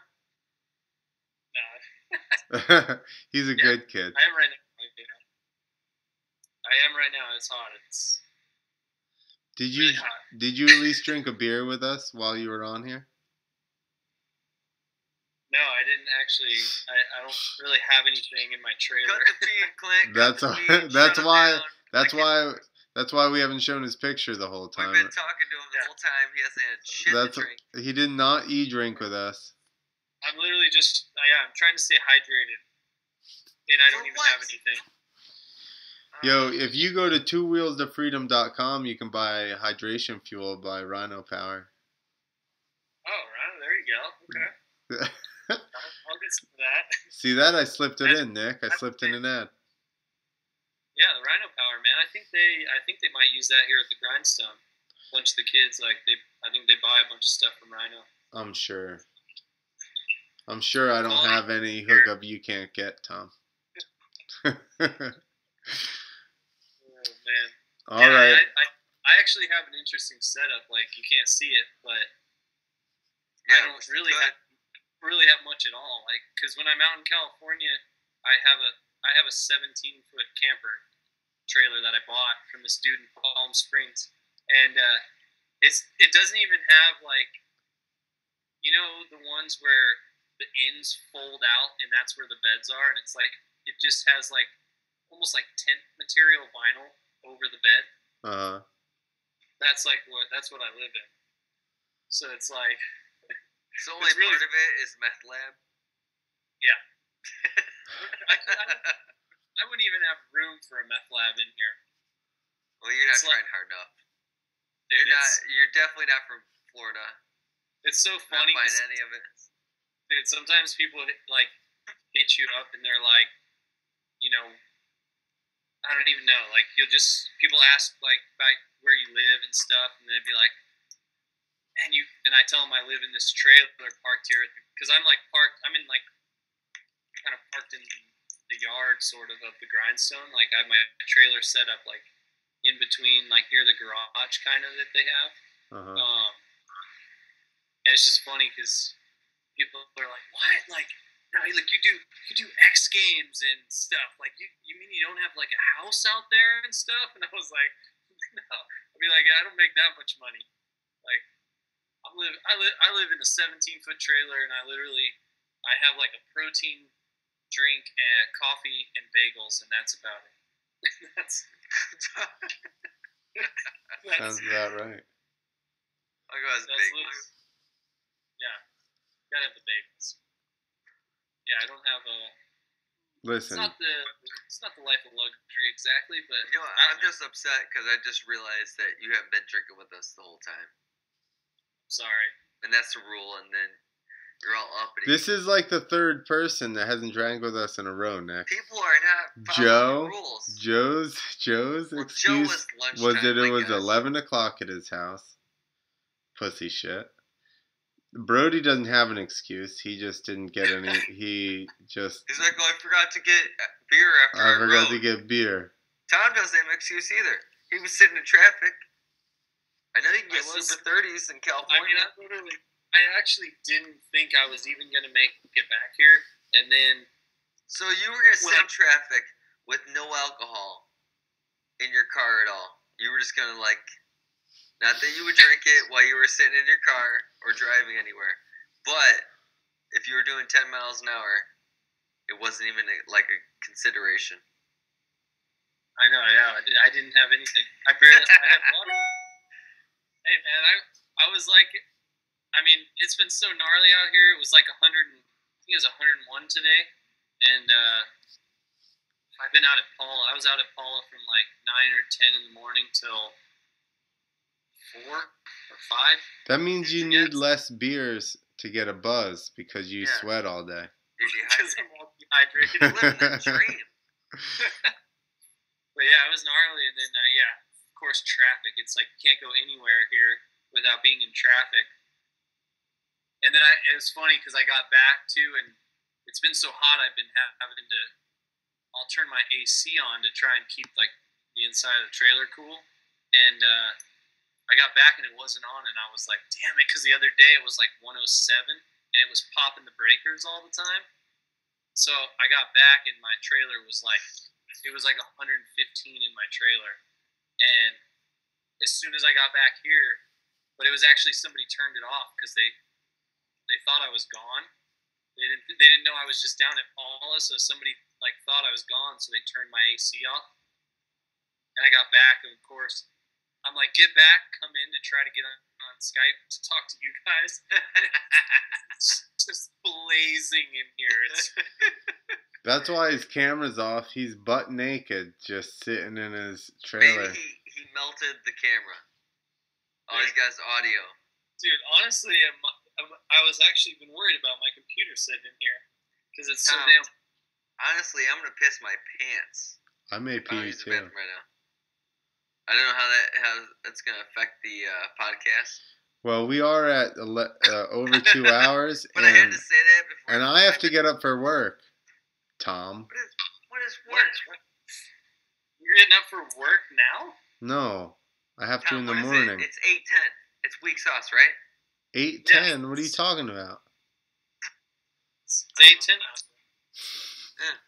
No. He's a good kid. I am right now. It's hot. It's really hot. Did you at least drink a beer with us while you were on here? No, I didn't actually. I don't really have anything in my trailer. Cut the feed, Clint. That's why we haven't shown his picture the whole time. We've been talking to him the whole time. He hasn't had shit to drink. He did not drink with us. I'm literally just. I'm trying to stay hydrated, and I don't even have anything. Yo, if you go to twowheelstofreedom.com, you can buy hydration fuel by Rhino Power. Oh, right. There you go. Okay. I'll get some of that. See that? I slipped it in, Nick. I slipped in an ad. Yeah, the Rhino Power, man. I think they might use that here at the Grindstone. A bunch of the kids, I think they buy a bunch of stuff from Rhino. I'm sure I don't have any hookup you can't get, Tom. Oh man. All right. I actually have an interesting setup. Like you can't see it, but I don't really have much at all. Like because when I'm out in California, I have a 17-foot camper trailer that I bought from this dude in Palm Springs, and it doesn't even have like the ones where the ends fold out and that's where the beds are, and it's like it just has like almost like tent material vinyl over the bed. That's what I live in. So it's like so only part of it is meth lab. Yeah. I wouldn't even have room for a meth lab in here. Well, you're not trying hard enough. Dude, you're definitely not from Florida. It's so funny. Not find any of it. Dude, sometimes people like hit you up and they're like, I don't even know. Like people ask like about where you live and stuff, and they'd be like, and I tell them I live in this trailer parked here because I'm like parked. I'm in like kind of parked in the yard sort of the Grindstone. Like I have my trailer set up like in between, like near the garage kind of that they have. And it's just funny because people are like, "What? Like, no, like you do X Games and stuff. Like you mean you don't have like a house out there and stuff?" And I was like, "No." I'd be like, "I don't make that much money. Like, I live in a 17-foot trailer, and I have like a protein drink and coffee and bagels, and that's about it." Sounds about right. I'll go as bagels. Yeah, gotta have the bagels. Yeah, I don't have a. Listen. It's not the life of luxury exactly, but I'm just upset because I just realized that you haven't been drinking with us the whole time. Sorry. And that's the rule, and then you're all uppity. This is like the third person that hasn't drank with us in a row, Nick. People are not following the rules. Joe's excuse was that it was 11 o'clock at his house. Pussy shit. Brody doesn't have an excuse. He just didn't get any. He's like, I forgot to get beer after I forgot to get beer. Tom doesn't have an excuse either. He was sitting in traffic. I know you can get super 30s in California. I mean, I actually didn't think I was even going to make it back here. And then... So you were going to sit in traffic with no alcohol in your car at all. You were just going to like... Not that you would drink it while you were sitting in your car or driving anywhere. But if you were doing 10 miles an hour, it wasn't even like a consideration. I know. I didn't have anything. I had water. Hey, man, I was like, I mean, it's been so gnarly out here. It was like 100, I think it was 101 today. And I've been out at Paula. I was out at Paula from like 9 or 10 in the morning till 4 or 5. That means you need less beers to get a buzz because you sweat all day. Because I'm all dehydrated. Living the dream. But yeah, it was gnarly. And then, of course, traffic. It's like you can't go anywhere here without being in traffic. And then it was funny because I got back too, and it's been so hot. I've been having to. I'll turn my AC on to try and keep like the inside of the trailer cool. And I got back and it wasn't on, and I was like, "Damn it!" Because the other day it was like 107, and it was popping the breakers all the time. So I got back and my trailer was like, it was like 115 in my trailer, and as soon as I got back here, but it was actually somebody turned it off because they thought I was gone. They didn't know I was just down at Paula, so somebody like thought I was gone, so they turned my AC off. And I got back, and of course, I'm like, get back, come in to try to get on Skype to talk to you guys. It's just blazing in here. That's why his camera's off. He's butt naked, just sitting in his trailer. Maybe he melted the camera. All he's got is audio. Dude, honestly, I was actually been worried about my computer sitting in here because it's so damn. Honestly, I'm gonna piss my pants. I may pee too. Right now. I don't know how that's gonna affect the podcast. Well, we are at over 2 hours, but I had to say that before. And I have to get up for work, Tom. What is work? You're getting up for work now? No, I have to Tom, in the morning. It's 8:10. It's week sauce, right? 8:10. Yeah. What are you talking about? It's 8:10. Yeah.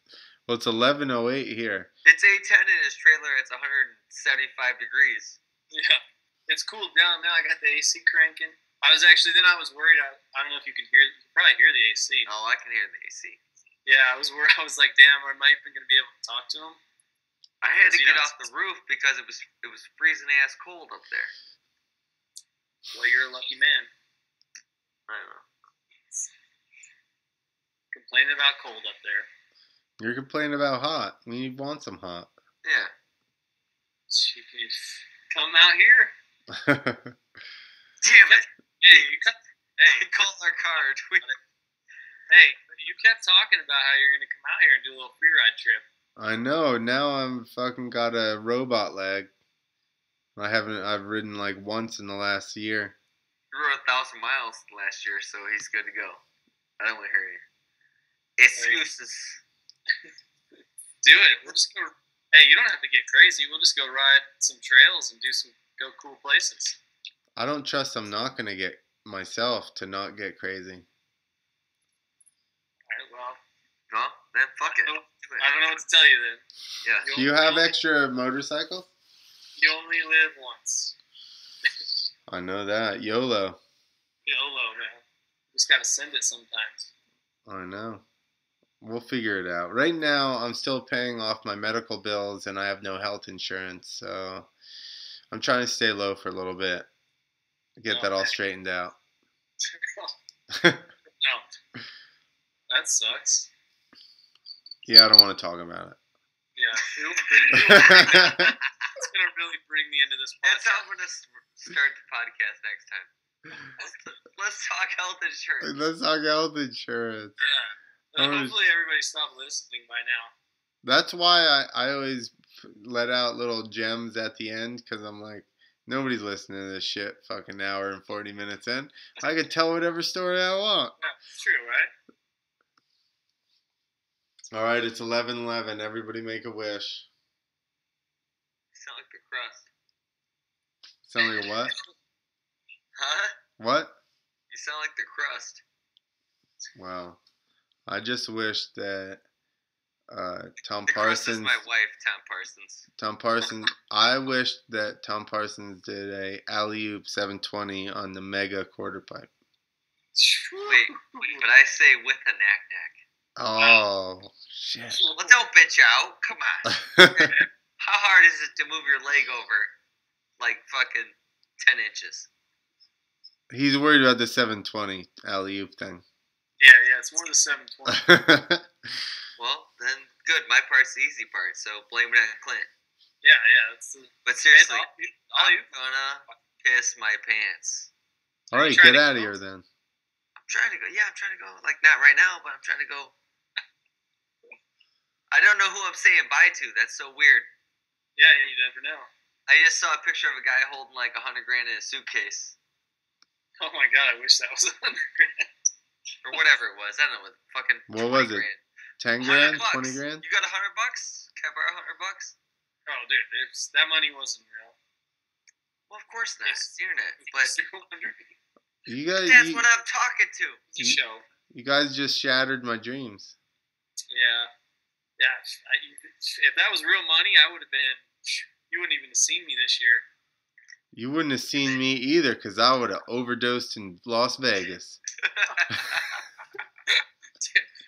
Well, it's 11:08 here. It's 8:10 in his trailer. It's 175 degrees. Yeah, it's cooled down now. I got the AC cranking. I was worried. I don't know if you can hear. You can probably hear the AC. Oh, I can hear the AC. Yeah, I was worried. I was like, damn, am I even gonna be able to talk to him? I had to get off the roof because it was freezing ass cold up there. Well, you're a lucky man. I don't know. Complaining about cold up there. You're complaining about hot. We want some hot. Yeah. Jeez. Come out here. Damn it. Hey, call our card. Hey, you kept talking about how you're going to come out here and do a little free ride trip. I know. Now I'm fucking got a robot leg. I've ridden like once in the last year. He rode 1,000 miles last year, so he's good to go. I don't want to hear you. Excuses. Do it. We'll just go. Hey, you don't have to get crazy. We'll just go ride some trails and go cool places. I don't trust I'm not going to get myself to not get crazy. Alright, well. No, then fuck it. I don't know what to tell you then. Yeah. Do you have extra motorcycles? You only live once. I know that. YOLO. YOLO, man. Just gotta send it sometimes. I know. We'll figure it out. Right now, I'm still paying off my medical bills, and I have no health insurance, so I'm trying to stay low for a little bit. Get that all straightened out. No. That sucks. Yeah, I don't want to talk about it. Yeah. It's going to really bring the end of this podcast. That's how I'm going to start the podcast next time. Let's talk health insurance. Let's talk health insurance. Yeah. Hopefully everybody stopped listening by now. That's why I always let out little gems at the end, because I'm like, nobody's listening to this shit fucking hour and 40 minutes in. I could tell whatever story I want. Yeah, it's true, right? All right, it's 11:11. Everybody make a wish. You sound like the crust. Sound like a what? Huh? What? You sound like the crust. Wow. I just wish that Tom The crust is Parsons. my wife, Tom Parsons. Tom Parsons. I wish that Tom Parsons did a alley-oop 720 on the mega quarter pipe. Wait, but I say with a knack-knack. Oh, shit. Well, don't bitch out. Come on. How hard is it to move your leg over like fucking 10 inches? He's worried about the 720 alley-oop thing. Yeah, it's more the 720. Well, then good. My part's the easy part, so blame it on Clint. Yeah. But seriously, all I'm you. gonna piss my pants. All right, get out of here then. I'm trying to go. Yeah, I'm trying to go. Like, not right now, but I'm trying to go. I don't know who I'm saying bye to. That's so weird. Yeah, you never know. I just saw a picture of a guy holding like $100,000 in a suitcase. Oh my god, I wish that was $100 grand. Or whatever it was. I don't know what fucking. What was it? Grand. 10 grand? 100 bucks. 20 grand? You got $100? Can I borrow $100? Oh, dude, that money wasn't real. Well, of course not. It's- It's the internet. But You guys, that's what I'm talking to. It's a show. you guys just shattered my dreams. Yeah. Yeah. If that was real money, I would have been. You wouldn't even have seen me this year. You wouldn't have seen me either, because I would have overdosed in Las Vegas.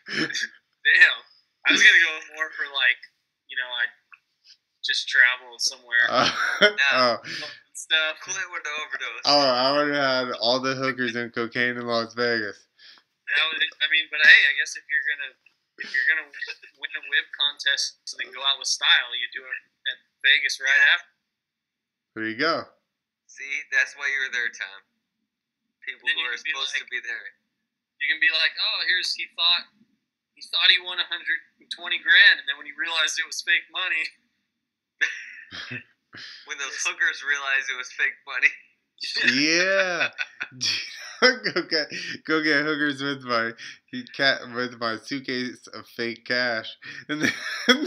Damn. I was gonna go more for like, I just travel somewhere Oh, and stuff. Clint with the overdose. I would have had all the hookers and cocaine in Las Vegas. But hey, I guess if you're gonna win a whip contest and then go out with style, you do it at Vegas right after. There you go. See, that's why you were there, Tom. People Then who you are can be supposed to like- be there. You can be like, oh, he thought he won 120 grand, and then when he realized it was fake money. When those hookers realized it was fake money. Yeah. go get hookers with my suitcase of fake cash, and then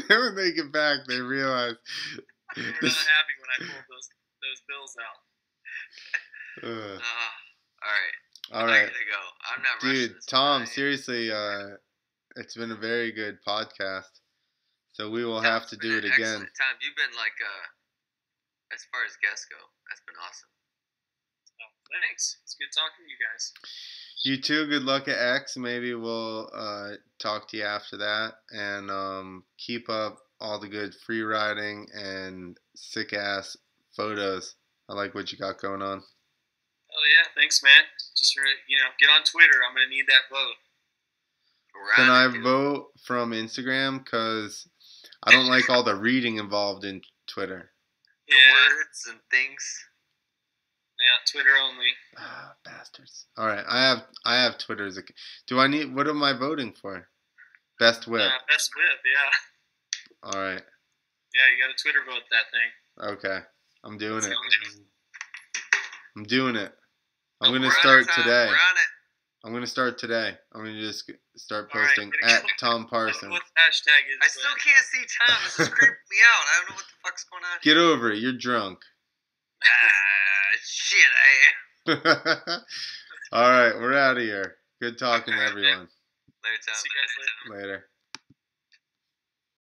when they get back, they realize. They were not happy when I pulled those bills out. All All right. I right, gotta go. I'm not rushing dude. this Tom, tonight. seriously, it's been a very good podcast. So we will Tom, have it's to been do it excellent. again. Tom, you've been like, as far as guests go, that's been awesome. Oh, thanks. It's good talking to you guys. You too. Good luck at X. Maybe we'll talk to you after that, and keep up all the good free riding and sick ass photos. I like what you got going on. Oh yeah, thanks, man. Just get on Twitter. I'm gonna need that vote. We're Can on I it, dude. vote from Instagram? Because I don't like all the reading involved in Twitter. The Yeah, words and things. yeah, Twitter only. Ah, bastards. All right, I have Twitter's. Do I need? What am I voting for? Best whip. Best whip, yeah. All right. Yeah, you got to Twitter vote that thing. Okay. I'm doing it. So, I'm doing it. I'm We're gonna on it, start Tom. today. We're on it. I'm gonna start today. I'm gonna just start All right, posting gonna at go. Tom I don't know Parsons. what the hashtag is. I still can't see Tom. This is creeping me out. I don't know what the fuck's going on. Get over it. You're drunk. Shit, I am. All right, we're out of here. Good talking to everyone. Later, Tom. See you guys later. Later.